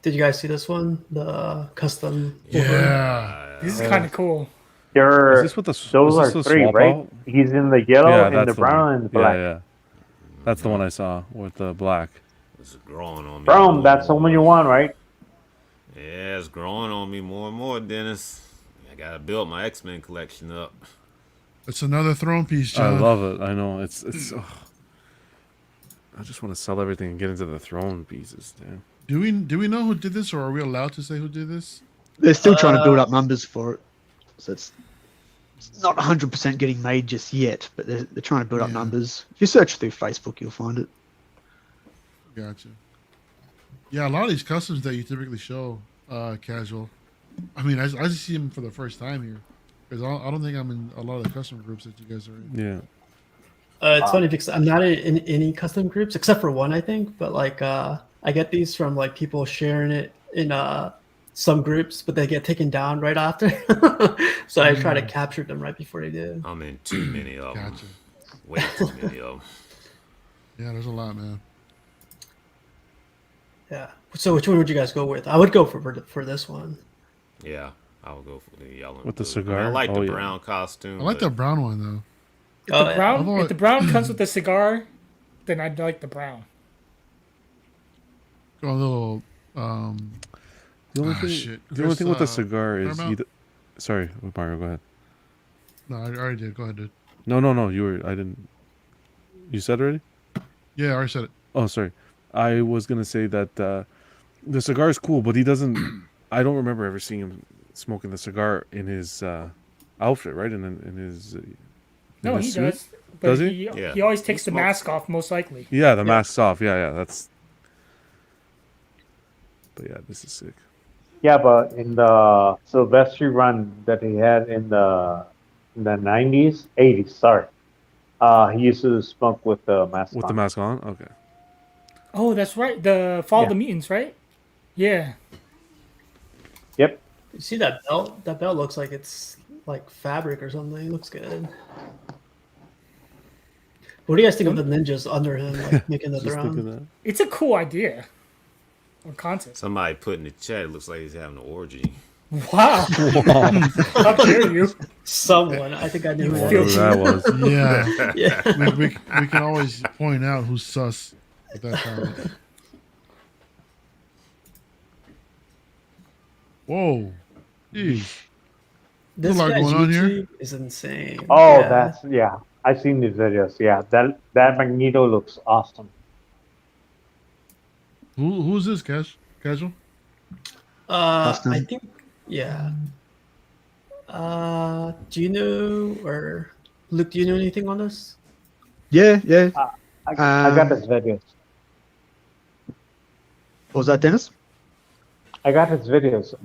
Did you guys see this one? The custom. Wolverine? Yeah. This is kind of cool. Is this what the Those is this are the three, swap right? out? He's in the yellow, Yeah, and that's the the one. brown, and the black. Yeah, yeah. That's the one I saw with the black. It's growing on me. Brown, more that's the and one you more. want, right? Yeah, it's growing on me more and more, Dennis. I gotta build my X-Men collection up. It's another throne piece, I John. love it. I know it's. I just want to sell everything and get into the throne pieces, damn. Do we know who did this, or are we allowed to say who did this? They're still trying to build up numbers for it, so it's not 100% getting made just yet. But they're trying to build up Yeah. numbers. If you search through Facebook, you'll find it. Gotcha. Yeah, a lot of these customs that you typically show casual. I mean, I just see them for the first time here, because I don't think I'm in a lot of the custom groups that you guys are in. Yeah. It's funny because I'm not in any custom groups except for one, I think. But like, I get these from like people sharing it in some groups, but they get taken down right after. So I try to capture them right before they do. I'm in too many of them. Gotcha. Way too many of them. Yeah, there's a lot, man. Yeah. So which one would you guys go with? I would go for this one. Yeah, I will go for the yellow. and With the blue. cigar? I like Oh, the yeah. brown costume. I like but the brown one though. If Oh, the yeah. brown, Although if the brown comes with the cigar, then I'd like the brown. Got a little. The only Ah, thing, shit. the only thing with the There's, cigar is Paramount? either. Sorry, Mario, go ahead. No, I already did. Go ahead, dude. No, you were. I didn't. You said already? Yeah, I already said it. Oh, sorry. I was gonna say that the cigar is cool, but he doesn't. I don't remember ever seeing him smoking the cigar in his outfit, right? In his. No, his he suit? does. But Does he? Yeah. He always takes He the smokes. mask off, most likely. Yeah, the mask's off. Yeah, that's. But yeah, this is sick. Yeah, but in the Sylvester run that he had in the 90s, 80s, sorry, he used to smoke with the mask With on. the mask on? Okay. Oh, that's right. The Fall of Yeah. the Mutants, right? Yeah. Yep. You see that belt? That belt looks like it's like fabric or something. It looks good. What do you guys think of the ninjas under him, like making the Just thinking throne? that. It's a cool idea. Or concept. Somebody put in the chat. It looks like he's having an orgy. Wow. How dare you? Someone, I think I knew who that Feel was. Whatever that was. Yeah, Yeah. we can always point out who's sus at that time. Whoa, jeez. This There's a lot guy's going on here. YouTube is insane. Oh, Yeah. I've seen these videos. Yeah, that Magneto looks awesome. Who's this, Casual? I Custom. think, yeah. Do you know, or Luke, do you know anything on this? Yeah. I got Um, his videos. What was that, Dennis? I got his videos.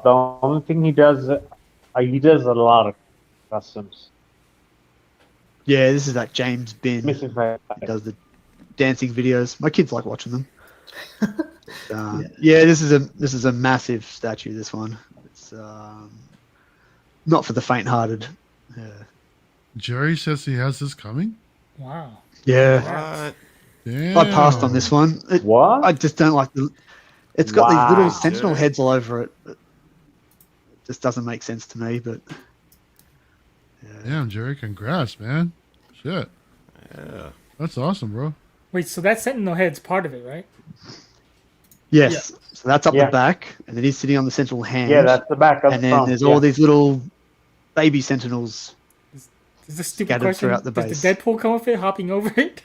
The only thing he does a lot of customs. Yeah, this is that James Bin. Missing Fire. He does the dancing videos. My kids like watching them. Yeah, this is a massive statue. This one, it's not for the faint-hearted. Yeah. Jerry says he has this coming. Wow. Yeah, What? Damn. I passed on this one. What? I just don't like the. It's got these Wow. little sentinel Yeah. heads all over it. It just doesn't make sense to me. But Damn, Jerry, congrats, man. Shit, Yeah. that's awesome, bro. Wait, so that Sentinel head's part of it, right? yes, so that's up Yeah. the back, and then he's sitting on the sentinel hand. Yeah, that's the back of and the then front. there's yeah. all these little baby sentinels. Is this stupid Scattered question? throughout the Does base. the Deadpool come with it, hopping over it?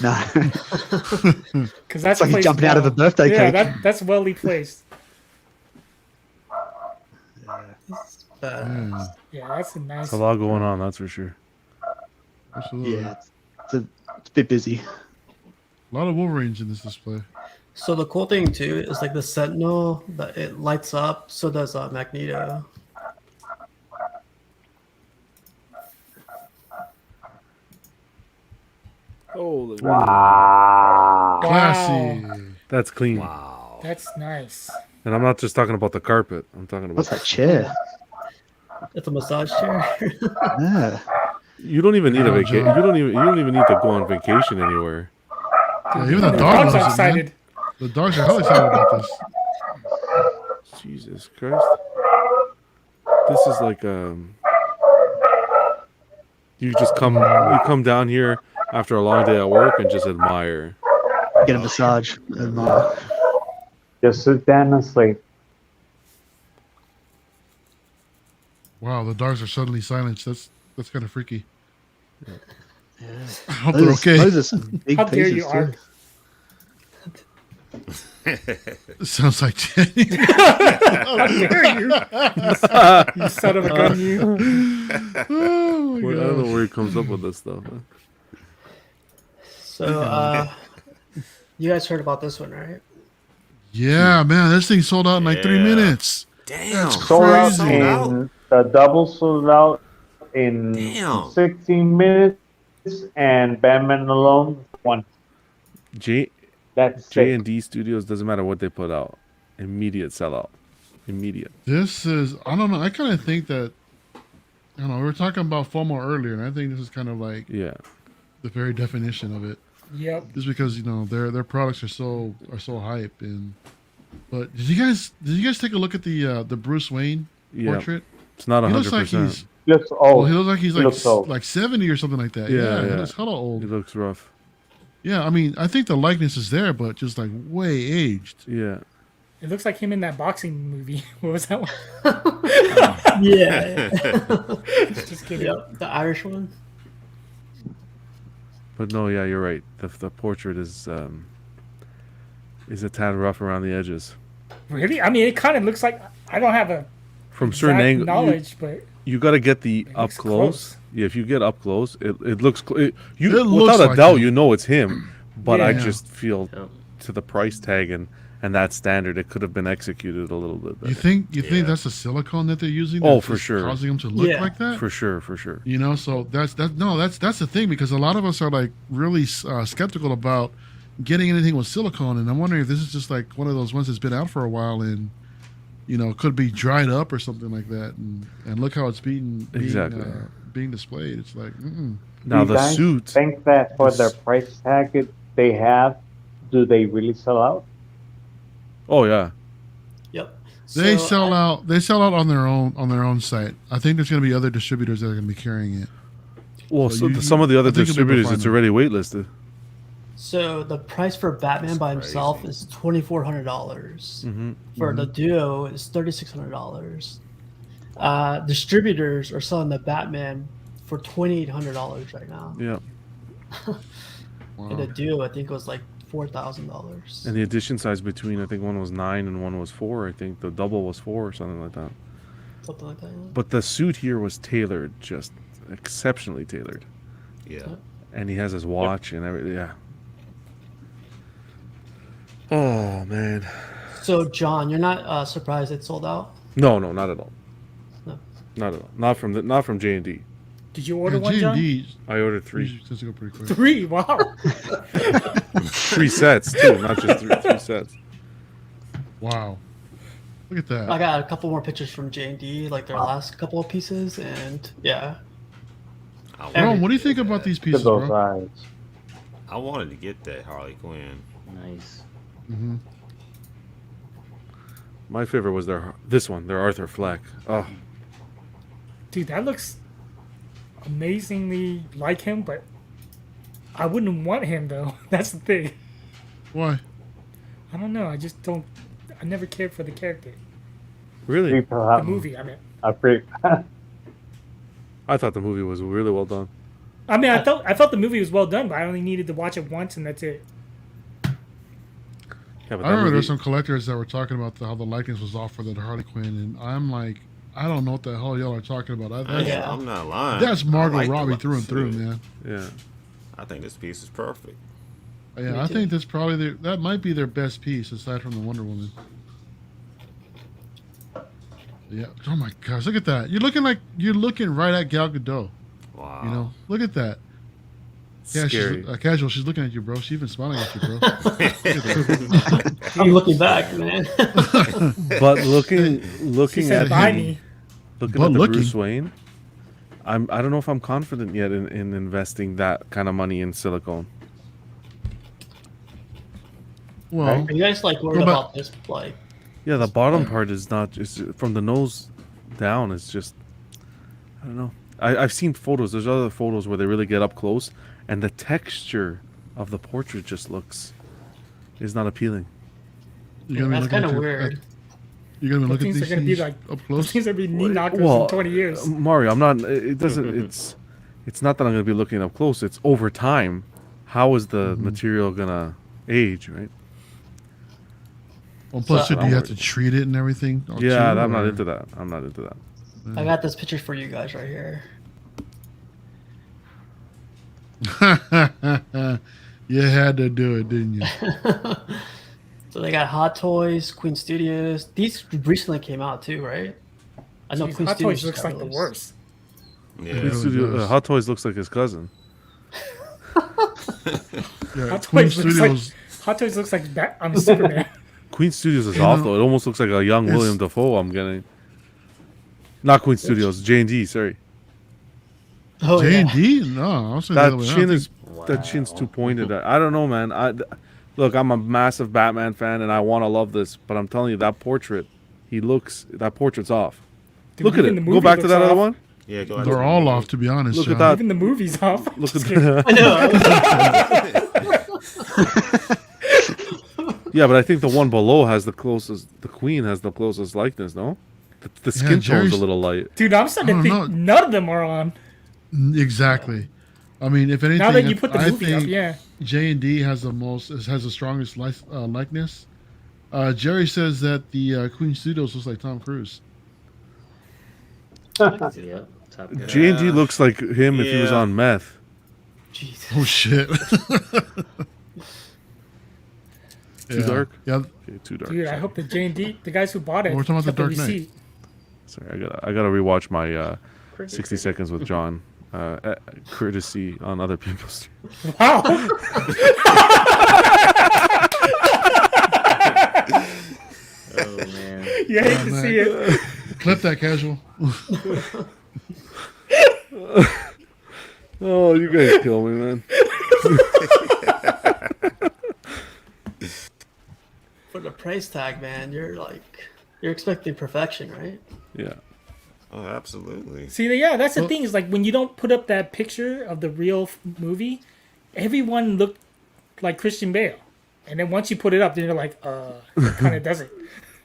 No, Because that's it's like he's placed jumping out of a well. birthday Yeah, cake. that's well placed. Yeah, Yeah, that's a nice. It's a lot going on, that's for sure. absolutely. Yeah, it's a bit busy. A lot of Wolverines in this display. So the cool thing too is like the Sentinel that it lights up. So does Magneto. Holy Wow. Classy. That's clean. Wow. That's nice. And I'm not just talking about the carpet. I'm talking about What's that chair? It's a massage chair. Yeah. You don't even need a Wow, vacation. John. You don't even need to go on vacation anywhere. Yeah, even the dog Dog's loves it, man. excited. The dogs are hell excited about this. Jesus Christ. This is like you come down here after a long day at work and just admire. Get a massage. Admire. Just sit down and sleep. Wow, the dogs are suddenly silenced. That's kind of freaky. Yeah. I hope they're okay. Those are some big How dare pieces you, too. Art? Sounds like Jenny. How dare you? You son of a gun, you. Oh my I don't know gosh. where he comes up with this stuff. So, you guys heard about this one, right? Yeah, man, this thing sold out in like 3 Yeah. minutes. Damn. That's Sold out crazy. in the double sold out in Damn. 16 minutes, and Batman alone one. That's J it. and D Studios, doesn't matter what they put out, immediate sellout, immediate. This is, I don't know. I kind of think that, I don't know. We were talking about FOMO earlier, and I think this is kind of like Yeah, the very definition of it. Yep. Just because their products are so hype, and but did you guys take a look at the Bruce Wayne yeah. portrait? It's not He looks like 100%. he's Looks well, old. he looks like he's He looks old. like 70 or something like that. Yeah, He yeah. looks hella old. It looks rough. Yeah, I mean, I think the likeness is there, but just like way aged. Yeah, It looks like him in that boxing movie. What was that one? Yeah. Just kidding. Yep. The Irish one. but no, yeah, you're right. The portrait is a tad rough around the edges. Really? I mean, it kind of looks like I don't have a From certain exact angles, knowledge, but you got to get the up looks close. close. Yeah, if you get up close, it looks. It Without looks a like doubt, him. you know it's him. But I Yeah. just feel Yep. to the price tag and that standard, it could have been executed a little bit better. You think Yeah. that's the silicone that they're using? Oh, that's for just sure. causing them to look Yeah. like that. For sure, for sure. You know, so that's the thing, because a lot of us are like really skeptical about getting anything with silicone, and I'm wondering if this is just like one of those ones that's been out for a while and could be dried up or something like that, and look how it's being Exactly. being displayed. It's like Now You the guys suit. think that for the the price tag they have, do they really sell out? Oh yeah, Yep. they So sell out. They sell out on their own site. I think there's going to be other distributors that are going to be carrying it. well, So you- some of the other I think you'll be able to distributors, find it's them. already waitlisted. So the price for Batman That's by himself crazy. is $2,400. Mm-hmm. For the duo is $3,600. Distributors are selling the Batman for $2,800 right now. Yeah, And the Wow. duo, I think, was like $4,000. and the edition size between, I think one was 9 and one was 4. I think the double was 4 or something like that. Something like that. Yeah. But the suit here was tailored, just exceptionally tailored, Yeah. and he has his watch and everything. Yeah. Oh man. So, John, you're not surprised it sold out? No, not at all. No. Not at all. Not from J and D. did you order one, John? G&D I ordered 3 tends to go pretty quick. 3. Wow. 3 sets too, not just 3 sets. Wow. Look at that. I got a couple more pictures from J&D, like their last couple of pieces, and yeah. Ron, what do you think about these To pieces, those bro? eyes. I wanted to get that Harley Quinn. Nice. Mm-hmm. My favorite was their Arthur Fleck. Oh, Dude, that looks amazingly like him, but I wouldn't want him, though. That's the thing. Why? I don't know. I just don't. I never cared for the character. really? People The have movie, I mean. a pretty. I thought the movie was really well done. I mean, I thought the movie was well done, but I only needed to watch it once, and that's it. Yeah, but I remember movie, there's some collectors that were talking about how the likeness was off for the Harley Quinn, and I'm like, I don't know what the hell y'all are talking about. Yeah. I'm not lying. That's I Margot like the Robbie look through and of through, it. man. Yeah. I think this piece is perfect. Yeah, Me I too. think that's probably that might be their best piece aside from the Wonder Woman. Yeah. Oh my gosh, look at that. You're looking right at Gal Gadot. Wow. You know, look at that. Yeah, Scary. she's casual. She's looking at you, bro. She's even smiling at you, bro. I'm looking back, man. But looking She said at buy the, me. looking But at the looking. Bruce Wayne, I don't know if I'm confident yet in investing that kind of money in silicone. Well, Are you guys like worried Go back. about this? Like, Yeah, the bottom part is not just from the nose down. It's just, I don't know. I've seen photos. There's other photos where they really get up close, and the texture of the portrait just is not appealing. you're gonna be that's looking kind at of your- weird. You're gonna be looking at Things these are gonna be things like up those close. things are gonna be knee knockers Well, in 20 years. Mario, I'm not. It doesn't. It's not that I'm gonna be looking up close. It's over time. How is the material gonna age, right? Well, plus, So- do you have to treat it and everything? Yeah, too, I'm not or- into that. I'm not into that. I got this picture for you guys right here. You had to do it, didn't you? So they got Hot Toys, Queen Studios. These recently came out too, right? I know Jeez, Queen Hot Studios Toys looks got like the released. worst. Yeah. really Studio, does. Hot Toys looks like his cousin. Yeah, Hot Queen Toys looks Studios. Hot Toys looks like I'm a Superman. Queen Studios is You off know, though. It almost looks like a young it's- William Dafoe. I'm getting. Not Queen Studios. J&D. Sorry. Oh J yeah. and D? No, I was saying the That other way. I chin don't is think- that chin's too pointed. I don't know, man. Look, I'm a massive Batman fan, and I want to love this, but I'm telling you, that portrait's off. Dude, Look at even it. the Go movie back to looks that other off. one. Yeah, go ahead. They're all off, to be honest. Look at John. that. Even the movie's off. Look at Just kidding. that. I know. Yeah, but I think the one below has the closest. The Queen has the closest likeness. No, the skin tone's Jerry's- a little light. Dude, I'm starting to I think don't none of them are on. Exactly. I mean, if anything, Now that you put the I movie up, think yeah. J and D has the strongest likeness. Jerry says that the Queen Studios looks like Tom Cruise. Yep. Top guy. J&D looks like him if he was Yeah. on meth. Jesus. Oh shit! Too dark? Yeah. Okay, too dark. Dude, I sorry. hope the J&D, the guys who bought it, We're talking about the kept Dark Knight. receipt. Sorry, I gotta rewatch my 60 seconds with John. Courtesy on other people's. Wow. Oh man. You hate Oh, to man. see it. Clip that casual. Oh, you guys kill me, man. For the price tag, man, you're expecting perfection, right? Yeah. Oh, absolutely. See, yeah, that's the thing is like when you don't put up that picture of the real movie, everyone looked like Christian Bale. And then once you put it up, then you're like, it kind of doesn't.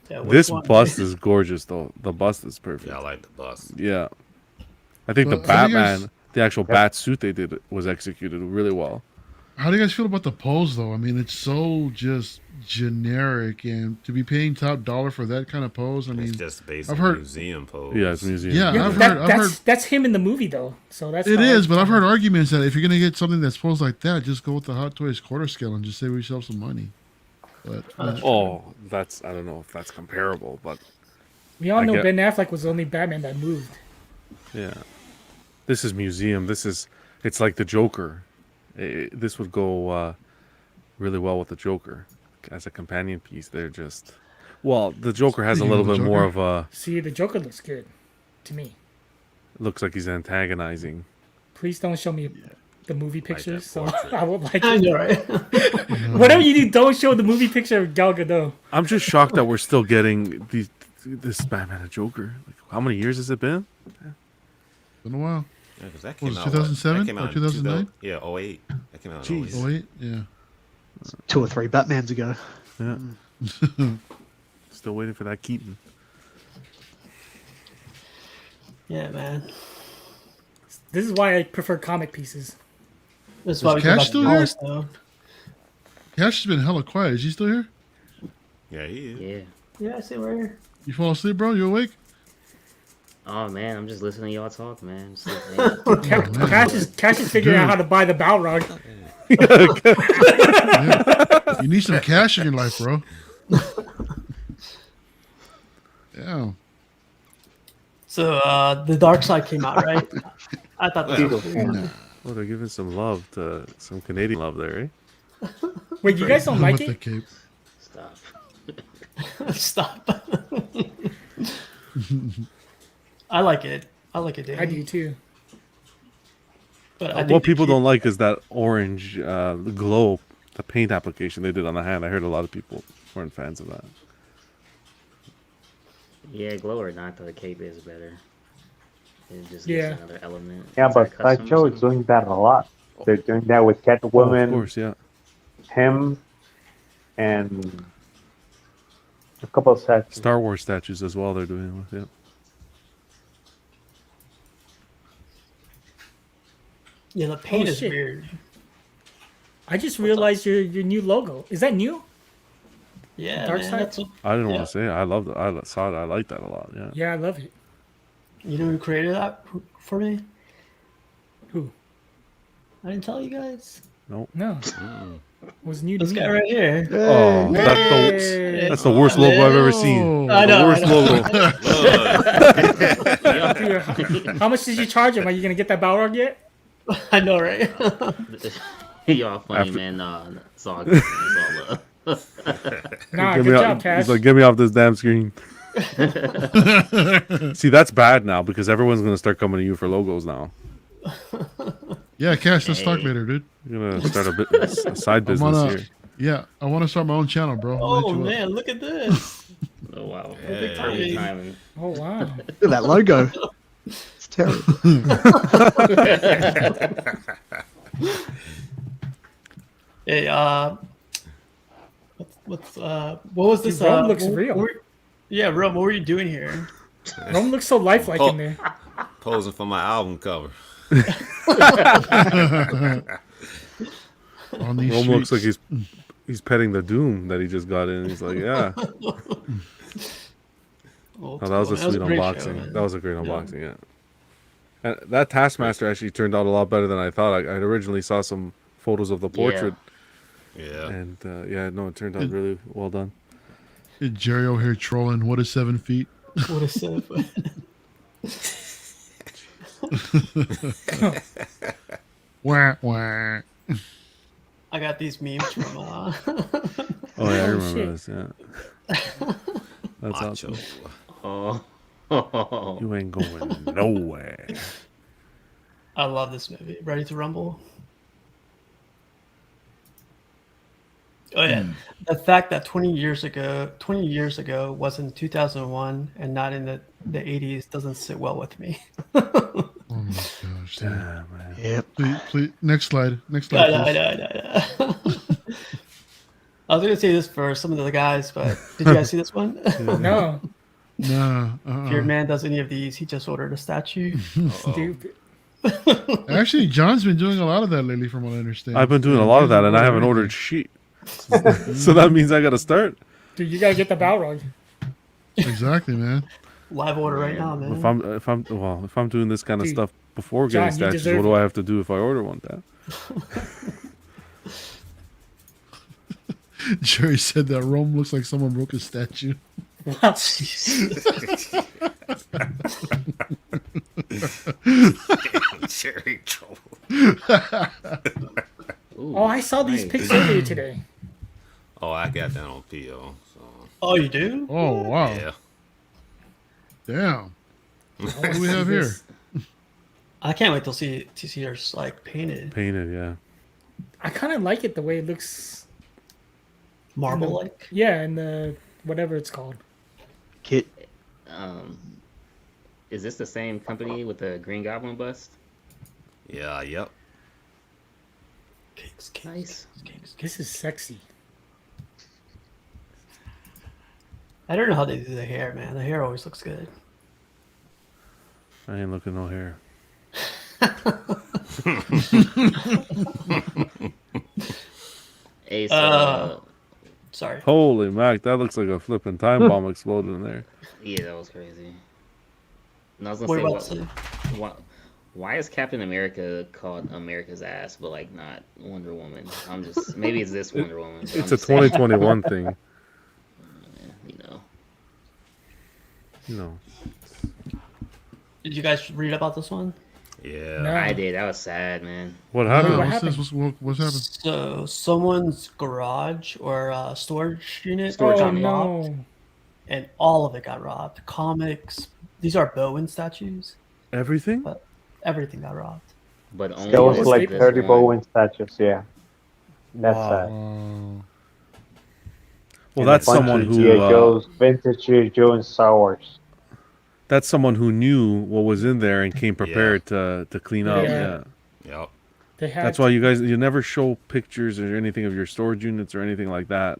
Yeah, which This one? bust is gorgeous, though. The bust is perfect. Yeah, I like the bus. Yeah. I think the Well, how do you guys- Batman, the actual bat suit they did was executed really well. How do you guys feel about the pose, though? I mean, it's so just generic, and to be paying top dollar for that kind of pose, I mean, It's just based I've on heard- museum pose. Yeah, it's museum. Yeah, Yeah, I've but heard- I've heard- that's him in the movie though, so that's it how is. I- But I've heard arguments that if you're gonna get something that's posed like that, just go with the Hot Toys quarter scale and just save yourself some money. But Oh, I don't know if that's comparable, but we all I know get- Ben Affleck was the only Batman that moved. yeah. This is museum. It's like the Joker. This would go really well with the Joker as a companion piece. They're just, well, the Joker has Speaking a of little the bit more Joker. of a, See, the Joker looks good to me. looks like he's antagonizing. Please don't show me the movie pictures, so portrait. I won't like I it. know, right? Whatever you do, don't show the movie picture of Gal Gadot. I'm just shocked that we're still getting this Batman and Joker. Like, how many years has it been? been a while. Yeah, 'cause that What came was it, out, 2007 that came or out in 2009? 2000 Yeah, 08. That came out in Jeez. 08. Oh wait, yeah. 2 or 3 Batmans ago. Yeah. Still waiting for that Keaton. Yeah, man. This is why I prefer comic pieces. That's why we go Cash back still to here? Wallace, though. Cash has been hella quiet. Is he still here? Yeah, he is. Yeah. Yeah, I see right here. You fall asleep, bro? You awake? Oh man, I'm just listening to y'all talk, man. Just listening. Cash is figuring out how to buy the Balrog. Yeah. You need some cash in your life, bro. Yeah. So the Dark Side came out, right? I thought that was weird. Oh, they're giving some love to some Canadian love there, eh? Wait, you guys don't like With the it? cape. Stop. Stop. I like it. I like it, Danny. I do too. But I think What the people key- don't like is that orange the glow, the paint application they did on the hand. I heard a lot of people weren't fans of that. Yeah, glow or not, the cape is better. It just gives Yeah. another element. Yeah, Is that but custom or Sideshow is something? doing that a lot. They're doing that with Oh, of Catwoman, course, yeah. him, and a couple of sets. Star Wars statues as well. They're doing with, yeah. Yeah, the paint Oh, is shit. weird. I just realized your new logo. Is that new? Yeah, Dark man, side? that's what, I didn't Yeah. want to say it. I loved it. I saw it. I liked that a lot. Yeah. Yeah, I love it. you know who created that for me? Who? I didn't tell you guys. No. Was new to This me. guy right here. Oh, Hey. that's the worst logo I've ever seen. I know. The worst logo. How much did you charge him? Are you gonna get that Balrog yet? I know, right? Y'all funny, After- man. Nah, it's all good. It's all love. Nah, Get good me job, off- Cash. He's like, get me off this damn screen. See, that's bad now because everyone's gonna start coming to you for logos now. Yeah, Cash, let's talk Hey. later, dude. You're gonna start a side I'm business on here. Yeah, I want to start my own channel, bro. I'll hit Oh you up. man, look at this. Oh wow. Perfect Perfect timing. timing. Oh wow. Look at that logo. It's terrible. Hey, what was this? Dude, Rome looks what- real. Yeah, Rome, what were you doing here? Rome looks so lifelike Oh. in there. Posing for my album cover. On these Rome looks like streets. he's petting the Doom that he just got in. He's like, yeah. Oh, Oh, that was a sweet great show, unboxing. man. That was a great unboxing, yeah. And that Taskmaster actually turned out a lot better than I thought. I originally saw some photos of the portrait, Yeah. and yeah, no, it turned out really well done. Jerry over here trolling. What is 7 feet? What a setup. Wah, wah. I got these memes from Oh yeah, I remember shit. this. Yeah, that's Macho. awesome. Oh. You ain't going nowhere. I love this movie. Ready to Rumble? Oh yeah, the fact that 20 years ago was in 2001 and not in the 80s doesn't sit well with me. Oh my gosh. dude. Damn, man. Yep. Please, next slide. Next I slide. know, I please. know, I know, I know. I was gonna say this for some of the guys, but did you guys see this one? No. Nah. If your man does any of these, he just ordered a statue. Stupid. Actually, John's been doing a lot of that lately, from what I understand. I've been doing a lot of that, and I haven't ordered shit. So that means I gotta start. Dude, you gotta get the Balrog. Exactly, man. Live order right now, man. If I'm doing this kind of Dude, stuff before John, getting you statues, deserve what do it. I have to do if I order one? Dad? Jerry said that Rome looks like someone broke his statue. Cherry trouble. Oh, I saw these nice. pics earlier today. Oh, I got that on PO. So Oh, you do? Oh wow! yeah. Damn. What do we have here? I can't wait to see yours like painted Painted, yeah. I kind of like it the way it looks. marble like. Yeah, and the whatever it's called. Kit. Is this the same company with the Green Goblin bust? Yeah, yep. Cakes, Nice. This is sexy. I don't know how they do the hair, man. The hair always looks good. I ain't looking no hair. Hey, so Sorry. Holy Mac, that looks like a flipping time bomb exploded in there. yeah, that was crazy. And I was What gonna about say, why is Captain America called America's ass, but like not Wonder Woman? I'm just maybe it's this Wonder Woman. but I'm It's a just saying, 2021 thing. you know. You know. Did you guys read about this one? Yeah. No. I did. That was sad, man. What Yeah, happened? What what's happened? this? What's happened? So someone's garage or storage unit Storage got unit. robbed, No. and all of it got robbed. Comics. These are Bowen statues, Everything? but everything got robbed. But only There was Yeah, like Staples 30 one. Bowen statues. Yeah, that's Wow. sad. Wow. Well, And a that's bunch someone of who G.I. Joe's, vintage G.I. Joe and Star Wars. that's someone who knew what was in there and came prepared to clean up. Yeah. Yeah. Yep. They had. That's why you never show pictures or anything of your storage units or anything like that.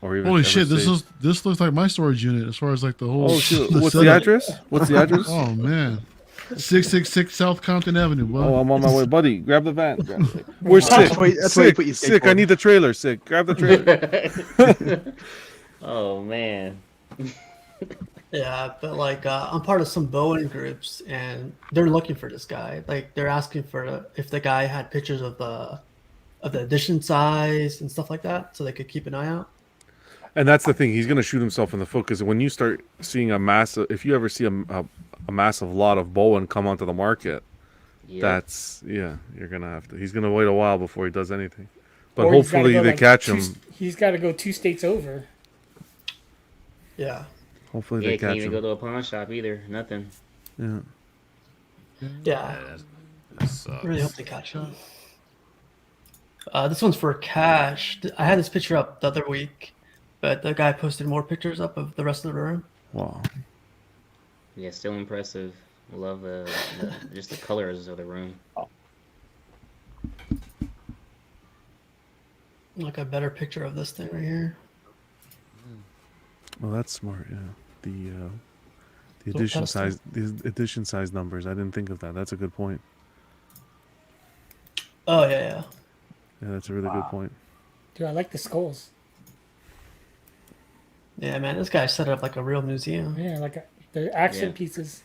Or even Holy ever shit! say- this looks like my storage unit as far as like the whole. Oh shit! What's the setup. address? What's the address? Oh man, 666 South Compton Avenue. Bro. Oh, I'm on my way, buddy. Grab the van. We're sick. That's where you Sick. put your Sick. I skateboard. need the trailer. Sick. Grab the trailer. Oh man. Yeah, but like I'm part of some Bowen groups, and they're looking for this guy. Like they're asking for if the guy had pictures of the edition size and stuff like that, so they could keep an eye out. And that's the thing. He's gonna shoot himself in the foot because when you start seeing a massive, if you ever see a massive lot of Bowen come onto the market, Yeah. you're gonna have to. He's gonna wait a while before he does anything. But or he's gotta hopefully go, they like, catch him. He's got to go 2 states over. Yeah, Hopefully Yeah, they can't catch even him. go to a pawn shop either. Nothing. Yeah. yeah. Yeah, that sucks. I really hope they catch him. This one's for cash. I had this picture up the other week, but the guy posted more pictures up of the rest of the room. Wow. Yeah, still impressive. Love just the colors of the room. Like a better picture of this thing right here. Well, that's smart. Yeah. The Little edition pedestal. size, the edition size numbers. I didn't think of that. That's a good point. Oh yeah. Yeah, that's a really good point. Dude, I like the skulls. Yeah, man, this guy set it up like a real museum. Yeah, like the action Yeah. pieces.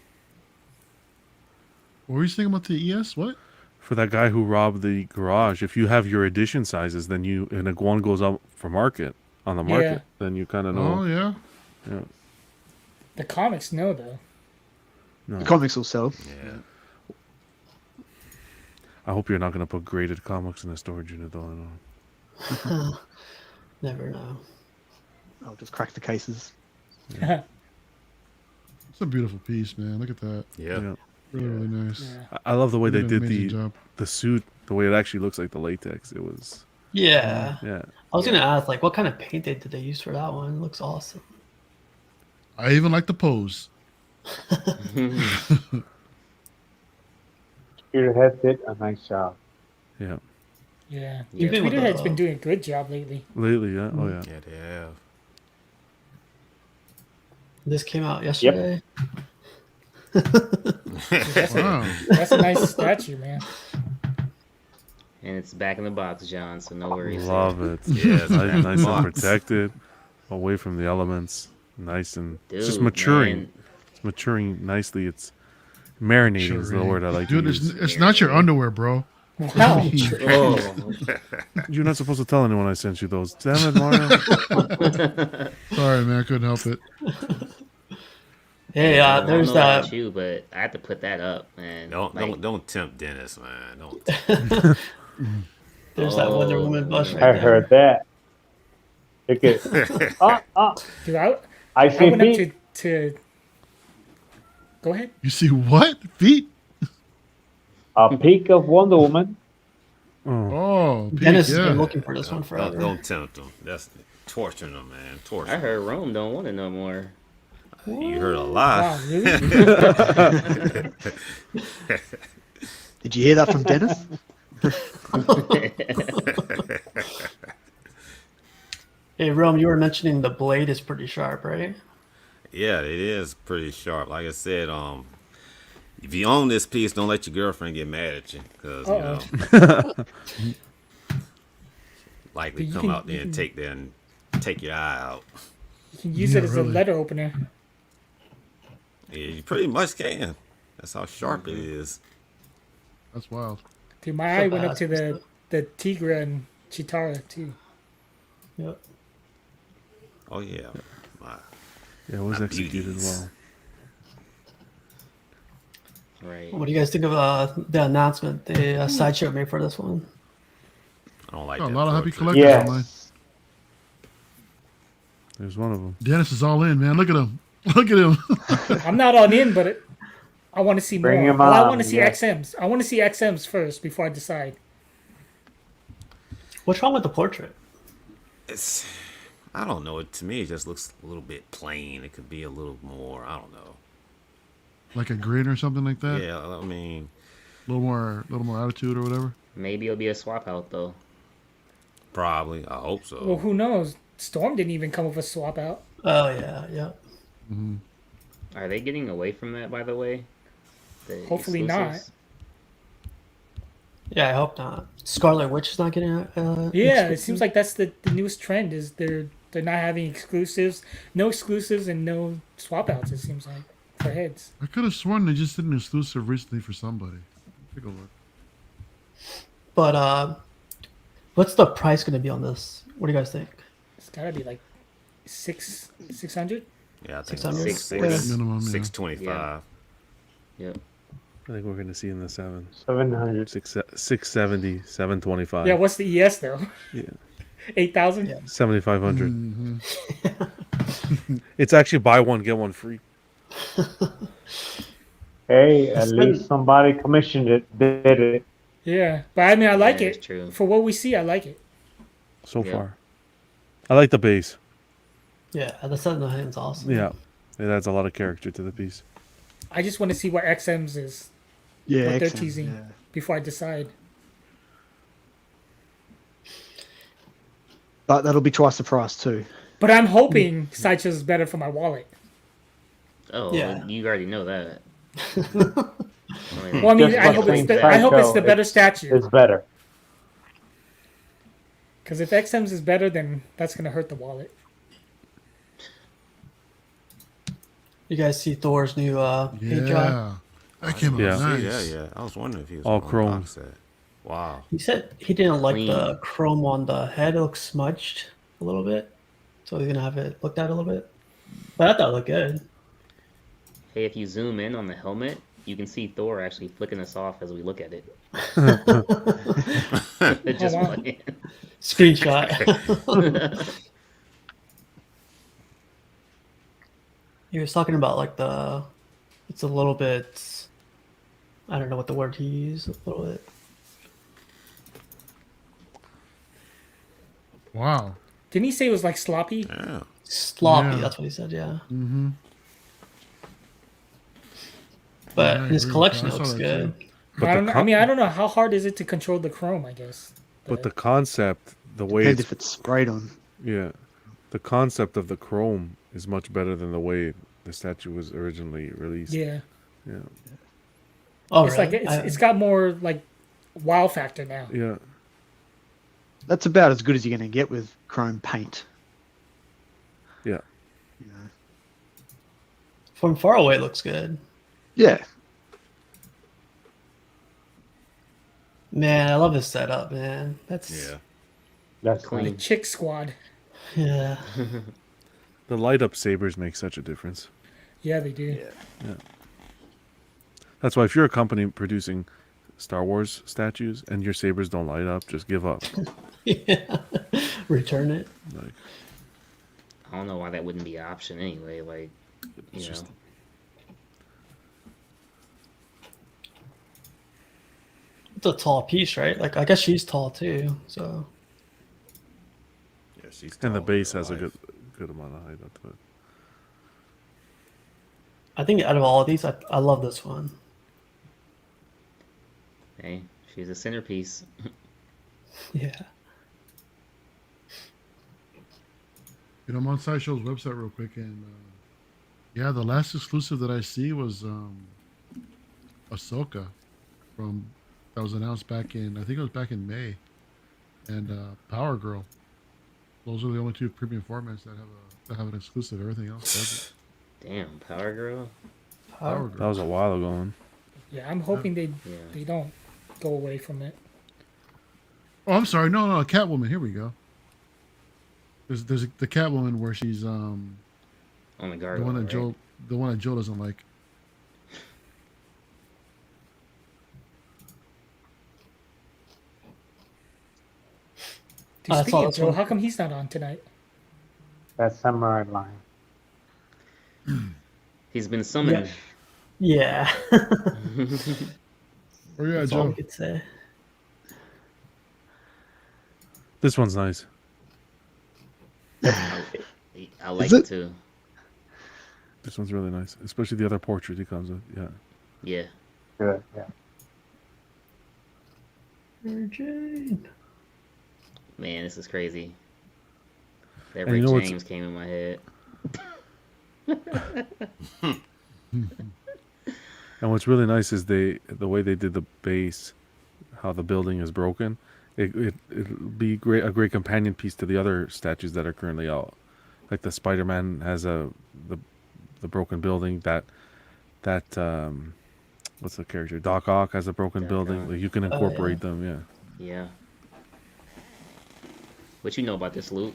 What were you saying about the ES? What? For that guy who robbed the garage, if you have your edition sizes, then and if one goes up for market on the market, Yeah. then you kind of Oh know. yeah. Yeah. The comics, no though. No. The comics will sell. Yeah. I hope you're not gonna put graded comics in the storage unit, though. I know. Never know. I'll just crack the cases. It's a beautiful piece, man. Look at that. Yeah. Yeah. Really, really nice. Yeah. I love the way You they did an did amazing the job. the suit, the way it actually looks like the latex. It was, Yeah. yeah. I was gonna ask, like, what kind of paint did they use for that one? It looks awesome. I even like the pose. Spearhead did a nice job. Yeah. Yeah. Yeah. Even with Tweeterhead's the- been doing a good job lately. Lately, yeah. Oh yeah. Yeah, they have. This came out yesterday. Wow. That's a nice statue, man. And it's back in the box, John, so no worries. there. Love it. Yeah, it's back in the nice and box. protected, away from the elements. Nice and it's just Dude, maturing. man. It's maturing nicely. It's marinating is the Sure, word I like Dude, to it's, use. it's not your underwear, bro. Wow. Oh, You're not supposed to tell anyone I sent you those. Damn it, Mario. Sorry, man. I couldn't help it. Hey, I don't there's know that. about you, but I had to put that up, man. Don't tempt Dennis, man. Don't. There's that Wonder Oh, Woman blush right I there. heard that. Look at Dude, I I see went up feet. to Go ahead. You see what? Feet? A peak of Wonder Woman. Oh, Oh, Pete, Dennis has yeah. been looking for this one forever. Don't tempt them. That's torturing them, man. I Torturing. heard Rome don't want it no more. You heard a Wow, lie. really? Did you hear that from Dennis? Hey, Rome, you were mentioning the blade is pretty sharp, right? Yeah, it is pretty sharp. Like I said, if you own this piece, don't let your girlfriend get mad at you, because you know, likely But you come can- out there you and can- take your eye out. You can use Yeah, it as really. a letter opener. Yeah, you pretty much can. That's how sharp it is. That's wild. Dude, my eye went up bad. to the Tigra and Chitara too. Yep. Oh yeah. My- yeah, it was My executed beauties. well. Right. What do you guys think of the announcement the sideshow made for this one? I don't like Got a that. lot of happy portrait. collectors Yeah. online. There's one of them. Dennis is all in, man. Look at him. Look at him. I'm not all in, but I want to see Bring more. him Well, I on, want to see yeah. XMs. I want to see XMs first before I decide. What's wrong with the portrait? It's, I don't know. To me, it just looks a little bit plain. It could be a little more. I don't know. Like a grin or something like that. Yeah, I mean, A little more attitude or whatever. Maybe it'll be a swap out though. probably. I hope so. Well, who knows? Storm didn't even come with a swap out. Oh yeah, yeah. Mm-hmm. Are they getting away from that, by the way? The Hopefully exclusives? Yeah, I hope not. Scarlet Witch is not getting. Yeah, it seems like that's the newest trend. Is they're not having exclusives, no exclusives, and no swap outs. It seems like for heads. I could have sworn they just did an exclusive recently for somebody. Take a look. But what's the price going to be on this? What do you guys think? It's gotta be like 600. Yeah, I think 600? it's Minimum, yeah. 625. Yep. I think we're going to see in the 700. 670, 725. Yeah, what's the ES though? Yeah. 8,000. Yeah. 7,500. Mm-hmm. It's actually buy one get one free. Hey, at least somebody commissioned it, did it. Yeah, but I mean, I like Yeah, it. it's true. For what we see, I like it. So Yeah. far. I like the base. Yeah, the set in the hand's awesome. Yeah. It adds a lot of character to the piece. I just want to see what XMs is Yeah, what they're excellent, teasing yeah. before I decide. But that'll be twice the price too. But I'm hoping Sideshow's is better for my wallet. Oh, Yeah. you already know that. Well, I mean, Just I hope between I hope it's Sideshow, the better statue. It's better. Because if XMs is better, then that's gonna hurt the wallet. You guys see Thor's new paint job? Yeah. That came out Yeah. nice. Yeah. I was wondering if he was All on the chrome. box set. Wow. He said he didn't like Clean. the chrome on the head. It looks smudged a little bit. So he's going to have it looked at a little bit. But I thought it looked good. Hey, if you zoom in on the helmet, you can see Thor actually flicking us off as we look at it. Just wow. playing. Screenshot. He was talking about like it's a little bit, I don't know what the word he used, a little bit. Wow. Didn't he say it was like sloppy? Yeah. Sloppy, Yeah. that's what he said, yeah. Mm-hmm. But Yeah, I his agree. collection I saw looks that good. too. But I the don't know. I con- mean, I don't know how hard is it to control the chrome. I guess. But the concept, the way Depends it's if it's sprayed on. yeah, the concept of the chrome is much better than the way the statue was originally released. Yeah, Yeah. Oh, it's really? like it's got more like wow factor now. Yeah. That's about as good as you're going to get with chrome paint. Yeah. You know. From far away, it looks good. Yeah. Man, I love his setup, man. That's Yeah. That's Clean. clean. Chick Squad. yeah. The light up sabers make such a difference. Yeah, they do. That's why if you're a company producing Star Wars statues and your sabers don't light up, just give up. Yeah. Return it. Like, I don't know why that wouldn't be an option anyway. Like, it's you just know. It's a tall piece, right? Like, I guess she's tall too. So, Yeah, she's and the tall base in has a real life. good amount of height up to it. I think out of all of these, I love this one. Hey, she's a centerpiece. Yeah. You know, I'm on Sideshow's website real quick, and yeah, the last exclusive that I see was Ahsoka from that was announced back in, I think it was back in May, and Power Girl. Those are the only two premium formats that have an exclusive. Everything else doesn't. Damn, Power Girl. Power That Girl. was a while ago. Man. Yeah, I'm hoping Yeah. they don't go away from it. Oh, I'm sorry. No, Catwoman. Here we go. There's the Catwoman where she's On the the gargoyle. one that right? Joe doesn't like. Dude, I speaking saw of this Joe, one. how come he's not on tonight? That samurai line. He's been summoned. Yeah. Oh yeah, That's all we Joe. could say. This one's nice. I like Is it it? too. This one's really nice, especially the other portrait he comes with. Yeah. Yeah. Good. Yeah. Mary Jane. Man, this is crazy. That And you Rick know what's- James came in my head. And what's really nice is the way they did the base, how the building is broken. It'll be a great companion piece to the other statues that are currently out. Like the Spider-Man has the broken building. That what's the character? Doc Ock has a broken Doc building. Ock. Like you can yeah. incorporate them. Yeah. Yeah. What you know about this, Luke?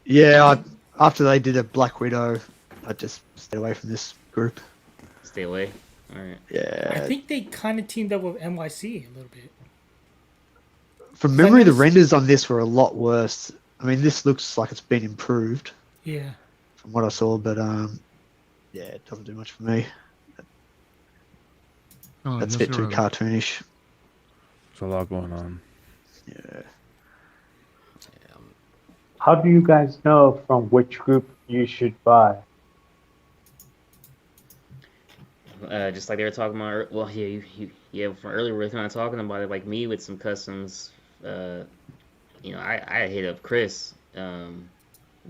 Yeah, after they did a Black Widow, I just stayed away from this group. Stay away. All right. I Yeah. think they kind of teamed up with NYC a little bit. From I memory, the noticed- renders on this were a lot worse. I mean, this looks like it's been improved Yeah. from what I saw, but yeah, it doesn't do much for me. Oh, That's a yes, bit too you're right. cartoonish. There's a lot going on. Yeah. How do you guys know from which group you should buy? Just like they were talking about. Well, yeah. From earlier, we were kind of talking about it. Like me with some customs. I hit up Chris.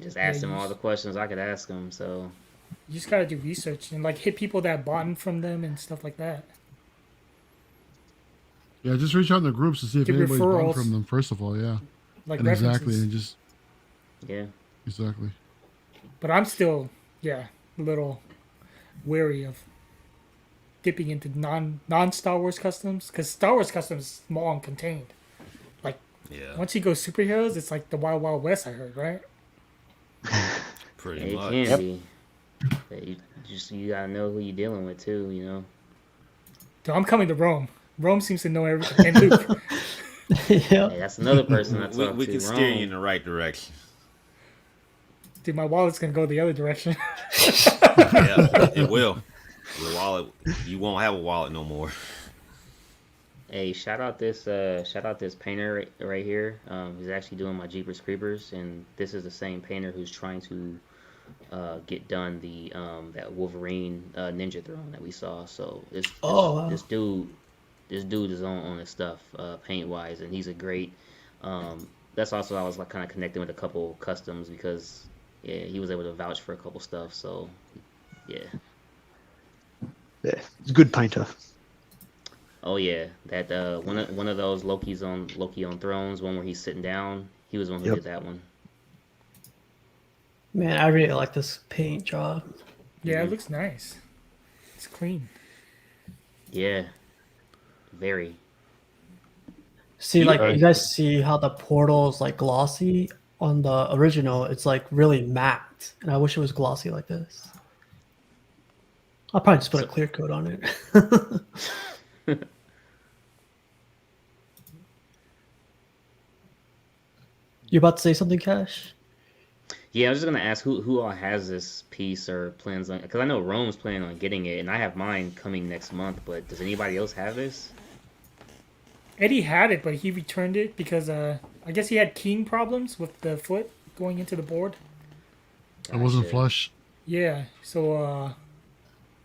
Just asked him all the questions I could ask him. So You just gotta do research and like hit people that bought from them and stuff like that. Yeah, just reach out in the groups to see if Give anybody's bought referrals. from them. First of all, yeah, Like and references. exactly, and just yeah. exactly. But I'm still, a little wary of dipping into non Star Wars customs because Star Wars customs is small and contained. Like Yeah, once you go superheroes, it's like the Wild Wild West. I heard, right? pretty It much. can be. But you gotta know who you're dealing with too. You know. Dude, I'm coming to Rome. Rome seems to know everything. And Luke, Yeah. Hey, that's another person I talked to. We can steer you in Rome. the right direction. dude, my wallet's gonna go the other direction. Yeah, it will. Your wallet, you won't have a wallet no more. Hey, shout out this painter right here. He's actually doing my Jeepers Creepers, and this is the same painter who's trying to get done the that Wolverine Ninja Throne that we saw. So Oh, wow. this dude is on his stuff paint wise, and he's a great. That's also I was like kind of connecting with a couple customs because he was able to vouch for a couple stuff. So yeah. Yeah, he's a good painter. Oh yeah, that one of those Loki on Thrones, one where he's sitting down. He was the one who Yep. did that one. Man, I really like this paint job. Yeah, it looks nice. It's clean. Yeah, very. See, like you guys see how the portal is like glossy on the original. It's like really matte, and I wish it was glossy like this. I'll probably just put a clear coat on it. You about to say something, Cash? Yeah, I was just gonna ask who all has this piece or plans on, because I know Rome's planning on getting it, and I have mine coming next month. But does anybody else have this? Eddie had it, but he returned it because I guess he had keying problems with the foot going into the board. It wasn't Gotcha. flush. Yeah, so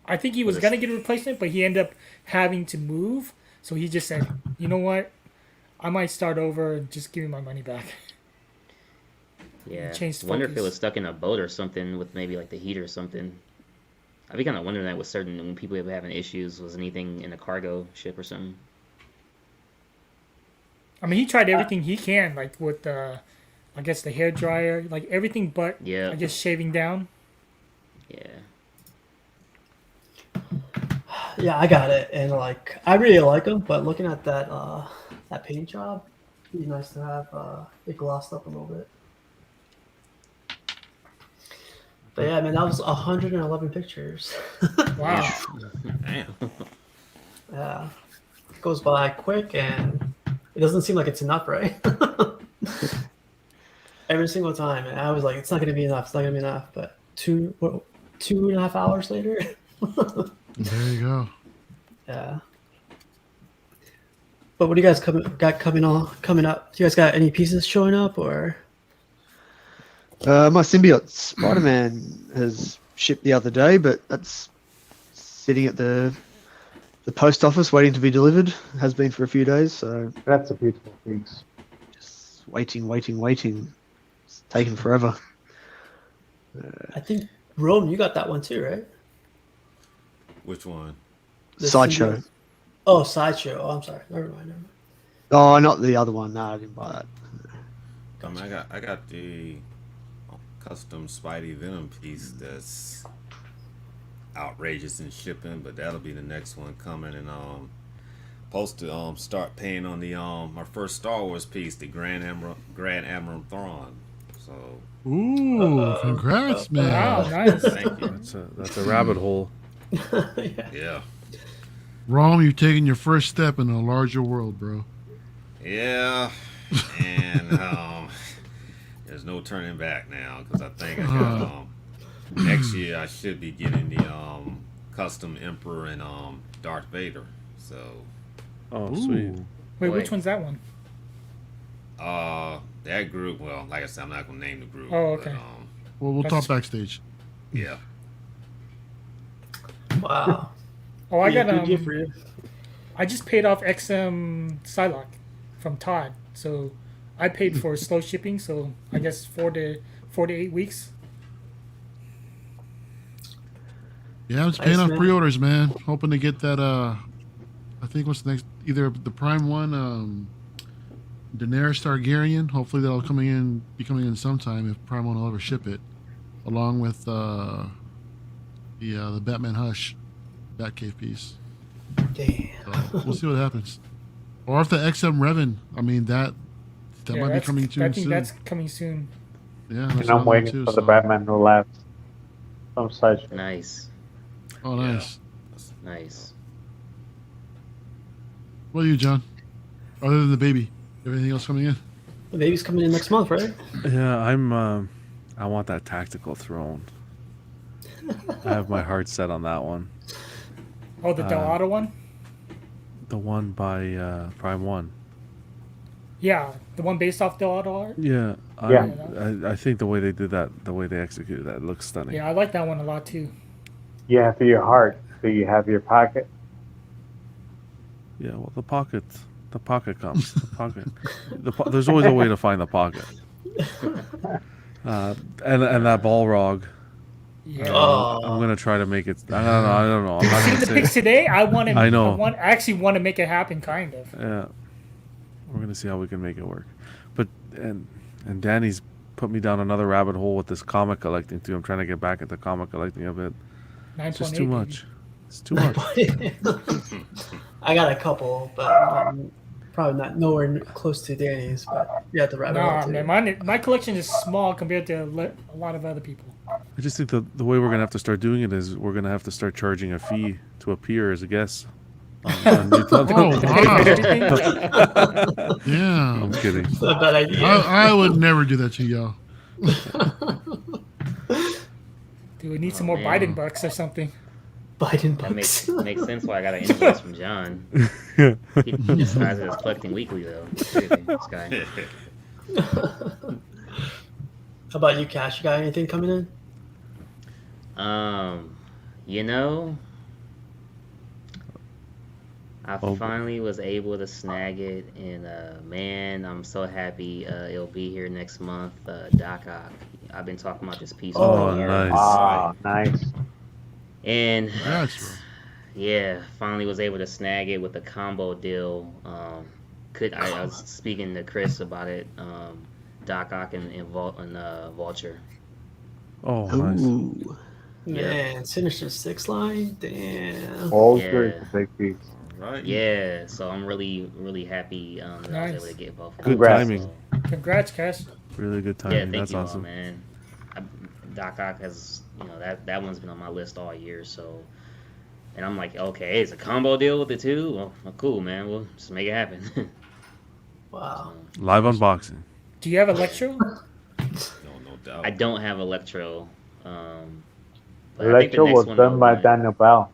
I think he was But gonna get a replacement, but he ended up having to move. So he just said, "You know what? I might start over and just give me my money back." Yeah. Changed Wonder if it focus. was stuck in a boat or something with maybe like the heat or something. I'd be kind of wondering that with certain when people are having issues. Was anything in a cargo ship or something? I mean, he tried everything he can, like with I guess the hair dryer, like everything but Yeah. I guess shaving down. Yeah. Yeah, I got it, and like I really like them. But looking at that that paint job, it'd be nice to have it glossed up a little bit. But yeah, man, that was 111 pictures. Wow. Damn. Yeah, it goes by quick, and it doesn't seem like it's enough, right? Every single time, and I was like, it's not gonna be enough. It's not gonna be enough. But 2.5 hours later, There you go. yeah. But what do you guys got coming up? Do you guys got any pieces showing up or? My symbiote Spider-Man has shipped the other day, but that's sitting at the post office waiting to be delivered. Has been for a few days, so That's a beautiful piece. just waiting. It's taken forever. I think Rome, you got that one too, right? Which one? The Sideshow. symbiote. Oh, Sideshow. Oh, I'm sorry. Never mind. Oh, not the other one. No, I didn't buy that. I mean, I got the custom Spidey Venom piece that's outrageous in shipping, but that'll be the next one coming, and supposed to start paying on the my first Star Wars piece, the Grand Admiral Thrawn. So Ooh, congrats, man. Wow, nice. thank you. That's a rabbit hole. Yeah, Rome, you're taking your first step in a larger world, bro. yeah, and there's no turning back now because I think I got, next year I should be getting the custom Emperor and Darth Vader. So Oh, sweet. Wait, Boy. which one's that one? that group. Well, like I said, I'm not gonna name the group. Oh, okay. But, Well, we'll That's- talk backstage. yeah. Wow. Oh, I got Good gift for you. I just paid off XM Psylocke from Todd, so I paid for slow shipping. So I guess 4 to 8 weeks. Yeah, I'm just paying Nice, off man. pre-orders, man. Hoping to get that. I think what's the next? Either the Prime one, Daenerys Targaryen. Hopefully that'll be coming in sometime if Prime will ever ship it, along with the Batman Hush, Batcave piece. Damn. So we'll see what happens. Or if the XM Revan. I mean that might be that's- coming I soon. think that's coming soon. Yeah, that's And I'm another one waiting too, for the so- Batman Who Laughs. Some such. Nice. Oh, nice. Nice. What are you, John? Other than the baby, everything else coming in? The baby's coming in next month, right? Yeah, I want that tactical throne. I have my heart set on that one. Oh, the Del Auto one? The one by Prime One. Yeah, the one based off Del Auto art? Yeah, I think the way they did that, the way they executed that, it looks stunning. Yeah, I like that one a lot too. You have your heart. Do you have your pocket? Yeah, well, the pocket comes. The pocket. There's always a way to find the pocket. And that Balrog. Yeah. I'm gonna try to make it. I don't know. I'm not See gonna the say. pics today? I know. I actually want to make it happen, kind of. Yeah, we're gonna see how we can make it work. But and Danny's put me down another rabbit hole with this comic collecting too. I'm trying to get back into comic collecting a bit. It's just 9.8. too much. It's too much. I got a couple, but probably not nowhere close to Danny's. But yeah, the rabbit hole Nah, too. man, my collection is small compared to a lot of other people. I just think the way we're gonna have to start doing it is we're gonna have to start charging a fee to appear as a guest. On Oh, wow. Everything? Yeah. I'm kidding. It's not a bad idea. I would never do that to y'all. Do we need some Oh, more man. Biden bucks or something? Biden That bucks. makes sense why I got an invoice from John. He describes it as collecting weekly though. Seriously, this guy. How about you, Cash? You got anything coming in? You know, I Oh. finally was able to snag it, and man, I'm so happy it'll be here next month. Doc Ock. I've been talking about this piece. Oh, all year. nice. Ah, nice. And Congrats, bro. yeah, finally was able to snag it with a combo deal. I was speaking to Chris about it. Doc Ock and Vulture. Oh, nice. Ooh. Yeah. Man, Sinister Six line? Damn. Vulture is Yeah. a big piece. Right. Yeah, so I'm really really happy that I was Nice. able to get both. of Good them. Congrats. timing. Congrats, Cash. Really good Yeah, timing. thank That's you awesome. all, man. Doc Ock has, that one's been on my list all year, so. And I'm like, okay, it's a combo deal with the two? Well, cool, man. We'll just make it happen. Wow. Live unboxing. Do you have Electro? No doubt. I don't have Electro. But I think the Electro next was one done I'll by want- Daniel Bell.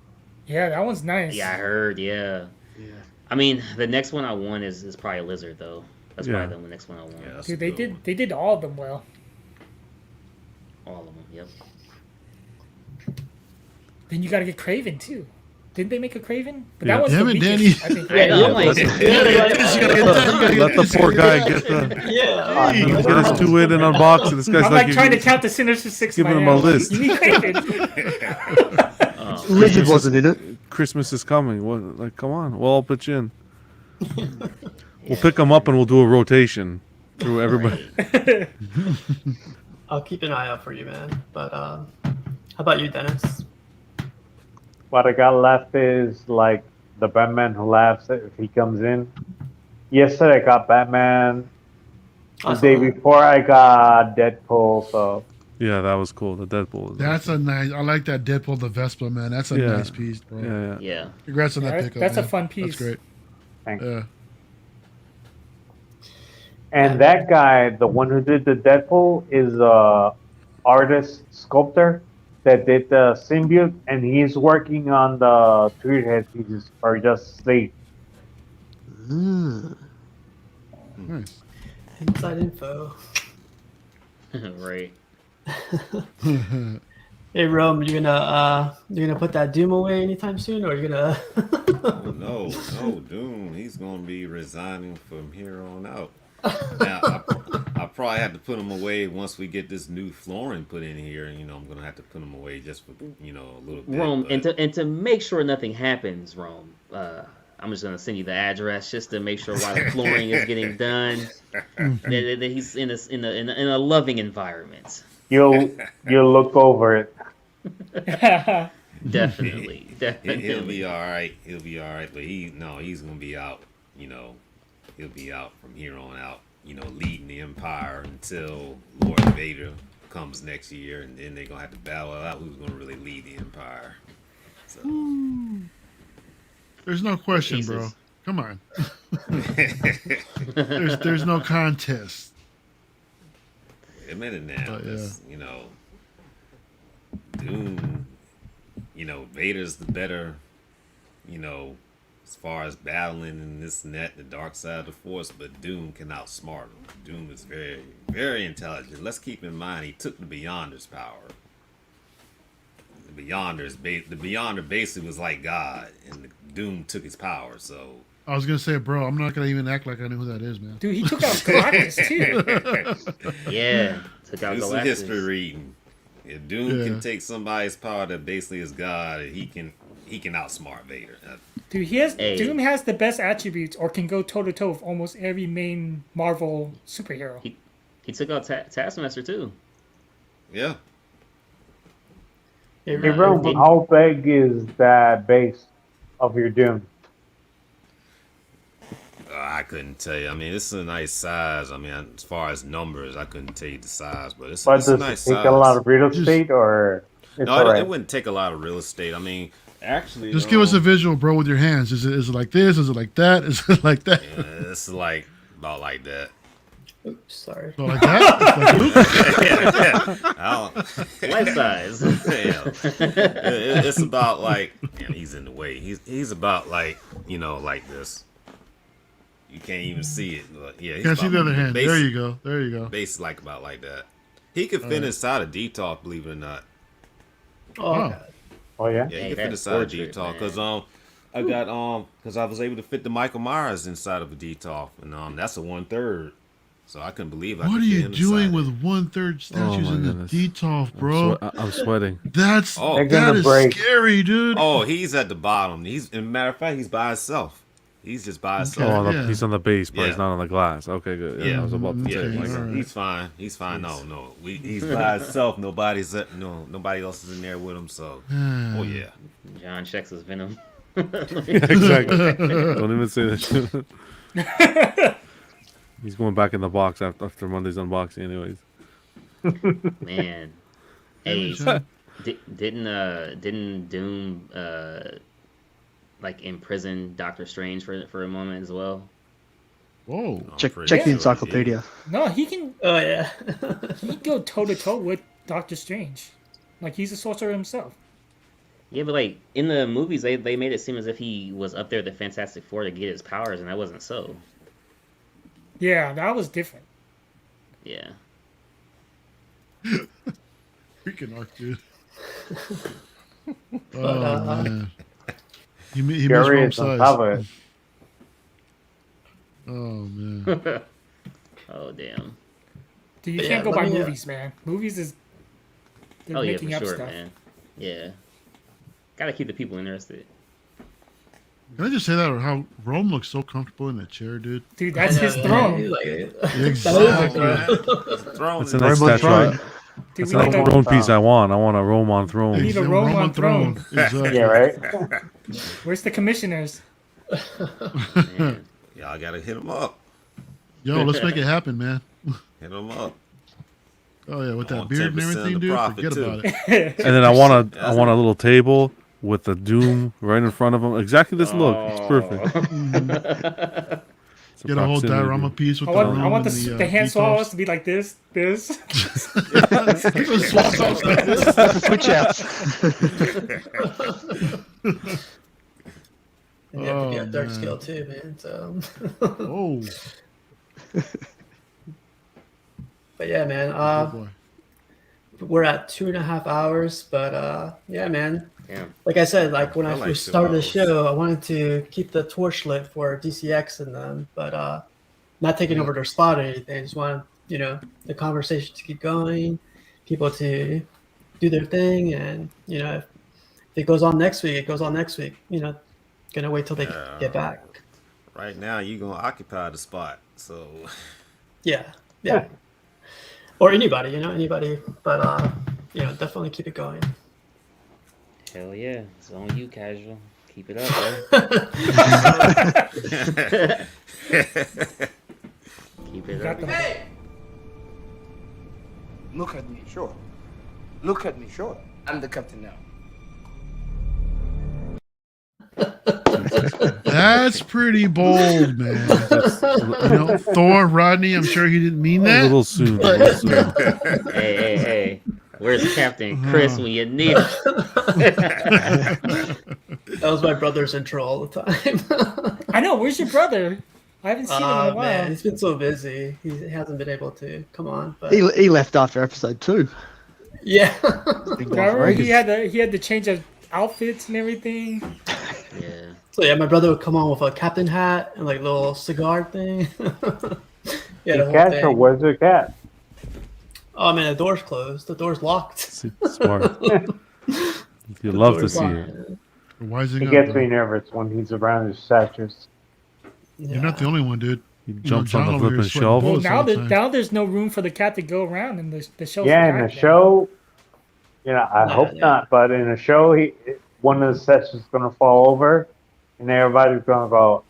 Yeah, that one's nice. Yeah, I heard. Yeah. Yeah. I mean, the next one I want is probably Lizard though. That's Yeah. probably the next one I want. Yeah, that's Dude, a they good did one. they did all of them well. All of them. Yep. Then you got to get Craven too. Didn't they make a Craven? But Yeah. that was Damn the it, weakest, Danny. I think. I know. I'm like, Let the poor guy get the Yeah. get his 2 in and unbox it. This guy's I'm like like trying to count the sinners to 6. giving in him my a head. list. You need Craven. Lizard wasn't in it. Christmas is coming. What? Like, come on. We'll all pitch in. We'll pick them up and we'll do a rotation through everybody. I'll keep an eye out for you, man. But how about you, Dennis? What I got left is like the Batman who laughs if he comes in. Yesterday I got Batman. The Awesome. day before I got Deadpool. So Yeah, that was cool. The Deadpool. Was That's a nice. I like that Deadpool the Vespa, man. That's a Yeah. nice piece, bro. yeah. yeah. Congrats on that Yeah, pickup. that's a man. fun piece. That's great. thanks. Yeah. And that guy, the one who did the Deadpool, is a artist sculptor that did the symbiote, and he's working on the 3 head pieces for just Slade. Nice. Inside info. Right. Hey, Rome, you gonna put that Doom away anytime soon, or you gonna? Oh, no, Doom. He's gonna be resigning from here on out. Now, I probably have to put him away once we get this new flooring put in here. You know, I'm gonna have to put him away just for a little bit. Rome, but- and to make sure nothing happens, Rome. I'm just gonna send you the address just to make sure while the flooring is getting done, that he's in a loving environment. You'll look over it. Definitely, He'll definitely. be all right. He'll be all right. But he's gonna be out. He'll be out from here on out. Leading the Empire until Lord Vader comes next year, and then they're gonna have to battle out who's gonna really lead the Empire. So. There's no question, bro. Jesus. Come on. there's no contest. Admit it now. Yeah. It's, Doom. Vader's the better. As far as battling and this and that, the dark side of the Force, but Doom can outsmart him. Doom is very, very intelligent. Let's keep in mind he took the Beyonder's power. The Beyonder basically was like God, and the Doom took his power. So I was gonna say, bro, I'm not gonna even act like I know who that is, man. Dude, he took out Galactus too. Yeah, took out do some Galactus. history reading. If Doom Yeah. can take somebody's power that basically is God, he can outsmart Vader. Dude, Hey. Doom has the best attributes, or can go toe to toe with almost every main Marvel superhero. He took out Taskmaster too. Yeah. Hey, Hey, Rome, Rome, how big is that base of your Doom? I couldn't tell you. I mean, it's a nice size. I mean, as far as numbers, I couldn't tell you the size, but it's But a does it nice take size. a lot of real estate, or it's No, alright? it wouldn't take a lot of real estate. I mean, actually, Just give us a visual, bro, with your hands. Is it like this? Is it like that? Is it like that? It's like about like that. Oops, sorry. So like that? It's like, I don't- Life size. Yeah. It's about like he's in the way. He's about like like this. You can't even see it. But yeah, he's can't see about the other hand. base- There you go. There you go. Base like about like that. He could fit inside a D-Talk, believe it or not. Oh, Wow. God. Oh yeah. Yeah, Hey, he could fit that's inside a portrait, D-Talk man. because I got because I was able to fit the Michael Myers inside of a D-Talk, and that's a 1/3. So I couldn't believe I What could are fit you him doing inside it. with 1/3 statues my in the goodness. DTOF, bro? I'm sweating. That's Oh. They're that gonna is break. scary, dude. Oh, he's at the bottom. He's, as a matter of fact, he's by himself. He's just by himself. Yeah. He's on the base, but he's Yeah. not on the glass. Okay, good. Yeah, Yeah. I was about to Yeah, say. Okay, Like, alright. he's fine. He's fine. No. He's by himself. Nobody else is in there with him. So, oh yeah. John checks his Venom. exactly. Don't even say that shit. He's going back in the box after Monday's unboxing, anyways. Man. Hey, Hey, John. didn't Doom like imprison Doctor Strange for a moment as well? Whoa. Check pretty the sure he encyclopedia. No, he can Oh yeah. go toe to toe with Doctor Strange. Like he's a sorcerer himself. Yeah, but like in the movies, they made it seem as if he was up there with the Fantastic Four to get his powers, and that wasn't so. Yeah, that was different. Yeah. Freaking arc, dude. But, Oh, man. He missed Fury wrong is on size. top of it. Oh, man. Oh damn. Dude, you Yeah, can't go let by me, movies, man. Movies is they're Oh yeah, making for up sure, stuff. man. Yeah. Gotta keep the people interested. Can I just say that or how Rome looks so comfortable in that chair, dude? Dude, that's I know, his man. throne. He's like, Exactly. Throne It's is- a nice Roman statue. throne. Dude, That's we not need the a throne piece I want. I want a Rome on throne. need a Roman throne. Exactly. Yeah, right. Where's the commissioners? Man. Y'all gotta hit him up. Yo, let's make it happen, man. Hit him up. Oh yeah, with I that want beard and 10% of everything, the dude. profit, Forget too. about it. And then I want That's a little table with the Doom right in front of him. Exactly this look. It's perfect. It's Get a whole proximity, diorama dude. piece with I the want room the and the hand details. swallows to be like this. That's the switch outs. And you have to be Oh, on dark man. scale too, man. So, Oh, but yeah, man. good boy. We're at 2.5 hours, but yeah, man. Yeah. Like I said, like when I I like first 2 started the hours. show, I wanted to keep the torch lit for DCX and them, but not taking over their spot or anything. I just wanted, the conversation to keep going, people to do their thing, and if it goes on next week, it goes on next week. Gonna wait till they get back. Right now, you gonna occupy the spot. So Yeah. Or anybody, anybody, but definitely keep it going. Hell yeah. It's on you, Casual. Keep it up, bro. Keep it Got up. them. Look at me, sure. Look at me, sure. I'm the captain now. That's pretty bold, man. Thor, Rodney. I'm sure he didn't mean A that. little soon. Hey. Where's Captain Chris when you need him? That was my brother's intro all the time. I know. Where's your brother? I haven't seen him in a while. Man, he's been so busy. He hasn't been able to come on. But He left after episode 2. yeah. Been gone for Remember he ages. had to change of outfits and everything. Yeah. So yeah, my brother would come on with a captain hat and like little cigar thing. Yeah, the whole Cat or thing. where's the cat? Oh man, the door's closed. The door's locked. Smart. You love to see it. Wising He up, gets bro. me nervous when he's around his statues. You're not the only one, dude. He jumps John on the over here flipping sweating shelf. Well, bullets all the time. now there's no room for the cat to go around in the show. Yeah, in the show, I hope yeah. not, but in the show, one of the sets is going to fall over, and everybody's going to go,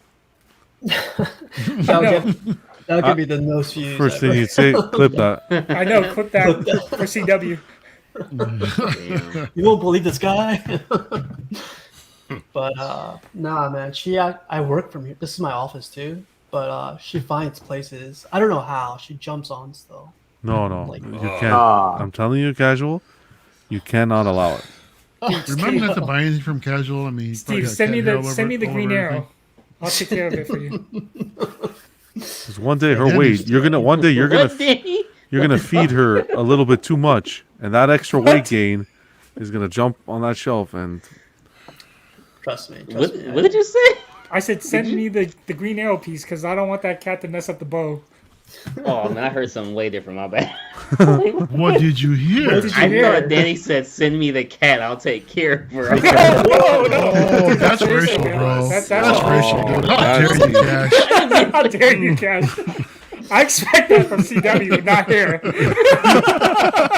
That'll give me the most views. First thing ever. you'd say, clip that. I know. Clip that for CW. Damn. You won't believe this guy. But nah, man. I work from here. This is my office too. But she finds places. I don't know how. She jumps on still. No, Like, you can't. Ah. I'm telling you, Casual, you cannot allow it. Remember not to buy anything from Casual. I mean, he's probably Steve, got send me cat the hair all green over arrow. everything. I'll take care of it for you. 'Cause one day her Yeah, weight, just- one day you're What day? gonna feed her a little bit too much, and that extra weight gain is gonna jump on that shelf. And Trust me. What did you say? I said send me the green arrow piece because I don't want that cat to mess up the bow. Oh man, I heard something way different. My bad. What did you hear? What did you I hear? thought Danny said, "Send me the cat. I'll take care of her." Whoa, no. Oh, that's racial, bro. That's racial, dude. How dare you, Cash? How dare you, Cash? I expect that from CW, but not here.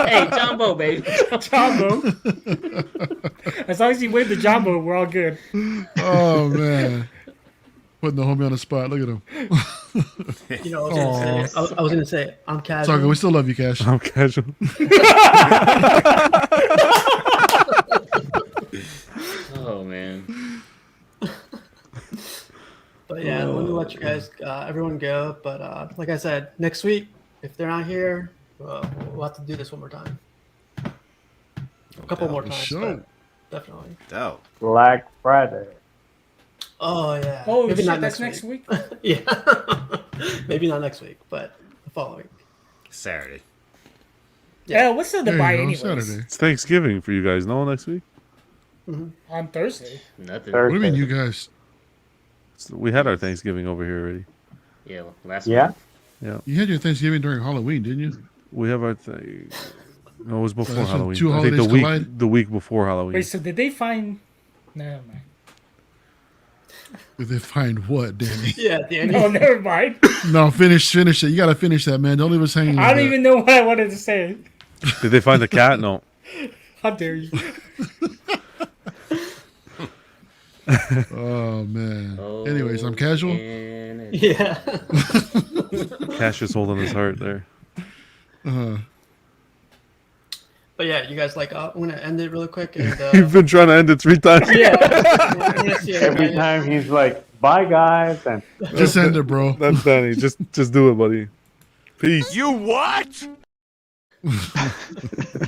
Hey, Jumbo, baby. Jumbo. As long as you win the Jumbo, we're all good. Oh man, putting the homie on the spot. Look at him. I was gonna say I'm It's all casual. good. We still love you, Cash. I'm Casual. Oh man. But yeah, let me let you guys, everyone go. But like I said, next week, if they're not here, we'll have to do this one more time. A couple more times, Sure. but definitely. Doubt. Black Friday. Oh yeah. Oh Maybe shit, not that's next week. Yeah. Maybe not next week, but the following. Saturday. Yeah, what's the There you buy go, anyways? Saturday. It's Thanksgiving for you guys. No, next week. On Thursday. Nothing. What do you mean, you guys? We had our Thanksgiving over here already. Yeah, last Yeah. week. You had your Thanksgiving during Halloween, didn't you? We have our thing. No, it was before that's when Halloween. two I think the holidays week collide? the week before Halloween. Wait, so did they find? Never mind. Did they find what, Danny? Yeah, Danny. No, never mind. No, finish it. You gotta finish that, man. Don't leave us hanging. I like don't that. even know what I wanted to say. Did they find the cat? No. How dare you? Oh man. Anyways, I'm casual. Yeah. Cash is holding his heart there. But yeah, you guys like, I'm gonna end it really quick. And, You've been trying to end it 3 times. yeah. I'm gonna see Every everybody- time he's like, "Bye, guys," and Just end it, bro. That's Danny. Just do it, buddy. Peace. You what?